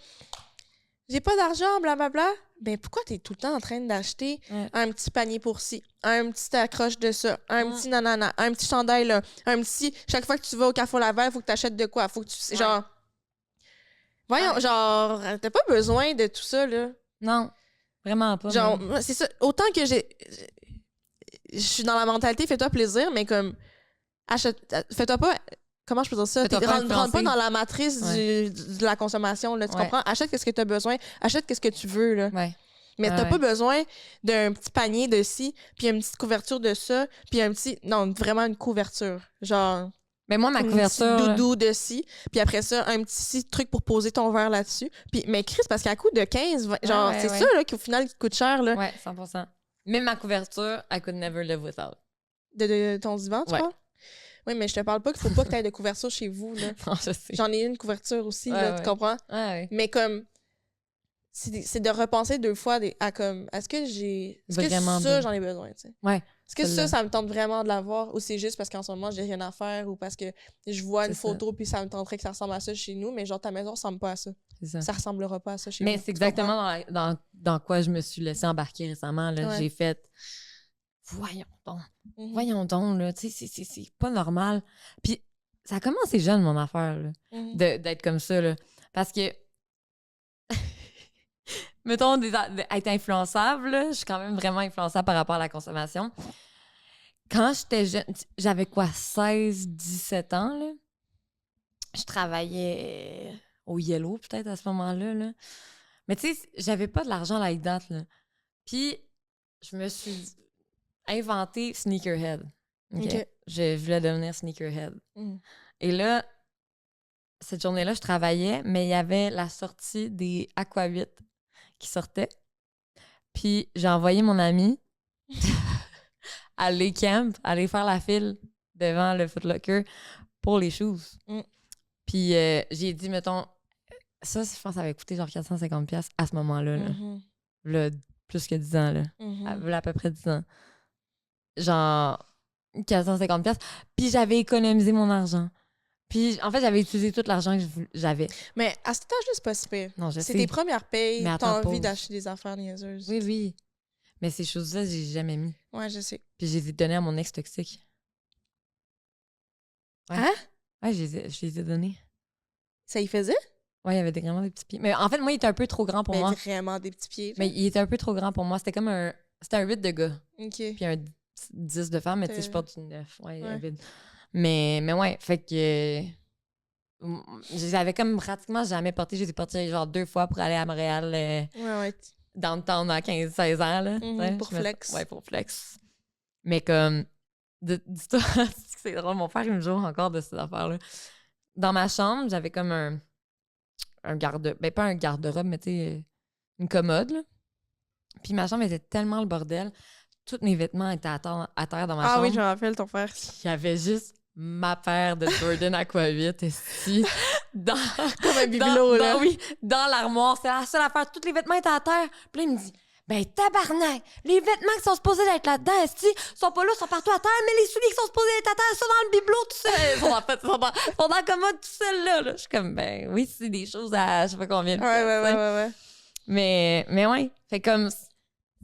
Speaker 3: j'ai pas d'argent, blablabla. Ben, pourquoi t'es tout le temps en train d'acheter un petit panier pour ci, un petit accroche de ça, un petit nanana, un petit chandail là, un petit. Chaque fois que tu vas au Carrefour Laval, il faut que t'achètes de quoi? Faut que tu. Genre. Voyons, genre, t'as pas besoin de tout ça, là.
Speaker 1: Non, vraiment pas.
Speaker 3: Genre,
Speaker 1: même.
Speaker 3: moi, c'est ça. Autant que je suis dans la mentalité, fais-toi plaisir, mais comme. Fais-toi pas. Comment je peux dire ça?
Speaker 1: Fais-toi pas
Speaker 3: Rentre pas
Speaker 1: influencer.
Speaker 3: dans la matrice de la consommation, là, tu
Speaker 1: Ouais.
Speaker 3: comprends? Achète ce que tu as besoin, achète ce que tu veux, là.
Speaker 1: Ouais.
Speaker 3: Mais t'as
Speaker 1: Ouais.
Speaker 3: pas besoin d'un petit panier de ci, puis une petite couverture de ça, puis un petit... Non, vraiment une couverture. Genre,
Speaker 1: Mais moi, ma
Speaker 3: une
Speaker 1: couverture.
Speaker 3: petite
Speaker 1: là,
Speaker 3: doudou de ci, puis après ça, un petit truc pour poser ton verre là-dessus. Puis, mais Chris, parce qu'à coût de 15, 20, genre,
Speaker 1: ouais,
Speaker 3: c'est
Speaker 1: ouais.
Speaker 3: ça, là, qui au final, qui coûte cher, là,
Speaker 1: Ouais, 100%. Même ma couverture, I could never live without.
Speaker 3: de ton divan, tu
Speaker 1: Ouais.
Speaker 3: vois? Oui, mais je te parle pas qu'il faut pas que t'aies de couverture chez vous, là.
Speaker 1: Non, je sais.
Speaker 3: J'en ai une couverture aussi,
Speaker 1: Ouais,
Speaker 3: là,
Speaker 1: ouais.
Speaker 3: tu comprends?
Speaker 1: Ouais.
Speaker 3: Mais comme, c'est de repenser 2 fois à comme, est-ce que
Speaker 1: Vraiment
Speaker 3: ça,
Speaker 1: bien.
Speaker 3: j'en ai besoin, tu sais?
Speaker 1: Ouais.
Speaker 3: Est-ce que
Speaker 1: Celle-là.
Speaker 3: ça me tente vraiment de l'avoir, ou c'est juste parce qu'en ce moment, j'ai rien à faire, ou parce que je vois une
Speaker 1: C'est ça.
Speaker 3: photo puis ça me tenterait que ça ressemble à ça chez nous, mais genre ta maison ressemble pas à ça.
Speaker 1: C'est ça.
Speaker 3: Ça ressemblera pas à ça chez
Speaker 1: Mais
Speaker 3: nous.
Speaker 1: c'est
Speaker 3: Tu comprends?
Speaker 1: exactement dans quoi je me suis laissée embarquer récemment. Là.
Speaker 3: Ouais.
Speaker 1: J'ai fait. Voyons donc.
Speaker 3: Mhm.
Speaker 1: Voyons donc, là. Tu sais, c'est pas normal. Puis ça a commencé jeune, mon affaire, là,
Speaker 3: Mhm.
Speaker 1: d'être comme ça, là. Parce que. Mettons, d'être influençable, là, je suis quand même vraiment influençable par rapport à la consommation. Quand j'étais jeune, j'avais quoi, 16, 17 ans, là? Je travaillais au Yellow, peut-être, à ce moment-là, là. Mais tu sais, j'avais pas de l'argent like that, là. Puis, je me suis inventé sneakerhead. OK?
Speaker 3: OK.
Speaker 1: Je voulais devenir sneakerhead.
Speaker 3: Mhm.
Speaker 1: Et là, cette journée-là, je travaillais, mais il y avait la sortie des Aqua 8 qui sortait. Puis, j'ai envoyé mon ami aller camp, aller faire la file devant le Foot Locker pour les shoes.
Speaker 3: Mm.
Speaker 1: Puis, j'ai dit, mettons, ça, je pense que ça avait coûté genre 450$ à ce moment-là. Là.
Speaker 3: Mhm.
Speaker 1: Là, plus que 10 ans, là.
Speaker 3: Mhm.
Speaker 1: À peu près 10 ans. Genre 450$. Puis j'avais économisé mon argent. Puis en fait, j'avais utilisé tout l'argent que j'avais.
Speaker 3: Mais à cet âge-là, c'est pas si pire.
Speaker 1: Non, je
Speaker 3: C'est
Speaker 1: sais.
Speaker 3: tes premières payes,
Speaker 1: Mais
Speaker 3: t'as
Speaker 1: attends,
Speaker 3: envie
Speaker 1: pause.
Speaker 3: d'acheter des affaires niaiseuses.
Speaker 1: Oui, oui. Mais ces choses-là, j'ai jamais mis.
Speaker 3: Ouais, je sais.
Speaker 1: Puis je les ai données à mon ex toxique. Ouais.
Speaker 3: Hein?
Speaker 1: Ouais, je les ai donnés.
Speaker 3: Ça y faisait?
Speaker 1: Ouais, il y avait vraiment des petits pieds. Mais en fait, moi, il était un peu trop grand pour
Speaker 3: Mais
Speaker 1: moi.
Speaker 3: vraiment des petits pieds.
Speaker 1: Mais il était un peu trop grand pour moi. C'était comme un... C'était un 8 de gars.
Speaker 3: OK.
Speaker 1: Puis un 10 de femmes, mais tu sais, je
Speaker 3: T'es-
Speaker 1: porte une 9. Ouais,
Speaker 3: Ouais.
Speaker 1: un vide. Mais ouais, fait que... je les avais comme pratiquement jamais portés. Je les ai portés genre 2 fois pour aller à Montréal
Speaker 3: Ouais.
Speaker 1: dans le temps à 15-16 ans. Là,
Speaker 3: Mhm,
Speaker 1: tu sais.
Speaker 3: pour
Speaker 1: Je me-
Speaker 3: flex.
Speaker 1: Ouais, pour flex. Mais comme... Dis-toi, c'est drôle, mon frère, il me joue encore de cette affaire-là. Dans ma chambre, j'avais comme un garde... Ben, pas un garde-robe, mais tu sais, une commode, là. Puis ma chambre était tellement le bordel. Tous mes vêtements étaient à terre dans ma
Speaker 3: Ah
Speaker 1: chambre.
Speaker 3: oui, je me rappelle ton frère.
Speaker 1: Il y avait juste ma paire de Jordan Aqua 8 ici, dans,
Speaker 3: Comme un bibelot, là.
Speaker 1: oui, dans l'armoire. C'est la seule affaire. Tous les vêtements étaient à terre. Puis là, il me dit, ben tabarnak, les vêtements qui sont supposés d'être là-dedans, esti, sont pas là, sont partout à terre, mais les souliers qui sont supposés être à terre, sont dans le bibelot tout seul. Ils sont en fait, sont dans la commode tout seul là. Je suis comme, ben oui, c'est des choses à je sais pas combien de pièces, tu sais.
Speaker 3: Ouais.
Speaker 1: Mais ouais, fait comme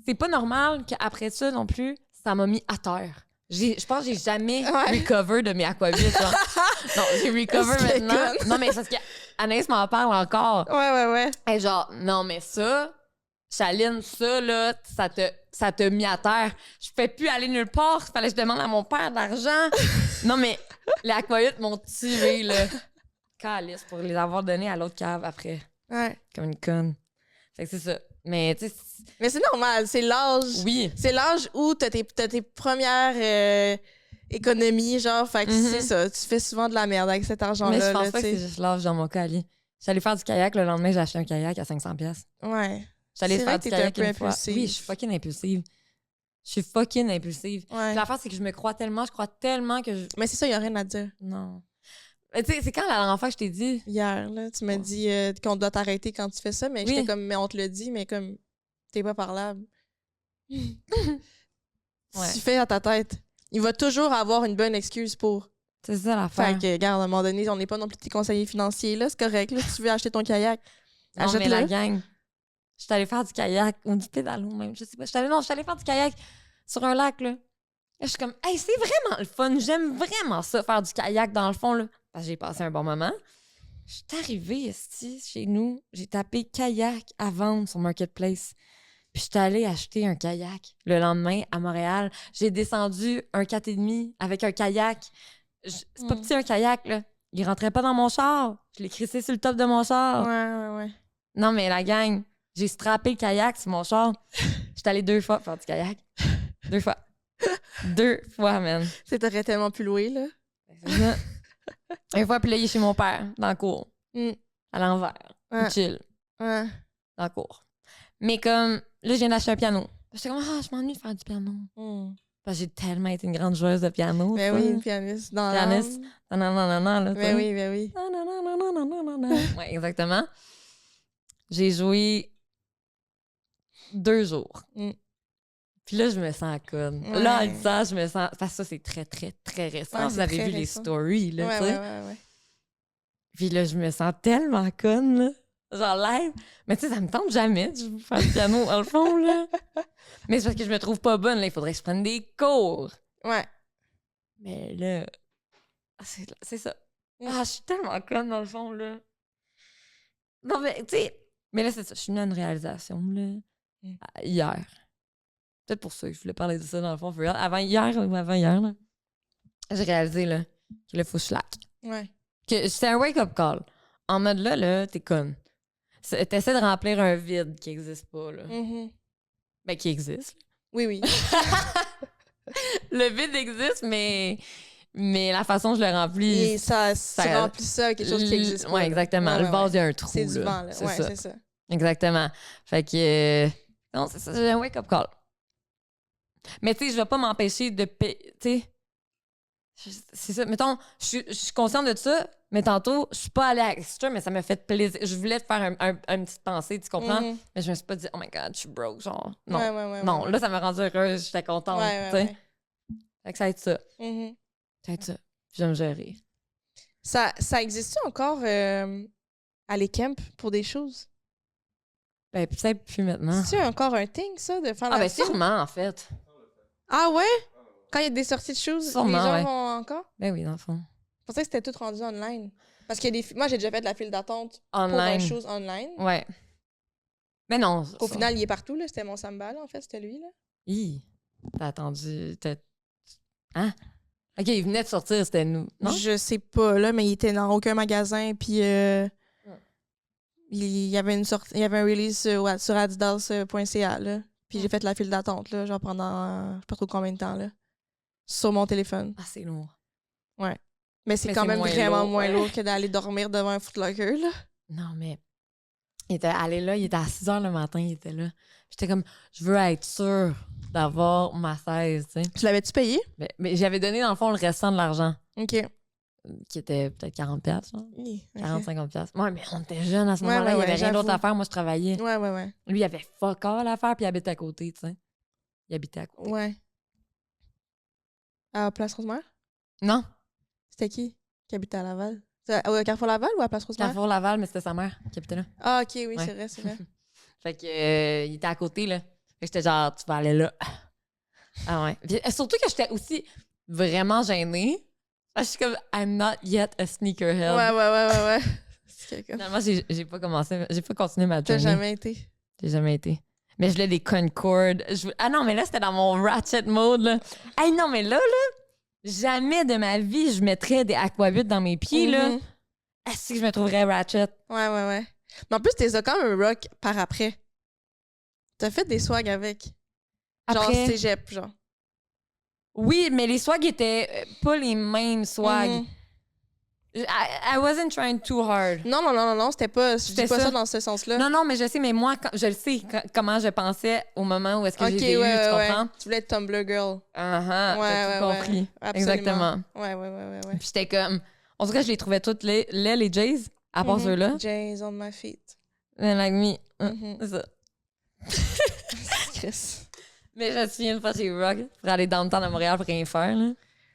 Speaker 1: c'est pas normal qu'après ça non plus, ça m'a mis à terre.
Speaker 2: Je pense que j'ai jamais
Speaker 3: Ouais.
Speaker 2: recover de mes aquavits. Genre. Non, j'ai recover
Speaker 3: Est-ce qu'elle est
Speaker 2: maintenant.
Speaker 3: conne?
Speaker 2: Non, mais c'est parce qu'Anaïs m'en parle encore.
Speaker 3: Ouais.
Speaker 2: Elle est genre, non, mais ça, Chaline, ça, là, ça t'a mis à terre. Je pouvais plus aller nulle part. Il fallait que je demande à mon père de l'argent. Non, mais les aquavits m'ont tué, là. Calice pour les avoir donnés à l'autre cave après.
Speaker 3: Ouais.
Speaker 2: Comme une conne. Fait que c'est ça. Mais, tu sais,
Speaker 3: Mais c'est normal, c'est l'âge.
Speaker 2: oui.
Speaker 3: C'est l'âge où t'as tes premières économies, genre, fait que c'est ça. Tu fais souvent de la merde avec cet argent-là.
Speaker 2: Mais je pense
Speaker 3: là,
Speaker 2: pas que
Speaker 3: tu
Speaker 2: c'est
Speaker 3: sais.
Speaker 2: juste l'âge dans mon cas, Ali. J'allais faire du kayak, le lendemain, j'ai acheté un kayak à 500$.
Speaker 3: Ouais.
Speaker 2: J'allais
Speaker 3: C'est
Speaker 2: faire
Speaker 3: vrai
Speaker 2: du
Speaker 3: que t'es un
Speaker 2: kayak
Speaker 3: peu
Speaker 2: une fois.
Speaker 3: impulsive.
Speaker 2: Oui, je suis fucking impulsive. Je suis fucking impulsive.
Speaker 3: Ouais.
Speaker 2: Puis l'affaire, c'est que je crois tellement que je...
Speaker 3: Mais c'est ça, il n'y a rien à dire.
Speaker 2: Non. Mais tu sais, c'est quand la dernière fois que je t'ai dit?
Speaker 3: Hier, là, tu m'as dit qu'on doit t'arrêter quand tu fais ça, mais
Speaker 2: Oui.
Speaker 3: j'étais comme, mais on te le dit, mais comme, t'es pas parlable.
Speaker 2: Ouais.
Speaker 3: Tu fais à ta tête. Il va toujours avoir une bonne excuse pour.
Speaker 2: C'est ça l'affaire.
Speaker 3: Fait que, regarde, à un moment donné, on n'est pas non plus tes conseillers financiers, là, c'est correct, là, si tu veux acheter ton kayak.
Speaker 2: Non, mais la
Speaker 3: Achète-le.
Speaker 2: gang, je suis allée faire du kayak, ou du pédalo même, je sais pas. Je suis allée faire du kayak sur un lac, là. Là, je suis comme, hey, c'est vraiment le fun. J'aime vraiment ça, faire du kayak dans le fond, là. Parce que j'ai passé un bon moment. Je suis arrivée ici, chez nous. J'ai tapé kayak à vendre sur Marketplace. Puis je suis allée acheter un kayak le lendemain à Montréal. J'ai descendu un 4,5 avec un kayak. C'est pas petit un kayak, là. Il rentrait pas dans mon char. Je l'ai crissé sur le top de mon char.
Speaker 3: Ouais.
Speaker 2: Non, mais la gang, j'ai strappé le kayak sur mon char. J'étais allée 2 fois faire du kayak. 2 fois. 2 fois, man.
Speaker 3: Tu t'aurais tellement pu louer, là.
Speaker 2: C'est ça. Une fois, puis là, il est chez mon père, dans la cour.
Speaker 3: Mm.
Speaker 2: À l'envers.
Speaker 3: Ouais.
Speaker 2: Il chill,
Speaker 3: Ouais.
Speaker 2: dans la cour. Mais comme, là, je viens d'acheter un piano. J'étais comme, je m'ennuie de faire du piano.
Speaker 3: Mm.
Speaker 2: Parce que j'ai tellement été une grande joueuse de piano.
Speaker 3: Ben
Speaker 2: tu sais.
Speaker 3: oui, une pianiste dans
Speaker 2: Pianiste.
Speaker 3: l'âme.
Speaker 2: Non, là. tu sais.
Speaker 3: Ben oui.
Speaker 2: Non. Ouais, exactement. J'ai joué 2 jours.
Speaker 3: Mm.
Speaker 2: Puis là, je me sens conne.
Speaker 3: Ouais.
Speaker 2: Là, en disant, je me sens... Parce que ça, c'est très, très, très récent.
Speaker 3: Ouais,
Speaker 2: Vous
Speaker 3: c'est
Speaker 2: avez
Speaker 3: très
Speaker 2: vu les
Speaker 3: récent.
Speaker 2: stories, là, tu sais.
Speaker 3: Ouais.
Speaker 2: Puis là, je me sens tellement conne, là. Genre live. Mais tu sais, ça me tente jamais de faire du piano, dans le fond, là. Mais c'est parce que je me trouve pas bonne, là. Il faudrait que je prenne des cours.
Speaker 3: Ouais.
Speaker 2: Mais là... C'est ça.
Speaker 3: Mm.
Speaker 2: Je suis tellement conne, dans le fond, là. Non, mais tu sais... Mais là, c'est ça. Je suis venue à une réalisation, là. Hier. Peut-être pour ça que je voulais parler de ça, dans le fond. Avant hier, là. J'ai réalisé, là, que là, faut que je slack.
Speaker 3: Ouais.
Speaker 2: Que c'est un wake-up call. En mode là, t'es conne. T'essaies de remplir un vide qui existe pas, là.
Speaker 3: Mhm.
Speaker 2: Ben, qui existe.
Speaker 3: Oui.
Speaker 2: Le vide existe, mais la façon dont je le remplis...
Speaker 3: Et ça remplit ça avec quelque chose qui existe pas.
Speaker 2: Ouais, exactement.
Speaker 3: Ouais,
Speaker 2: le vase, il y a un trou,
Speaker 3: C'est du
Speaker 2: là.
Speaker 3: vent, là.
Speaker 2: C'est
Speaker 3: Ouais,
Speaker 2: ça.
Speaker 3: c'est ça.
Speaker 2: Exactement. Fait que... non, c'est ça, j'ai un wake-up call. Mais tu sais, je vais pas m'empêcher de... Tu sais... C'est ça. Mettons, je suis consciente de ça, mais tantôt, je suis pas allée à Extra, mais ça m'a fait plaisir. Je voulais te faire une petite pensée, tu comprends?
Speaker 3: Mhm.
Speaker 2: Mais je me suis pas dit, oh my God, je suis broke, genre. Non.
Speaker 3: Ouais.
Speaker 2: Non, là, ça m'a rendue heureuse, j'étais contente,
Speaker 3: Ouais.
Speaker 2: tu sais. Fait que ça va être ça.
Speaker 3: Mhm.
Speaker 2: Ça va être ça. Puis je vais me gérer.
Speaker 3: Ça existe encore à l'Ecamp pour des choses?
Speaker 2: Ben, peut-être plus maintenant.
Speaker 3: C'est encore un thing, ça, de faire
Speaker 2: Ah, ben,
Speaker 3: là-dessus?
Speaker 2: sûrement, en fait.
Speaker 3: Ah ouais? Quand il y a des sorties de choses,
Speaker 2: Sûrement,
Speaker 3: les gens
Speaker 2: ouais.
Speaker 3: vont encore?
Speaker 2: Ben oui, dans le fond.
Speaker 3: Je pensais que c'était tout rendu online. Parce qu'il y a des... Moi, j'ai déjà fait de la file d'attente pour un
Speaker 2: Online.
Speaker 3: chose online.
Speaker 2: Ouais. Mais non.
Speaker 3: Au final, il est partout, là. C'était mon Samba, là, en fait. C'était lui, là.
Speaker 2: Hi. T'as attendu. Hein? OK, il venait de sortir, c'était nous. Non?
Speaker 3: Je sais pas, là, mais il était dans aucun magasin, puis il y avait une sortie, il y avait un release sur adidas.ca, là. Puis j'ai fait la file d'attente, là, genre pendant je sais pas trop combien de temps, là. Sur mon téléphone.
Speaker 2: Ah, c'est lourd.
Speaker 3: Mais c'est
Speaker 2: Mais
Speaker 3: quand
Speaker 2: c'est
Speaker 3: même
Speaker 2: moins
Speaker 3: vraiment
Speaker 2: lourd,
Speaker 3: moins
Speaker 2: ouais.
Speaker 3: lourd que d'aller dormir devant un Footlocker, là.
Speaker 2: Non, mais il était allé là, il était à 6 h le matin, il était là. J'étais comme, je veux être sûre d'avoir ma 16, tu sais.
Speaker 3: Tu l'avais-tu payé?
Speaker 2: Mais j'avais donné, dans le fond, le restant de l'argent,
Speaker 3: OK.
Speaker 2: qui était peut-être 40 $, genre.
Speaker 3: Hi, ok.
Speaker 2: 40-50 $. Ouais, mais on était jeunes à ce
Speaker 3: Ouais,
Speaker 2: moment-là, il y
Speaker 3: ouais,
Speaker 2: avait rien d'autre
Speaker 3: j'avoue.
Speaker 2: à faire, moi je travaillais.
Speaker 3: Ouais.
Speaker 2: Lui, il avait fuck all à faire, puis il habitait à côté, tu sais. Il habitait à côté.
Speaker 3: Ouais. À Place Rosemère?
Speaker 2: Non,
Speaker 3: C'était qui habitait à Laval? C'était au Carrefour Laval ou à Place Rosemère?
Speaker 2: Carrefour Laval, mais c'était sa mère qui habitait là.
Speaker 3: Ah, OK, oui,
Speaker 2: Ouais.
Speaker 3: c'est vrai.
Speaker 2: Fait que, il était à côté, là. Fait que j'étais genre, tu vas aller là. Ah ouais. Puis, surtout que j'étais aussi vraiment gênée. Je suis comme, I'm not yet a sneakerhead.
Speaker 3: Ouais. C'est quelqu'un.
Speaker 2: Finalement, j'ai pas continué ma
Speaker 3: T'as
Speaker 2: journée.
Speaker 3: jamais été.
Speaker 2: J'ai jamais été. Mais je voulais des Concord. Ah non, mais là, c'était dans mon ratchet mode, là. Hey, non, mais là, jamais de ma vie, je mettrais des Aquabut dans mes pieds, là.
Speaker 3: Mhm.
Speaker 2: Est-ce que je me trouverais ratchet?
Speaker 3: Ouais. Mais en plus, t'es quand même un rock par après. T'as fait des swags avec. Genre
Speaker 2: Après?
Speaker 3: cégep, genre.
Speaker 2: Oui, mais les swags étaient pas les mêmes swags.
Speaker 3: Mhm.
Speaker 2: I wasn't trying too hard.
Speaker 3: Non, c'était pas. Je
Speaker 2: C'était
Speaker 3: dis pas
Speaker 2: ça.
Speaker 3: ça dans ce sens-là.
Speaker 2: Non, mais je sais, mais moi, je le sais comment je pensais au moment où est-ce que
Speaker 3: Ok,
Speaker 2: je les ai eus, tu comprends?
Speaker 3: Tu voulais être Tumblr girl.
Speaker 2: T'as tout compris.
Speaker 3: Absolument.
Speaker 2: Exactement.
Speaker 3: Ouais.
Speaker 2: Puis j'étais comme... En tout cas, je les trouvais toutes les Jays, à part ceux-là.
Speaker 3: Jays on my feet.
Speaker 2: And like me.
Speaker 3: Mhm.
Speaker 2: C'est ça.
Speaker 3: Chris.
Speaker 2: Mais je me souviens une fois chez Rock pour aller downtown à Montréal pour rien faire. Là.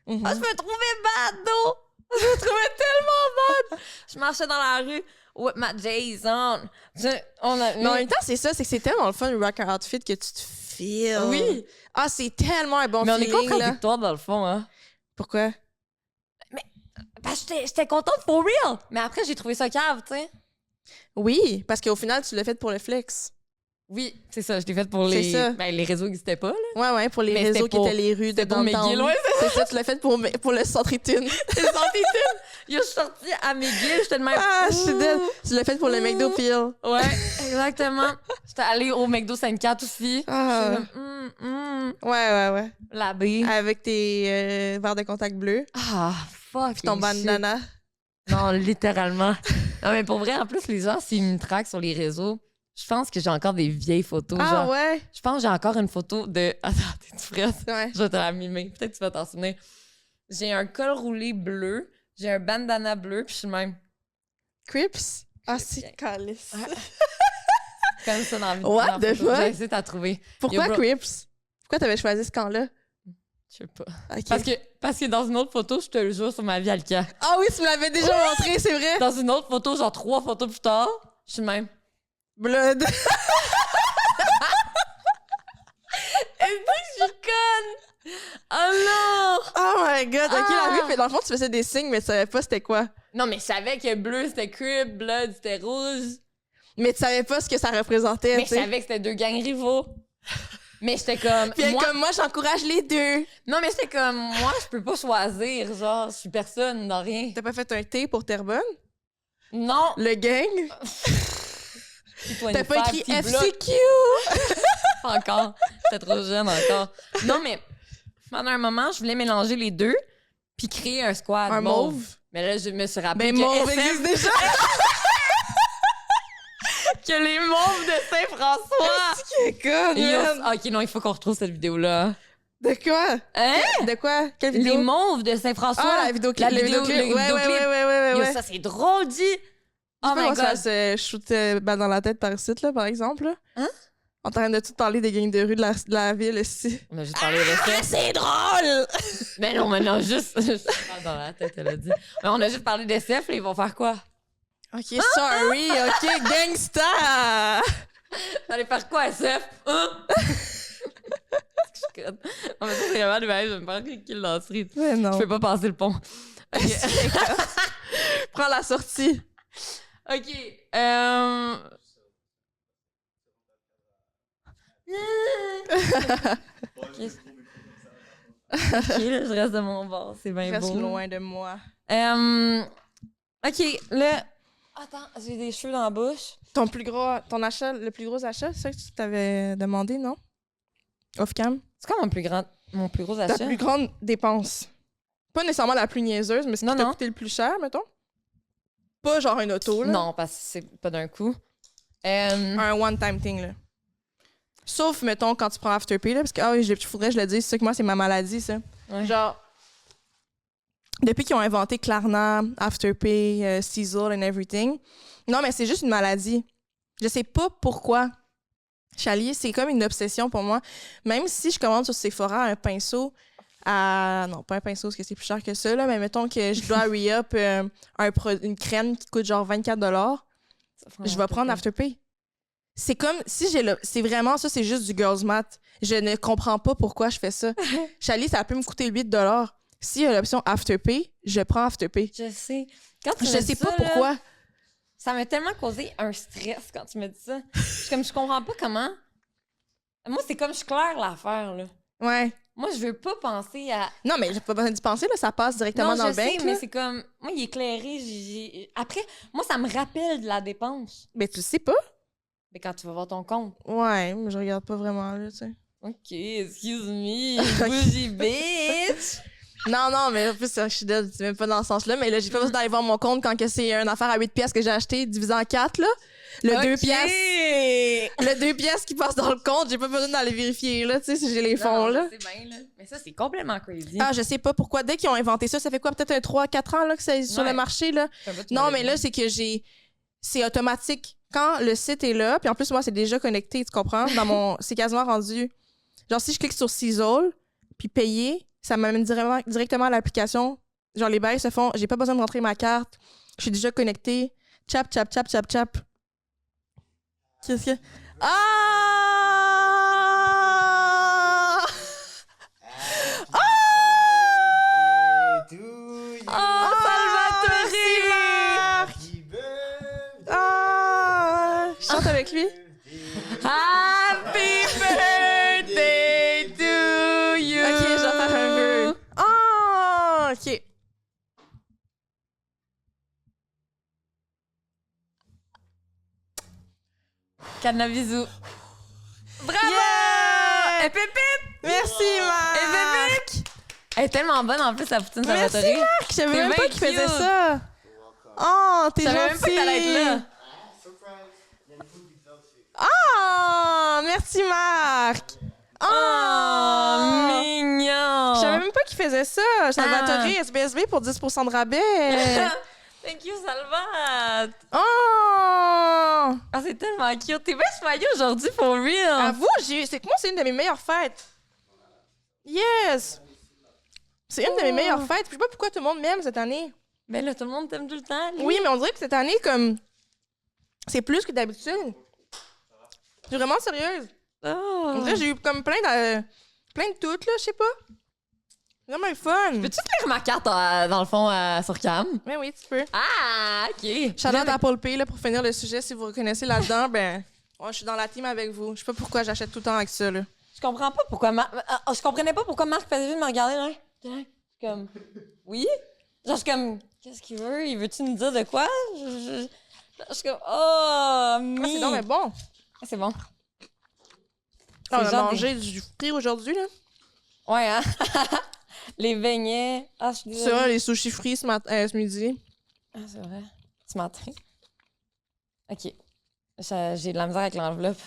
Speaker 3: Mhm.
Speaker 2: Ah, je me trouvais bad, though! Je me trouvais tellement bad! Je marchais dans la rue with my Jays on.
Speaker 3: Mais en même temps, c'est ça, c'est que c'est tellement le fun, le rock outfit, que tu te feels.
Speaker 2: Oui!
Speaker 3: Ah, c'est tellement un bon
Speaker 2: Mais on est
Speaker 3: feeling, là.
Speaker 2: contradictoires dans le fond, hein?
Speaker 3: Pourquoi?
Speaker 2: Parce que j'étais contente for real! Mais après, j'ai trouvé ça cave, tu sais.
Speaker 3: Oui, parce qu'au final, tu l'as fait pour le flex.
Speaker 2: Oui, c'est ça, je l'ai fait pour
Speaker 3: C'est
Speaker 2: les...
Speaker 3: ça.
Speaker 2: Ben, les réseaux n'existaient pas, là.
Speaker 3: Ouais, pour les
Speaker 2: Mais
Speaker 3: réseaux
Speaker 2: c'était
Speaker 3: qui
Speaker 2: pour-
Speaker 3: étaient les rues de
Speaker 2: c'était pour
Speaker 3: downtown.
Speaker 2: McGill, ouais,
Speaker 3: c'est ça, tu l'as fait pour le centre-étude.
Speaker 2: C'est sorti Yo, je suis sortie à McGill, j'étais de même...
Speaker 3: Ah, je suis dead.
Speaker 2: Ouh!
Speaker 3: Tu l'as fait pour le McDo Peel.
Speaker 2: Ouais, exactement. J'étais allée au McDo Sainte-Cat aussi.
Speaker 3: Ah.
Speaker 2: J'étais comme,
Speaker 3: Ouais.
Speaker 2: la baie.
Speaker 3: Avec tes verres de contact bleus.
Speaker 2: Ah, fuck.
Speaker 3: Puis ton bandana.
Speaker 2: Non, littéralement. Non, mais pour vrai, en plus, les gens, s'ils me traquent sur les réseaux, je pense que j'ai encore des vieilles photos.
Speaker 3: Ah
Speaker 2: genre,
Speaker 3: ouais?
Speaker 2: je pense que j'ai encore une photo de... Attends, t'es-tu prête?
Speaker 3: Ouais.
Speaker 2: Je vais te la mimer. Peut-être que tu vas t'en souvenir. J'ai un col roulé bleu, j'ai un bandana bleu, puis je suis le même
Speaker 3: Crips? Ah,
Speaker 2: Bien.
Speaker 3: c'est calice.
Speaker 2: Ouais. comme ça dans la vidéo.
Speaker 3: What
Speaker 2: dans la
Speaker 3: the
Speaker 2: photo.
Speaker 3: fuck?
Speaker 2: J'ai essayé de la trouver.
Speaker 3: Pourquoi
Speaker 2: Yo, bro.
Speaker 3: Crips? Pourquoi t'avais choisi ce camp-là?
Speaker 2: Je sais pas.
Speaker 3: Ok.
Speaker 2: Parce que dans une autre photo, je te le jure sur ma vie à Alca.
Speaker 3: Ah oui, tu me l'avais déjà montré, c'est vrai.
Speaker 2: Dans une autre photo, genre 3 photos plus tard, je suis le même.
Speaker 3: Blood.
Speaker 2: Est-ce que je suis conne? Oh non!
Speaker 3: Oh my god. Ok,
Speaker 2: Ah.
Speaker 3: la vie, dans le fond, tu faisais des signes, mais tu savais pas c'était quoi.
Speaker 2: Non, mais je savais que bleu, c'était crib, blood, c'était rouge.
Speaker 3: Mais tu savais pas ce que ça représentait,
Speaker 2: Mais
Speaker 3: tu
Speaker 2: je
Speaker 3: sais.
Speaker 2: savais que c'était 2 gangs rivaux. Mais j'étais comme...
Speaker 3: Puis elle est
Speaker 2: moi...
Speaker 3: comme moi, j'encourage les deux.
Speaker 2: Non, mais j'étais comme... Moi, je peux pas choisir. Genre, je suis personne dans rien.
Speaker 3: T'as pas fait un thé pour Terrebonne?
Speaker 2: Non!
Speaker 3: Le gang? T'as pas écrit
Speaker 2: Petit bloc.
Speaker 3: FCQ?
Speaker 2: Encore. J'étais trop jeune encore. Non, mais pendant un moment, je voulais mélanger les deux puis créer un squad
Speaker 3: Un mauve?
Speaker 2: Mais là, je me suis rappelé
Speaker 3: Ben,
Speaker 2: que
Speaker 3: mauve
Speaker 2: SF
Speaker 3: existe déjà.
Speaker 2: que les mauves de Saint-François.
Speaker 3: C'est con,
Speaker 2: Et
Speaker 3: man.
Speaker 2: OK, non, il faut qu'on retrouve cette vidéo-là.
Speaker 3: De quoi?
Speaker 2: Hein?
Speaker 3: De quoi? Quelle vidéo?
Speaker 2: Les mauves de Saint-François.
Speaker 3: Ah, la vidéo clip.
Speaker 2: La
Speaker 3: le
Speaker 2: vidéoclip.
Speaker 3: vidéoclip. Ouais.
Speaker 2: Yo,
Speaker 3: Ouais.
Speaker 2: ça, c'est drôle, dit. Oh
Speaker 3: Tu sais
Speaker 2: my
Speaker 3: comment ça
Speaker 2: God.
Speaker 3: se shoot balle dans la tête par ici, là, par exemple? Là?
Speaker 2: Hein?
Speaker 3: En train de tout parler des gangs de rue de la ville ici.
Speaker 2: On a juste parlé de SF.
Speaker 3: C'est drôle!
Speaker 2: Mais non, juste dans la tête, elle a dit. Mais on a juste parlé d'SF, là, ils vont faire quoi?
Speaker 3: Ok, sorry, ok, gangsta!
Speaker 2: T'allais faire quoi, SF? Hein? Je conne. En fait, c'est vraiment dommage, je vais me faire kill dans la street.
Speaker 3: Mais non.
Speaker 2: Je peux pas passer le pont. OK.
Speaker 3: Prends la sortie.
Speaker 2: OK. OK, là, je reste de mon bord. C'est bien
Speaker 3: Reste
Speaker 2: beau.
Speaker 3: loin de moi.
Speaker 2: OK, là... Attends, j'ai des cheveux dans la bouche.
Speaker 3: Ton achat, le plus gros achat, c'est ça que tu t'avais demandé, non? Off-cam?
Speaker 2: C'est quoi mon plus gros
Speaker 3: Ta
Speaker 2: achat?
Speaker 3: plus grande dépense. Pas nécessairement la plus niaiseuse, mais ce qui
Speaker 2: Non,
Speaker 3: t'a
Speaker 2: non.
Speaker 3: coûté le plus cher, mettons. Pas genre une auto, là.
Speaker 2: Non, parce que c'est pas d'un coup.
Speaker 3: Un one-time thing, là. Sauf, mettons, quand tu prends Afterpay, là, parce que, ah oui, faudrait que je le dise, c'est ça que moi, c'est ma maladie, ça.
Speaker 2: Ouais.
Speaker 3: Genre, depuis qu'ils ont inventé Klarna, Afterpay, Sezzle and everything, non, mais c'est juste une maladie. Je sais pas pourquoi. Chalier, c'est comme une obsession pour moi. Même si je commande sur Sephora un pinceau à... Non, pas un pinceau, parce que c'est plus cher que ça, là, mais mettons que je dois re-up une crème qui coûte genre 24$, je vais prendre Afterpay. c'est comme si c'est vraiment ça, c'est juste du girls math. Je ne comprends pas pourquoi je fais ça. Chali, ça peut me coûter 8$. S'il y a l'option Afterpay, je prends Afterpay.
Speaker 2: Je sais. Quand tu
Speaker 3: Je
Speaker 2: m'as
Speaker 3: sais
Speaker 2: dit ça,
Speaker 3: pas pourquoi.
Speaker 2: là, ça m'a tellement causé un stress quand tu m'as dit ça. Je comprends pas comment. Moi, c'est comme je claire l'affaire, là.
Speaker 3: Ouais.
Speaker 2: Moi, je veux pas penser à.
Speaker 3: Non, mais j'ai pas besoin d'y penser, là, ça passe directement dans le bank.
Speaker 2: Mais c'est comme. Moi, il est éclairé. Après, moi, ça me rappelle de la dépense.
Speaker 3: Mais tu sais pas?
Speaker 2: Mais quand tu vas voir ton compte.
Speaker 3: Ouais, mais je regarde pas vraiment, là, tu sais.
Speaker 2: OK, excuse me, bougie bitch!
Speaker 3: Non, mais en plus, je suis dead, c'est même pas dans ce sens-là. Mais là, j'ai pas besoin d'aller voir mon compte quand que c'est une affaire à 8$ que j'ai acheté, divisé en 4, là. Le 2$. Le 2$ qui passe dans le compte, j'ai pas besoin d'aller vérifier, là, tu sais, si j'ai les fonds, là.
Speaker 2: C'est bien, là. Mais ça, c'est complètement crazy.
Speaker 3: Ah, je sais pas pourquoi. Dès qu'ils ont inventé ça, ça fait quoi? Peut-être un 3-4 ans, là, que c'est sur le marché, là. Non, mais là, c'est que c'est automatique. Quand le site est là, puis en plus, moi, c'est déjà connecté, tu comprends? C'est quasiment rendu. Genre, si je clique sur Seasol, puis payer, ça m'amène directement à l'application. Genre, les bails se font, j'ai pas besoin de rentrer ma carte, je suis déjà connectée. Chap, chap, chap, chap, chap. Qu'est-ce que. Ah! Ah!
Speaker 2: Oh, Salvatore!
Speaker 3: Ah! Je chante avec lui.
Speaker 2: Happy birthday to you!
Speaker 3: Ok, je vais faire un vœu. Ah! Ok.
Speaker 2: Cadenas bisous. Bravo!
Speaker 3: Yeah!
Speaker 2: Et pépite!
Speaker 3: Merci, Marc!
Speaker 2: Et bébé! Elle est tellement bonne en plus, la poutine
Speaker 3: Merci,
Speaker 2: Salvatore.
Speaker 3: Marc! Je savais
Speaker 2: T'es
Speaker 3: même
Speaker 2: bien
Speaker 3: pas qu'il faisait
Speaker 2: cute.
Speaker 3: ça. Oh, t'es
Speaker 2: Je
Speaker 3: gentil.
Speaker 2: savais même pas que t'allais être là.
Speaker 3: Ah! Merci, Marc!
Speaker 2: Oh, mignon!
Speaker 3: Je savais même pas qu'il faisait ça. Salvatore, SBSB pour 10% de rabais.
Speaker 2: Thank you, Salvat!
Speaker 3: Oh!
Speaker 2: Ah, c'est tellement cute. T'es bien choyée aujourd'hui, for real!
Speaker 3: Avoue, moi, c'est une de mes meilleures fêtes. Yes! C'est une de mes meilleures fêtes. Je sais pas pourquoi tout le monde m'aime cette année.
Speaker 2: Ben là, tout le monde t'aime tout le temps. lui.
Speaker 3: Oui, mais on dirait que cette année, comme... C'est plus que d'habitude. Je suis vraiment sérieuse.
Speaker 2: Oh.
Speaker 3: On dirait que j'ai eu comme plein de toutes, là, je sais pas. Vraiment le fun.
Speaker 2: Peux-tu te lire ma carte, dans le fond, sur cam?
Speaker 3: Mais oui, tu peux.
Speaker 2: Ah, OK.
Speaker 3: Shout-out à Apple Pay, là, pour finir le sujet. Si vous reconnaissez là-dedans, ben... Ouais, je suis dans la team avec vous. Je sais pas pourquoi j'achète tout le temps avec ça, là.
Speaker 2: Je comprends pas pourquoi je comprenais pas pourquoi Marc faisait juste me regarder, là. Comme... Oui? Genre, je suis comme... Qu'est-ce qu'il veut? Il veut-tu nous dire de quoi? Je suis comme... Oh,
Speaker 3: Ah, c'est donc mais bon.
Speaker 2: Ah, c'est bon.
Speaker 3: On a
Speaker 2: genre
Speaker 3: mangé du fruit aujourd'hui, là.
Speaker 2: Ouais, hein? Les beignets. Ah, je suis désolée.
Speaker 3: C'est vrai, les sushis frits ce midi.
Speaker 2: Ah, c'est vrai. Ce matin. OK. J'ai de la misère avec l'enveloppe.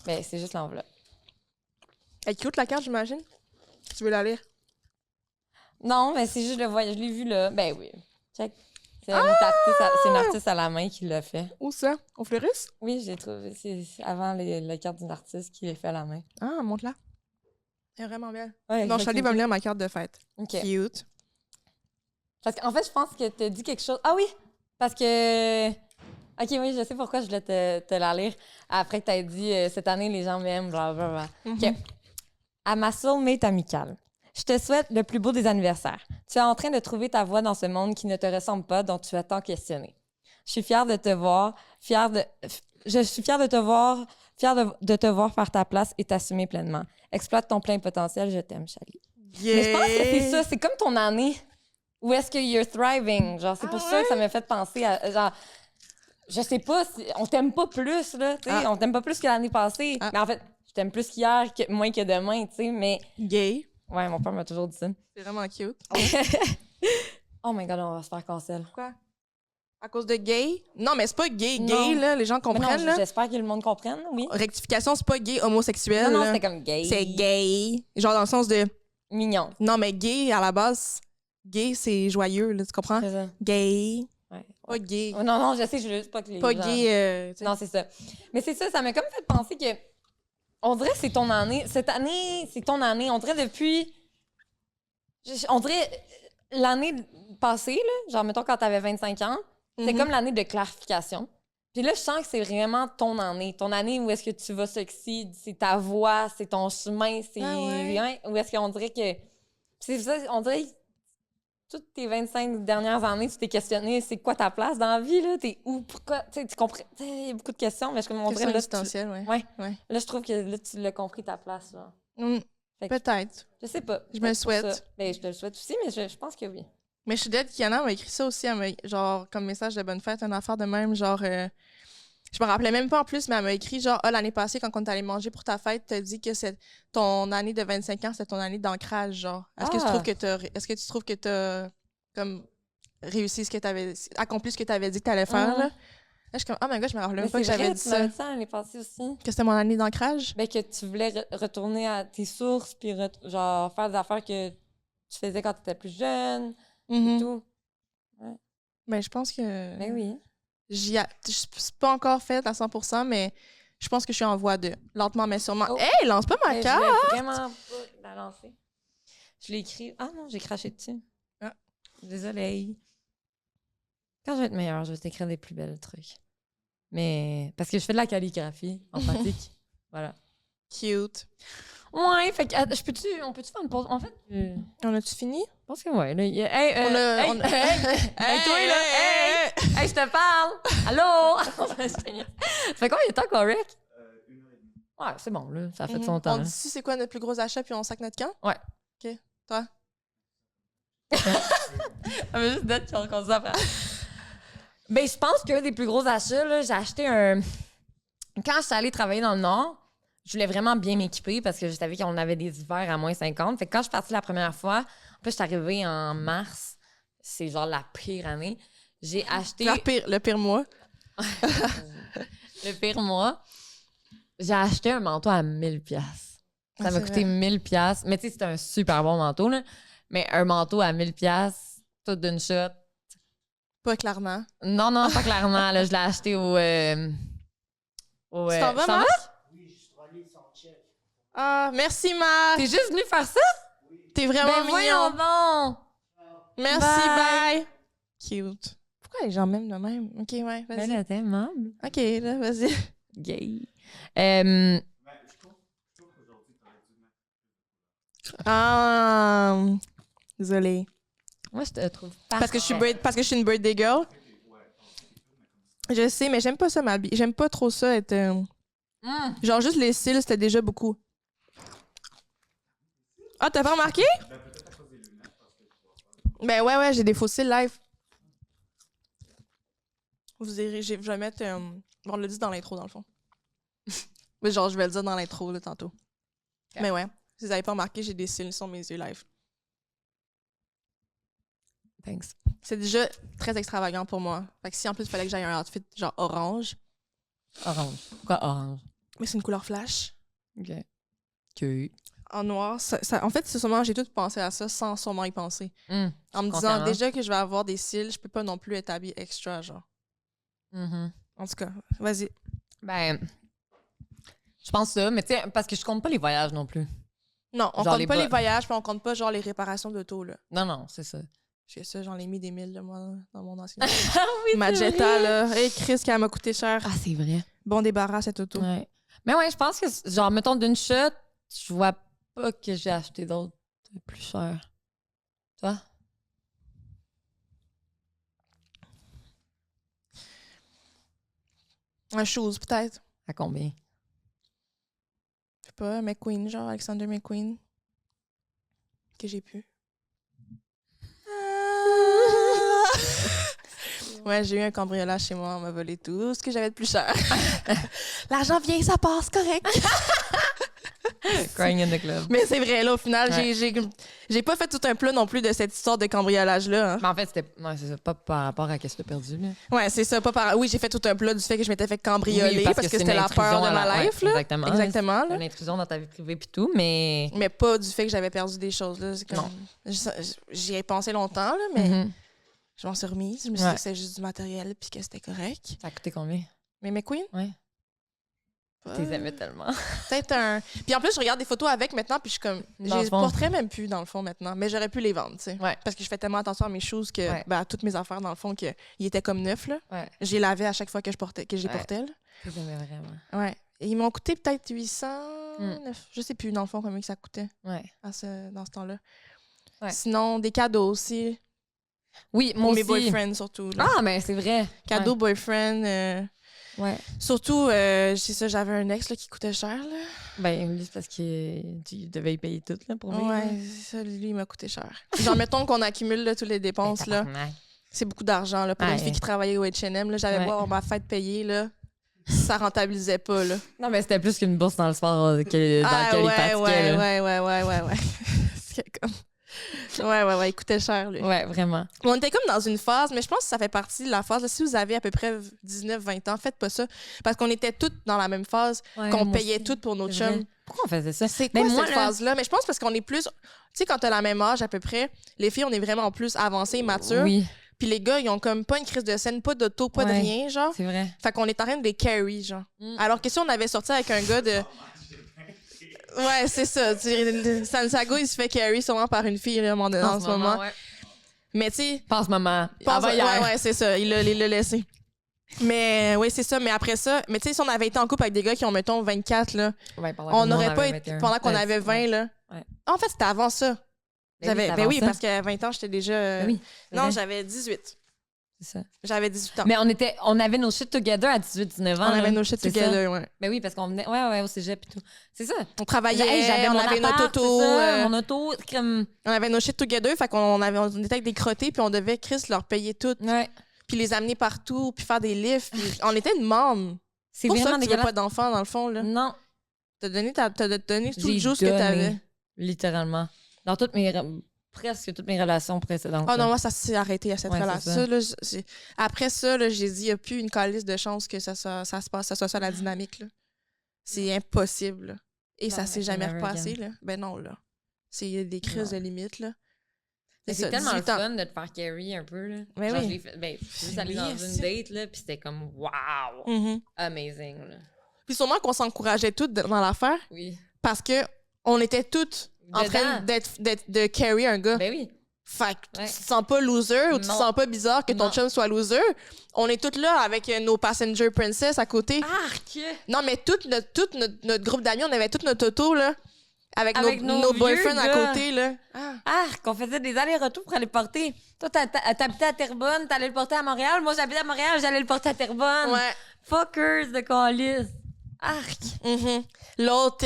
Speaker 2: Ben, c'est juste l'enveloppe.
Speaker 3: Elle est cute, la carte, j'imagine. Tu veux la lire?
Speaker 2: Non, mais c'est juste le voyage. Je l'ai vu là. Ben oui. Check. C'est une artiste à la main qui l'a fait.
Speaker 3: Où ça? Au fleuriste?
Speaker 2: Oui, j'ai trouvé. C'est avant la carte d'une artiste qui l'a fait à la main.
Speaker 3: Ah, montre-la. Elle est vraiment belle.
Speaker 2: Ouais,
Speaker 3: Non, Charlie va me lire ma carte de fête.
Speaker 2: OK.
Speaker 3: Cute.
Speaker 2: Parce qu'en fait, je pense que tu as dit quelque chose. Ah oui! Parce que. OK, oui, je sais pourquoi je voulais te la lire. Après que tu aies dit cette année, les gens m'aiment, blablabla. OK. À ma soulmate amicale. Je te souhaite le plus beau des anniversaires. Tu es en train de trouver ta voie dans ce monde qui ne te ressemble pas, dont tu as tant questionné. Je suis fière de te voir, je suis fière de te voir, de te voir faire ta place et t'assumer pleinement. Exploite ton plein potentiel, je t'aime, Charlie.
Speaker 3: Yeah.
Speaker 2: Mais je pense que c'est ça, c'est comme ton année. Où est-ce que you're thriving? Genre, c'est pour ça que ça m'a fait penser à, genre, je sais pas, on t'aime pas plus, là, tu sais, on t'aime pas plus que l'année passée. Mais en fait, je t'aime plus qu'hier, moins que demain, tu sais, mais...
Speaker 3: Gay.
Speaker 2: Ouais, mon père m'a toujours dit ça.
Speaker 3: C'est vraiment cute.
Speaker 2: Oh my God, on va se faire cancel.
Speaker 3: Pourquoi? À cause de gay? Non, mais c'est pas gay,
Speaker 2: Non.
Speaker 3: là. Les gens
Speaker 2: Mais
Speaker 3: comprennent,
Speaker 2: non,
Speaker 3: là.
Speaker 2: j'espère que le monde comprenne, oui.
Speaker 3: Rectification, c'est pas gay homosexuel.
Speaker 2: Non,
Speaker 3: là.
Speaker 2: c'était comme gay.
Speaker 3: C'est gay. Genre dans le sens de...
Speaker 2: Mignon.
Speaker 3: Non, mais gay, à la base, gay, c'est joyeux, là, tu comprends?
Speaker 2: C'est ça.
Speaker 3: Gay.
Speaker 2: Ouais.
Speaker 3: Pas gay.
Speaker 2: Oh, non, je sais, je veux juste pas que les
Speaker 3: Pas
Speaker 2: gens...
Speaker 3: gay, tu sais.
Speaker 2: Non, c'est ça. Mais c'est ça m'a comme fait penser que... On dirait que c'est ton année. Cette année, c'est ton année. On dirait depuis... On dirait l'année passée, là, genre, mettons, quand t'avais 25 ans, c'était comme l'année de clarification. Puis là, je sens que c'est vraiment ton année. Ton année où est-ce que tu vas sexy, c'est ta voix, c'est ton chemin, c'est...
Speaker 3: ouais.
Speaker 2: Où est-ce qu'on dirait que... C'est ça, on dirait que toutes tes 25 dernières années, tu t'es questionné, c'est quoi ta place dans la vie, là? T'es où? Pourquoi? Tu sais, tu comprends? Il y a beaucoup de questions, mais je me
Speaker 3: Question
Speaker 2: là,
Speaker 3: existentielle, ouais.
Speaker 2: Ouais. Là, je trouve que là, tu l'as compris, ta place, là. Fait que
Speaker 3: Peut-être.
Speaker 2: je sais pas.
Speaker 3: Je me le souhaite.
Speaker 2: Ben, je te le souhaite aussi, mais je pense que oui.
Speaker 3: Mais je suis dead qu'Yana m'a écrit ça aussi, genre, comme message de bonne fête, une affaire de même, genre... je me rappelais même pas en plus, mais elle m'a écrit, genre, l'année passée, quand on est allé manger pour ta fête, t'as dit que c'est ton année de 25 ans, c'était ton année d'ancrage, genre. Est-ce que tu trouves que t'as, comme, réussi ce que t'avais... accompli ce que t'avais dit que t'allais faire, là? Là, je suis comme, oh my god, je me rappelais même pas que j'avais dit
Speaker 2: tu m'avais
Speaker 3: ça.
Speaker 2: dit ça l'année passée aussi.
Speaker 3: Que c'était mon année d'ancrage?
Speaker 2: Ben, que tu voulais retourner à tes sources, puis genre faire des affaires que tu faisais quand tu étais plus jeune, et tout.
Speaker 3: Ben, je pense que...
Speaker 2: Ben oui.
Speaker 3: C'est pas encore fait à 100%, mais je pense que je suis en voie de. Lentement, mais sûrement.
Speaker 2: Oh.
Speaker 3: Hey, lance pas ma
Speaker 2: Ben,
Speaker 3: carte!
Speaker 2: je voulais vraiment pas la lancer. Je l'ai écrit. Ah non, j'ai craché dessus.
Speaker 3: Ah.
Speaker 2: Désolée. Quand je vais être meilleure, je vais t'écrire des plus belles trucs. Mais... Parce que je fais de la calligraphie en pratique. Voilà.
Speaker 3: Cute.
Speaker 2: Ouais, fait que... on peut-tu faire une pause? En fait...
Speaker 3: On a-tu fini?
Speaker 2: Je pense que ouais. Là, hey,
Speaker 3: on a-
Speaker 2: hey, toi, là, hey, je te parle! Allô? Ça fait combien de temps qu'on rec?
Speaker 4: 1h30.
Speaker 2: Ouais, c'est bon, là. Ça fait de son temps.
Speaker 3: On
Speaker 2: là.
Speaker 3: dit si c'est quoi notre plus gros achat, puis on sac notre camp?
Speaker 2: Ouais.
Speaker 3: OK. Toi?
Speaker 2: Ça veut juste d'être qu'on continue après. Ben, je pense qu'un des plus gros achats, là, j'ai acheté un... Quand je suis allée travailler dans le Nord, je voulais vraiment bien m'équiper parce que je savais qu'on avait des hivers à moins 50. Fait que quand je suis partie la première fois, en plus, je suis arrivée en mars. C'est genre la pire année. J'ai acheté...
Speaker 3: Le pire mois.
Speaker 2: Le pire mois. J'ai acheté un manteau à 1000 pièces. Ça m'a
Speaker 3: c'est
Speaker 2: coûté
Speaker 3: vrai.
Speaker 2: 1000 pièces. Mais tu sais, c'était un super bon manteau, là. Mais un manteau à 1000 pièces, tout d'une shot.
Speaker 3: Pas clairement.
Speaker 2: Non, pas clairement. Là, je l'ai acheté au...
Speaker 3: Tu t'en vas, Marc?
Speaker 4: Oui, je suis allé sans check.
Speaker 3: Ah, merci, Marc!
Speaker 2: T'es juste venu faire ça?
Speaker 3: T'es vraiment
Speaker 2: Ben voyons
Speaker 3: mignon.
Speaker 2: donc!
Speaker 3: Merci,
Speaker 2: Bye.
Speaker 3: bye! Cute. Pourquoi les gens m'aiment de même? OK, ouais,
Speaker 2: Ben
Speaker 3: vas-y.
Speaker 2: là, t'es aimable.
Speaker 3: OK, là, vas-y.
Speaker 2: Gay.
Speaker 4: Mais je trouve qu'aujourd'hui, t'aurais dû mettre.
Speaker 3: Ah, désolée.
Speaker 2: Moi, je te trouve pas.
Speaker 3: Parce que je suis une birthday girl. Je sais, mais j'aime pas ça m'habiller. J'aime pas trop ça être... Genre, juste les cils, c'était déjà beaucoup. Ah, t'as pas remarqué? Ben ouais, j'ai des faux cils live. Vous verrez, je vais mettre... on l'a dit dans l'intro, dans le fond. Mais genre, je vais le dire dans l'intro, là, tantôt.
Speaker 2: Okay.
Speaker 3: Mais ouais, si vous avez pas remarqué, j'ai des cils sur mes yeux live.
Speaker 2: Thanks.
Speaker 3: C'est déjà très extravagant pour moi. Fait que si en plus il fallait que j'aille un outfit genre orange,
Speaker 2: Orange. Pourquoi orange?
Speaker 3: mais c'est une couleur flash.
Speaker 2: OK. OK.
Speaker 3: En noir, en fait, c'est sûrement, j'ai tout pensé à ça sans sûrement y penser. En me disant déjà que je vais avoir des cils, je peux pas non plus être habillée extra, genre. En tout cas, vas-y.
Speaker 2: Ben, je pense ça, mais tu sais, parce que je compte pas les voyages non plus.
Speaker 3: Non, on
Speaker 2: Genre
Speaker 3: compte
Speaker 2: les
Speaker 3: pas
Speaker 2: bas.
Speaker 3: les voyages, puis on compte pas genre les réparations d'auto, là.
Speaker 2: Non, c'est ça.
Speaker 3: J'ai ça, j'en ai mis des milles, là, moi, dans mon ancien.
Speaker 2: Ah oui,
Speaker 3: Ma
Speaker 2: c'est
Speaker 3: Jetta,
Speaker 2: vrai.
Speaker 3: là. Hey, Chris, qu'elle m'a coûté cher.
Speaker 2: Ah, c'est vrai.
Speaker 3: Bon débarras, cette auto.
Speaker 2: Ouais. Mais ouais, je pense que, genre, mettons d'une shot, je vois pas que j'ai acheté d'autres plus chers. Toi?
Speaker 3: Un shoes, peut-être.
Speaker 2: À combien?
Speaker 3: Je sais pas, McQueen, genre Alexander McQueen. Que j'ai pu. Ouais, j'ai eu un cambriolage chez moi, on m'a volé tout ce que j'avais de plus cher. L'argent vient, ça passe, correct.
Speaker 2: Crying in the club.
Speaker 3: Mais c'est vrai, là, au final,
Speaker 2: Ouais.
Speaker 3: j'ai pas fait tout un plat non plus de cette histoire de cambriolage-là. Hein.
Speaker 2: Mais en fait, c'était c'est ça, pas par rapport à ce que t'as perdu, là.
Speaker 3: Ouais, c'est ça. Oui, j'ai fait tout un plat du fait que je m'étais fait cambrioler parce que
Speaker 2: c'est
Speaker 3: c'était
Speaker 2: une
Speaker 3: la peur de
Speaker 2: intrusion
Speaker 3: ma life, là.
Speaker 2: Exactement.
Speaker 3: Exactement,
Speaker 2: C'est
Speaker 3: là.
Speaker 2: une intrusion dans ta vie privée pis tout, mais...
Speaker 3: Mais pas du fait que j'avais perdu des choses, là. C'est comme...
Speaker 2: Non.
Speaker 3: J'y ai pensé longtemps, là, mais
Speaker 2: Mhm.
Speaker 3: je m'en suis remise. Je me suis dit que c'était juste du matériel puis que c'était correct.
Speaker 2: Ça a coûté combien?
Speaker 3: Mais McQueen?
Speaker 2: Ouais. Tu les aimais tellement.
Speaker 3: Peut-être un. Puis en plus, je regarde des photos avec maintenant, puis je suis comme.
Speaker 2: Dans
Speaker 3: Je
Speaker 2: le
Speaker 3: les
Speaker 2: fond.
Speaker 3: porterais même plus, dans le fond, maintenant. Mais j'aurais pu les vendre, tu sais.
Speaker 2: Ouais.
Speaker 3: Parce que je fais tellement attention à mes choses que.
Speaker 2: Ouais.
Speaker 3: Ben, à toutes mes affaires, dans le fond, qu'ils étaient comme neufs, là.
Speaker 2: Ouais.
Speaker 3: J'ai lavé à chaque fois que je les
Speaker 2: Ouais.
Speaker 3: portais, là.
Speaker 2: Tu les aimais vraiment.
Speaker 3: Ouais. Et ils m'ont coûté peut-être 800.
Speaker 2: Mm.
Speaker 3: Je sais plus, dans le fond, combien que ça coûtait
Speaker 2: Ouais.
Speaker 3: dans ce temps-là.
Speaker 2: Ouais.
Speaker 3: Sinon, des cadeaux aussi.
Speaker 2: Oui, moi
Speaker 3: Pour mes
Speaker 2: aussi.
Speaker 3: boyfriends, surtout. Là.
Speaker 2: Ah, mais c'est vrai.
Speaker 3: Cadeaux, boyfriend.
Speaker 2: Ouais.
Speaker 3: Surtout, c'est ça, j'avais un ex là, qui coûtait cher. Là.
Speaker 2: Ben, lui, c'est parce que tu devais y payer tout, là, pour lui.
Speaker 3: Ouais, ça, lui, il m'a coûté cher. Genre, mettons qu'on accumule là, toutes les dépenses, là. C'est beaucoup d'argent là, pour une
Speaker 2: Ouais.
Speaker 3: fille qui travaillait au H&M. Là, j'avais
Speaker 2: Ouais.
Speaker 3: beau avoir ma fête payée, là. Ça rentabilisait pas, là.
Speaker 2: Non, mais c'était plus qu'une bourse dans le sport dans lequel il pratiquait.
Speaker 3: ouais. C'est comme... Ouais, il coûtait cher, lui.
Speaker 2: Ouais, vraiment.
Speaker 3: On était comme dans une phase, mais je pense que ça fait partie de la phase. Là, si vous avez à peu près 19-20 ans, faites pas ça. Parce qu'on était toutes dans la même phase,
Speaker 2: Ouais,
Speaker 3: qu'on
Speaker 2: moi
Speaker 3: payait
Speaker 2: aussi.
Speaker 3: toutes pour nos
Speaker 2: C'est vrai.
Speaker 3: chums.
Speaker 2: Pourquoi on faisait ça?
Speaker 3: C'est
Speaker 2: Mais
Speaker 3: quoi
Speaker 2: moi,
Speaker 3: cette
Speaker 2: là-
Speaker 3: phase-là? Mais je pense parce qu'on est plus... Tu sais, quand t'as la même âge à peu près, les filles, on est vraiment plus avancées et matures.
Speaker 2: Oui,
Speaker 3: Puis les gars, ils ont comme pas une crise de scène, pas d'auto, pas de
Speaker 2: Ouais.
Speaker 3: rien, genre.
Speaker 2: c'est vrai.
Speaker 3: Fait qu'on est en train de les carry, genre.
Speaker 2: Mm.
Speaker 3: Alors que si on avait sorti avec un gars de... Ouais, c'est ça. Sansago, il se fait carry sûrement par une fille là, en ce moment.
Speaker 2: ouais.
Speaker 3: Mais tu sais...
Speaker 2: Pas en ce moment.
Speaker 3: Pense-
Speaker 2: Avant hier.
Speaker 3: Ouais, c'est ça. Il l'a laissé. Mais oui, c'est ça. Mais après ça, mais tu sais, si on avait été en couple avec des gars qui ont, mettons, 24, là,
Speaker 2: Ouais, pendant
Speaker 3: on
Speaker 2: que nous,
Speaker 3: n'aurait pas
Speaker 2: avait
Speaker 3: été.
Speaker 2: 21.
Speaker 3: Pendant qu'on
Speaker 2: Ouais,
Speaker 3: avait 20,
Speaker 2: ouais.
Speaker 3: là.
Speaker 2: Ouais.
Speaker 3: En fait, c'était avant ça.
Speaker 2: Ben oui, c'est
Speaker 3: Ben
Speaker 2: avant
Speaker 3: oui,
Speaker 2: ça.
Speaker 3: parce qu'à 20 ans, j'étais déjà.
Speaker 2: Ben oui, c'est
Speaker 3: Non,
Speaker 2: vrai.
Speaker 3: j'avais 18.
Speaker 2: C'est ça.
Speaker 3: J'avais 18 ans.
Speaker 2: Mais on avait nos shit together à 18-19 ans.
Speaker 3: on
Speaker 2: là.
Speaker 3: avait nos shit
Speaker 2: C'est ça.
Speaker 3: together, ouais.
Speaker 2: Ben oui, parce qu'on venait ouais, au cégep et tout. C'est ça.
Speaker 3: On travaillait,
Speaker 2: Hey, j'avais
Speaker 3: on
Speaker 2: mon
Speaker 3: avait
Speaker 2: appart,
Speaker 3: notre auto.
Speaker 2: c'est ça, mon auto, comme...
Speaker 3: On avait nos shit together, fait qu'on on était avec des crottés, puis on devait, Chris, leur payer tout,
Speaker 2: Ouais.
Speaker 3: puis les amener partout, puis faire des lifts. Puis on était une membre.
Speaker 2: C'est
Speaker 3: C'est pour ça
Speaker 2: vraiment
Speaker 3: que tu veux
Speaker 2: dégueulasse.
Speaker 3: pas d'enfants, dans le fond, là.
Speaker 2: Non.
Speaker 3: T'as donné tout le
Speaker 2: J'ai
Speaker 3: juice que
Speaker 2: donné,
Speaker 3: t'avais.
Speaker 2: littéralement. Dans presque toutes mes relations précédentes.
Speaker 3: Ah
Speaker 2: là.
Speaker 3: non, moi, ça s'est arrêté à cette
Speaker 2: Ouais,
Speaker 3: relation.
Speaker 2: c'est ça.
Speaker 3: Ça, là, après ça, là, j'ai dit, il n'y a plus une calice de chance que ça se passe, ça soit ça la dynamique. Là. C'est impossible. Là. Et
Speaker 2: Non,
Speaker 3: ça
Speaker 2: mais
Speaker 3: s'est jamais
Speaker 2: never
Speaker 3: repassé.
Speaker 2: again.
Speaker 3: Là. Ben non, là. Il y a des crises
Speaker 2: Non.
Speaker 3: de limite. Là.
Speaker 2: Mais
Speaker 3: C'est
Speaker 2: c'est
Speaker 3: ça,
Speaker 2: tellement le
Speaker 3: 18 ans.
Speaker 2: fun de te faire carry un peu, là.
Speaker 3: Mais
Speaker 2: Genre,
Speaker 3: oui.
Speaker 2: je l'ai fait, ben, je suis juste allée
Speaker 3: Oui,
Speaker 2: dans une
Speaker 3: aussi.
Speaker 2: date, là, puis c'était comme, wow,
Speaker 3: Mhm.
Speaker 2: amazing, là.
Speaker 3: Puis sûrement qu'on s'encourageait toutes dans l'affaire
Speaker 2: Oui.
Speaker 3: parce que on était toutes en train
Speaker 2: Dedans.
Speaker 3: de carry un gars.
Speaker 2: Ben oui.
Speaker 3: Fait que
Speaker 2: Ouais.
Speaker 3: tu te sens pas loser ou tu te
Speaker 2: Non.
Speaker 3: sens pas bizarre que ton
Speaker 2: Non.
Speaker 3: chum soit loser. On est toutes là avec nos passenger princess à côté.
Speaker 2: Arc!
Speaker 3: Non, mais tout notre groupe d'amis, on avait tout notre auto, là. Avec
Speaker 2: Avec
Speaker 3: nos
Speaker 2: nos
Speaker 3: boyfriends
Speaker 2: vieux
Speaker 3: à
Speaker 2: gars.
Speaker 3: côté, là. Ah.
Speaker 2: Arc! On faisait des allers-retours pour aller le porter. Toi, t'habitais à Terrebonne, t'allais le porter à Montréal. Moi, j'habitais à Montréal, j'allais le porter à Terrebonne.
Speaker 3: Ouais.
Speaker 2: Fuckers de calice. Arc!
Speaker 3: Mhm. L'autre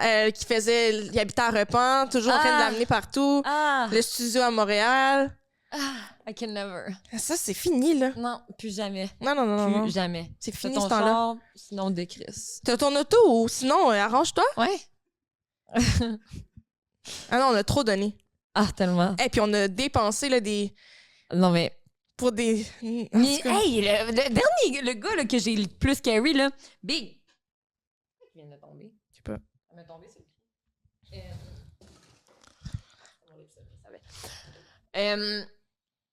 Speaker 3: il habitait à Repent, toujours en train de
Speaker 2: Ah.
Speaker 3: l'amener partout.
Speaker 2: Ah!
Speaker 3: Le studio à Montréal.
Speaker 2: I can never.
Speaker 3: Ça, c'est fini, là.
Speaker 2: Non, plus jamais.
Speaker 3: Non, non, non, non.
Speaker 2: Plus
Speaker 3: non.
Speaker 2: jamais.
Speaker 3: C'est
Speaker 2: Fais
Speaker 3: fini,
Speaker 2: ton
Speaker 3: ce temps-là.
Speaker 2: char, sinon décrisse.
Speaker 3: T'as ton auto ou sinon, arrange-toi.
Speaker 2: Ouais.
Speaker 3: Ah non, on a trop donné.
Speaker 2: Ah, tellement.
Speaker 3: Et puis on a dépensé, là,
Speaker 2: Non, mais.
Speaker 3: pour des... En
Speaker 2: Mais,
Speaker 3: tout cas.
Speaker 2: hey, le dernier, le gars là, que j'ai le plus carry, là, Big. Il vient de tomber.
Speaker 3: Je sais pas.
Speaker 2: Elle m'a tombé sur le pied.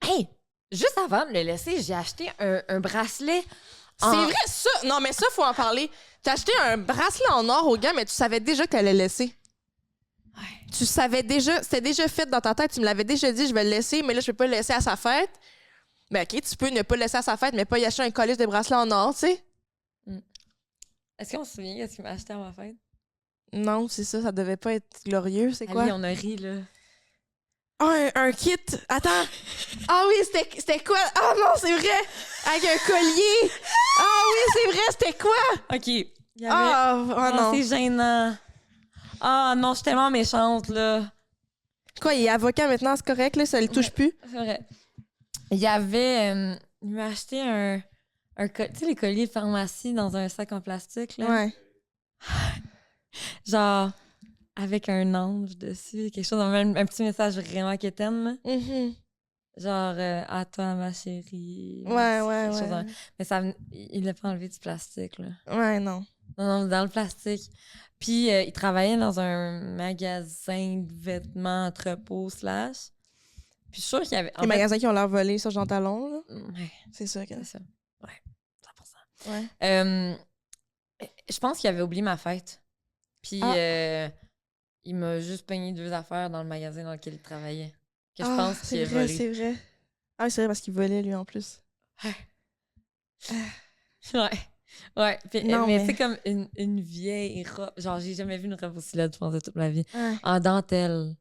Speaker 2: Hey, juste avant de le laisser, j'ai acheté un bracelet.
Speaker 3: C'est vrai, ça. Non, mais ça, faut en parler. T'as acheté un bracelet en or au gars, mais tu savais déjà qu'elle allait laisser. Tu savais déjà, c'était déjà fait dans ta tête. Tu me l'avais déjà dit, je vais le laisser, mais là, je peux pas le laisser à sa fête. Ben, OK, tu peux ne pas le laisser à sa fête, mais pas y acheter un collier de bracelet en or, tu sais.
Speaker 2: Est-ce qu'on se souvient qu'est-ce qu'il m'a acheté à ma fête?
Speaker 3: Non, c'est ça, ça devait pas être glorieux. C'est quoi?
Speaker 2: Ali, on a ri, là.
Speaker 3: Ah, un kit. Attends. Ah oui, c'était quoi? Ah non, c'est vrai. Avec un collier. Ah oui, c'est vrai, c'était quoi?
Speaker 2: OK. Il y avait...
Speaker 3: Ah non.
Speaker 2: c'est gênant. Ah non, je suis tellement méchante, là.
Speaker 3: Quoi, il est avocat maintenant, c'est correct, là, ça le touche plus?
Speaker 2: C'est vrai. Il y avait... il m'a acheté tu sais, les colliers de pharmacie dans un sac en plastique, là?
Speaker 3: Ouais.
Speaker 2: Genre, avec un ange dessus, quelque chose, un petit message vraiment quétaine, là.
Speaker 3: Mhm.
Speaker 2: Genre, à toi, ma chérie.
Speaker 3: Ouais,
Speaker 2: Quelque chose
Speaker 3: ouais.
Speaker 2: dans- Mais ça, il l'a pas enlevé du plastique, là.
Speaker 3: Ouais, non.
Speaker 2: Non, dans le plastique. Puis, il travaillait dans un magasin de vêtements entrepôt / Puis, je suis sûre qu'il y avait... en
Speaker 3: Les
Speaker 2: fait-
Speaker 3: magasins qui ont leur volé sur Jean Talon, là.
Speaker 2: Ouais,
Speaker 3: C'est ça. Que...
Speaker 2: c'est ça. Ouais, 100%.
Speaker 3: Ouais.
Speaker 2: Je pense qu'il avait oublié ma fête. Puis il m'a juste pogné 2 affaires dans le magasin dans lequel il travaillait. Que je pense qu'il a volé.
Speaker 3: C'est vrai. Ah, c'est vrai parce qu'il volait, lui, en plus.
Speaker 2: Ouais. Ouais. Puis,
Speaker 3: Non,
Speaker 2: mais
Speaker 3: mais-
Speaker 2: c'est comme une vieille robe. Genre, j'ai jamais vu une robe aussi laide, je pense, de toute ma vie.
Speaker 3: Ouais,
Speaker 2: En dentelle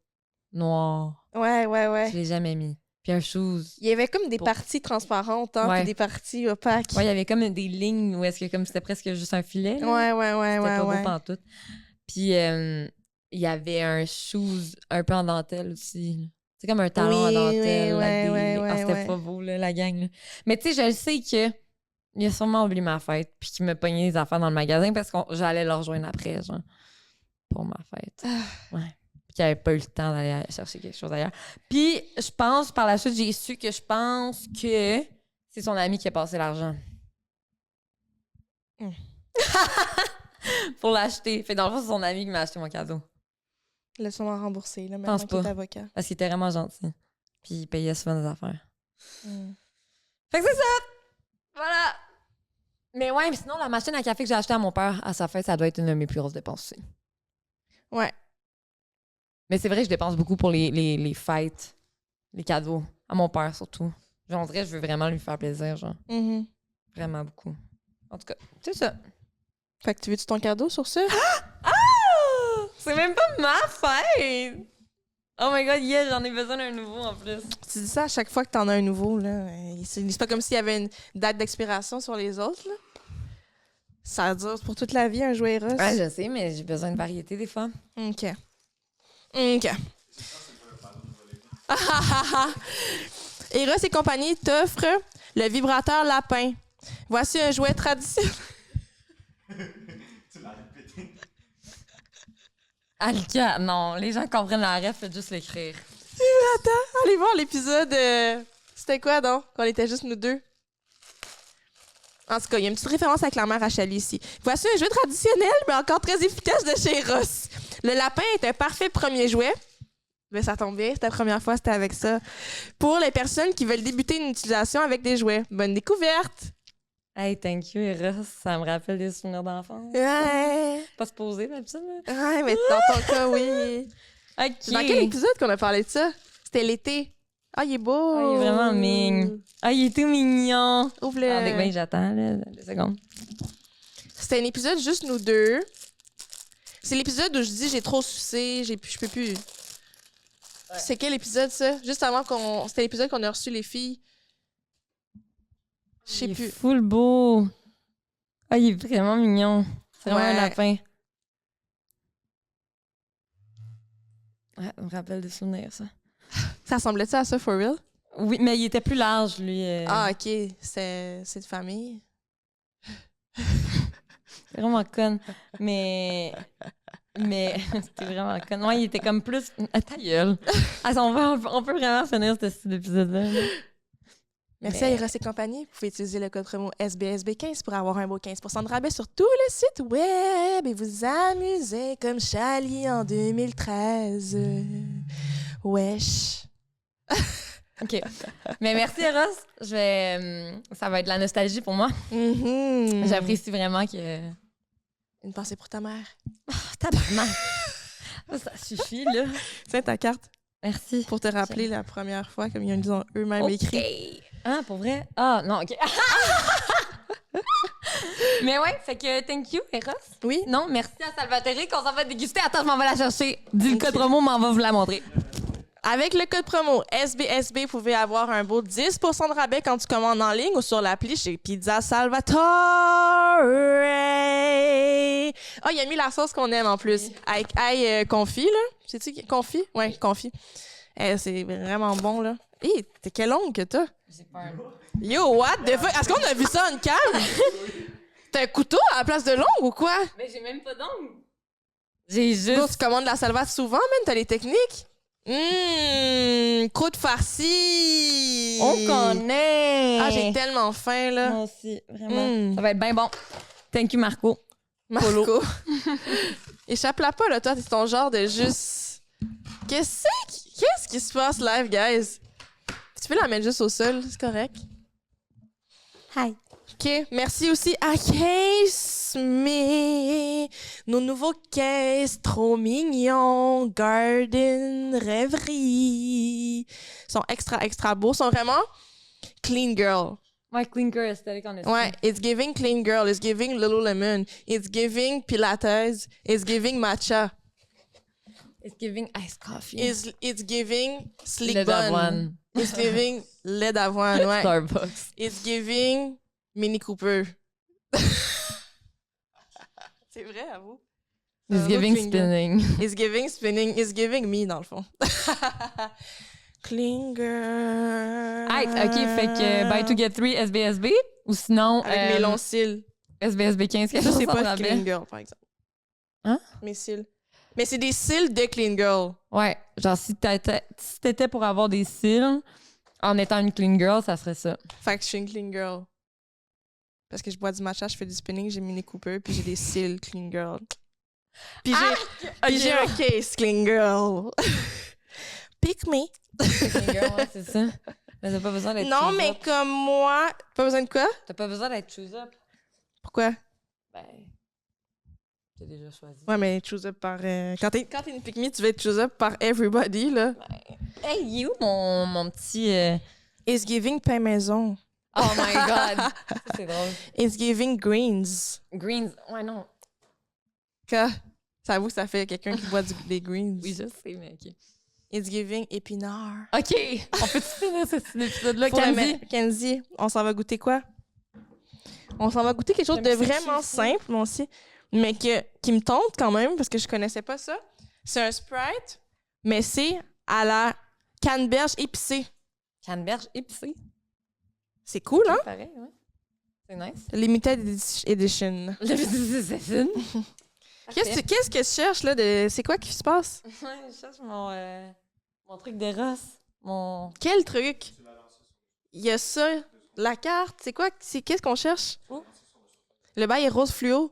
Speaker 2: noire.
Speaker 3: ouais.
Speaker 2: Je l'ai jamais mis. Puis un shoes.
Speaker 3: Il y avait comme des
Speaker 2: Pour-
Speaker 3: parties transparentes, hein,
Speaker 2: Ouais.
Speaker 3: puis des parties opaques.
Speaker 2: Ouais, il y avait comme des lignes où est-ce que comme c'était presque juste un filet. là. C'était pas beau pantoute. Puis il y avait un shoes un peu en dentelle aussi. Là. C'est comme un talon
Speaker 3: Oui,
Speaker 2: en dentelle.
Speaker 3: oui,
Speaker 2: avec
Speaker 3: ouais,
Speaker 2: c'était
Speaker 3: ouais.
Speaker 2: pas beau, là, la gang. Là. Mais tu sais, je le sais que il a sûrement oublié ma fête puis qu'il m'a pogné les affaires dans le magasin parce que j'allais le rejoindre après, genre, pour ma fête. Ouais. Puis qu'il avait pas eu le temps d'aller chercher quelque chose ailleurs. Puis je pense, par la suite, j'ai su que je pense que c'est son ami qui a passé l'argent.
Speaker 3: Mm.
Speaker 2: Pour l'acheter. Fait que dans le fond, c'est son ami qui m'a acheté mon cadeau.
Speaker 3: Laisse-moi rembourser, là,
Speaker 2: Pense
Speaker 3: maintenant qu'il est
Speaker 2: pas.
Speaker 3: avocat.
Speaker 2: Parce qu'il était vraiment gentil. Puis il payait souvent des affaires.
Speaker 3: Mm.
Speaker 2: Fait que c'est ça! Voilà! Mais ouais, mais sinon, la machine à café que j'ai achetée à mon père à sa fête, ça doit être une de mes plus grosses dépenses aussi.
Speaker 3: Ouais.
Speaker 2: Mais c'est vrai que je dépense beaucoup pour les fêtes, les cadeaux. À mon père, surtout. Genre, on dirait que je veux vraiment lui faire plaisir, genre.
Speaker 3: Mhm.
Speaker 2: Vraiment beaucoup. En tout cas, c'est ça.
Speaker 3: Fait que tu veux-tu ton cadeau sur ça?
Speaker 2: Ah! C'est même pas ma fête! Oh my god, yeah, j'en ai besoin d'un nouveau en plus.
Speaker 3: Tu dis ça à chaque fois que t'en as un nouveau, là. C'est pas comme s'il y avait une date d'expiration sur les autres, là. Ça dure pour toute la vie, un jouet Eros.
Speaker 2: Ouais, je sais, mais j'ai besoin de variété des fois.
Speaker 3: OK. Eros et compagnie t'offrent le vibrateur lapin. Voici un jouet traditionnel.
Speaker 4: Tu l'as répété.
Speaker 2: Alka, non, les gens comprennent la ref, faites juste l'écrire.
Speaker 3: Allez voir l'épisode. C'était quoi, donc? Qu'on était juste nous deux. En tout cas, il y a une petite référence avec la mère à Chali ici. Voici un jeu traditionnel, mais encore très efficace de chez Ross. Le lapin est un parfait premier jouet. Mais ça tombe bien, c'était la première fois, c'était avec ça. Pour les personnes qui veulent débuter une utilisation avec des jouets. Bonne découverte!
Speaker 2: Hey, thank you, Eros. Ça me rappelle des souvenirs d'enfance.
Speaker 3: Ouais,
Speaker 2: Pas se poser, d'habitude. là.
Speaker 3: ouais, mais dans ton cas, oui.
Speaker 2: OK.
Speaker 3: C'est dans quel épisode qu'on a parlé de ça? C'était l'été. Ah, il est beau!
Speaker 2: Ah, il est vraiment mignon. Ah, il est tout mignon.
Speaker 3: Ouvre-le.
Speaker 2: Avec ben, j'attends, là, 2 secondes.
Speaker 3: C'était un épisode juste nous deux. C'est l'épisode où je dis j'ai trop sucé, je peux plus. C'est quel épisode ça? Juste avant qu'on. C'était l'épisode qu'on a reçu les filles. Je sais
Speaker 2: Il est
Speaker 3: plus.
Speaker 2: full beau. Ah, il est vraiment mignon. C'est vraiment un
Speaker 3: Ouais.
Speaker 2: lapin. Ouais, ça me rappelle des souvenirs, ça.
Speaker 3: Ça ressemblait-tu à ça for real?
Speaker 2: Oui, mais il était plus large, lui.
Speaker 3: Ah, ok. C'est de famille.
Speaker 2: C'est vraiment conne. Mais c'était vraiment conne. Ouais, il était comme plus. Ah, ta gueule. Ah, on peut vraiment finir cet épisode-là. là.
Speaker 3: Merci
Speaker 2: Mais-
Speaker 3: à Eros et compagnie. Vous pouvez utiliser le code promo SBSB15 pour avoir un beau 15% de rabais sur tout le site web et vous amuser comme Chali en 2013. Wesh.
Speaker 2: OK. Mais merci, Eros. Ça va être de la nostalgie pour moi.
Speaker 3: Mhm.
Speaker 2: J'apprécie vraiment que.
Speaker 3: Une pensée pour ta mère.
Speaker 2: Tabarnak. Ça suffit, là.
Speaker 3: Tiens ta carte
Speaker 2: Merci.
Speaker 3: pour te rappeler la première fois, comme ils ont eux-mêmes écrit.
Speaker 2: Ah, pour vrai? Ah, non, OK. Mais ouais, fait que thank you, Eros.
Speaker 3: Oui.
Speaker 2: Non, merci à Salvatore qu'on s'en va déguster. Attends, je m'en vais la chercher. Dis le code promo, mais on va vous la montrer.
Speaker 3: Avec le code promo SBSB, vous pouvez avoir un beau 10% de rabais quand tu commandes en ligne ou sur l'appli chez Pizza Salvatore. Ah, il a mis la sauce qu'on aime en plus. Avec ail confit, là. C'est-tu confit? Ouais, confit. C'est vraiment bon, là. Hé, t'es quel ongle que t'as?
Speaker 2: J'ai peur.
Speaker 3: Yo, what the fuck? Est-ce qu'on a vu ça en cam? T'as un couteau à la place de l'ongle ou quoi?
Speaker 2: Mais j'ai même pas d'ongles. J'ai
Speaker 3: Bro,
Speaker 2: juste.
Speaker 3: tu commandes la salvate souvent, man? T'as les techniques? Croûte farcie!
Speaker 2: On connaît.
Speaker 3: Ah, j'ai tellement faim, là.
Speaker 2: Moi aussi, vraiment.
Speaker 3: Mm.
Speaker 2: Ça va être bien bon. Thank you, Marco.
Speaker 3: Marco. Échappe-la pas, là, toi, c'est ton genre de juste... Qu'est-ce qui se passe live, guys? Tu peux la mettre juste au sol, c'est correct?
Speaker 2: Hi.
Speaker 3: OK, merci aussi à Case Kiss Me. Nos nouveaux caisses, trop mignons. Garden, rêverie. Sont extra beaux. Sont vraiment clean girl.
Speaker 2: Ouais, clean girl aesthetic en esti.
Speaker 3: Ouais, it's giving clean girl. It's giving Lululemon. It's giving Pilates. It's giving matcha.
Speaker 2: It's giving iced coffee.
Speaker 3: It's giving sleek
Speaker 2: Lait
Speaker 3: bun.
Speaker 2: d'avoine.
Speaker 3: It's giving lait d'avoine, ouais.
Speaker 2: Starbucks.
Speaker 3: It's giving Mini Cooper. C'est vrai, à vous?
Speaker 2: It's giving
Speaker 3: clean girl.
Speaker 2: spinning.
Speaker 3: It's giving spinning. It's giving me, dans le fond. Clean girl.
Speaker 2: Hey, OK, fait que buy to get 3 SBSB ou sinon
Speaker 3: Avec mes longs cils.
Speaker 2: SBSB 15
Speaker 3: Ça, c'est pas
Speaker 2: rabais.
Speaker 3: clean girl, par exemple.
Speaker 2: Hein?
Speaker 3: Mes cils. Mais c'est des cils de clean girl.
Speaker 2: Ouais, genre si t'étais pour avoir des cils en étant une clean girl, ça serait ça.
Speaker 3: Fait que je suis une clean girl. Parce que je bois du matcha, je fais du spinning, j'ai Mini Cooper, puis j'ai des cils clean girl. Puis j'ai un case clean girl. Pick me.
Speaker 2: Clean girl, ouais, c'est ça. Mais t'as pas besoin d'être
Speaker 3: Non,
Speaker 2: choose
Speaker 3: mais
Speaker 2: up.
Speaker 3: comme moi... Pas besoin de quoi?
Speaker 2: T'as pas besoin d'être choose up.
Speaker 3: Pourquoi?
Speaker 2: Ben, t'as déjà choisi.
Speaker 3: Ouais, mais choose up par... Quand t'es une pick me, tu vas être choose up par everybody, là.
Speaker 2: Hey, il est où mon petit...
Speaker 3: It's giving pain maison.
Speaker 2: Oh my God! Ça, c'est drôle.
Speaker 3: It's giving greens.
Speaker 2: Greens, ouais, non.
Speaker 3: Quoi? Ça avoue que ça fait quelqu'un qui boit des greens.
Speaker 2: Oui, je sais, mais OK.
Speaker 3: It's giving épinard.
Speaker 2: OK, on peut-tu finir cet épisode-là,
Speaker 3: Faut
Speaker 2: Kenzie?
Speaker 3: la mettre. Kenzie, on s'en va goûter quoi? On s'en va goûter quelque chose de
Speaker 2: J'aime ça,
Speaker 3: vraiment
Speaker 2: ça.
Speaker 3: simple, moi aussi, mais qui me tente quand même, parce que je connaissais pas ça. C'est un Sprite, mais c'est à la canneberge épicée.
Speaker 2: Canneberge épicée.
Speaker 3: C'est cool, hein?
Speaker 2: Pareil, ouais. C'est nice.
Speaker 3: Limited Edition. Qu'est-ce que tu cherches, là? C'est quoi qui se passe?
Speaker 2: Ouais, je cherche mon truc d'Eros. Mon...
Speaker 3: Quel truc? Il y a ça, la carte. C'est quoi? Qu'est-ce qu'on cherche?
Speaker 2: Où?
Speaker 3: Le bail est rose fluo.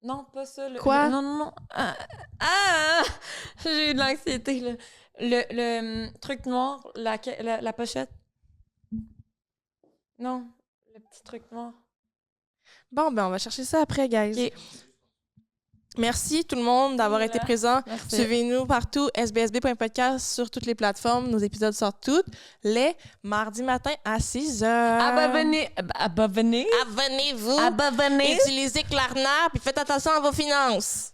Speaker 2: Non, pas ça.
Speaker 3: Quoi?
Speaker 2: Non. J'ai eu de l'anxiété, là. Le truc noir, la pochette. Non, le petit truc noir.
Speaker 3: Bon, ben on va chercher ça après, guys.
Speaker 2: Ok.
Speaker 3: Merci tout le monde d'avoir été présent.
Speaker 2: Merci.
Speaker 3: Suivez-nous partout, sbsb.podcast sur toutes les plateformes. Nos épisodes sortent tous les mardis matins à 6h.
Speaker 2: Abonnez-vous.
Speaker 3: Abonnez-vous. Utilisez Klarna puis faites attention à vos finances.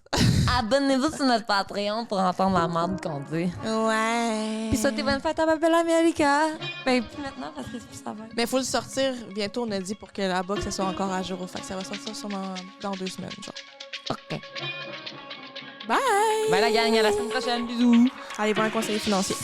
Speaker 2: Abonnez-vous sur notre Patreon pour entendre la merde qu'on dit.
Speaker 3: Ouais.
Speaker 2: Puis souhaitez bonne fête à ma belle America. Ben, plus maintenant parce que c'est plus ça va.
Speaker 3: Mais il faut le sortir bientôt, on a dit, pour que la box soit encore à jour. Fait que ça va sortir sûrement dans 2 semaines, genre.
Speaker 2: OK.
Speaker 3: Bye!
Speaker 2: Bye la gang, à la semaine prochaine. Bisous.
Speaker 3: Allez voir un conseiller financier.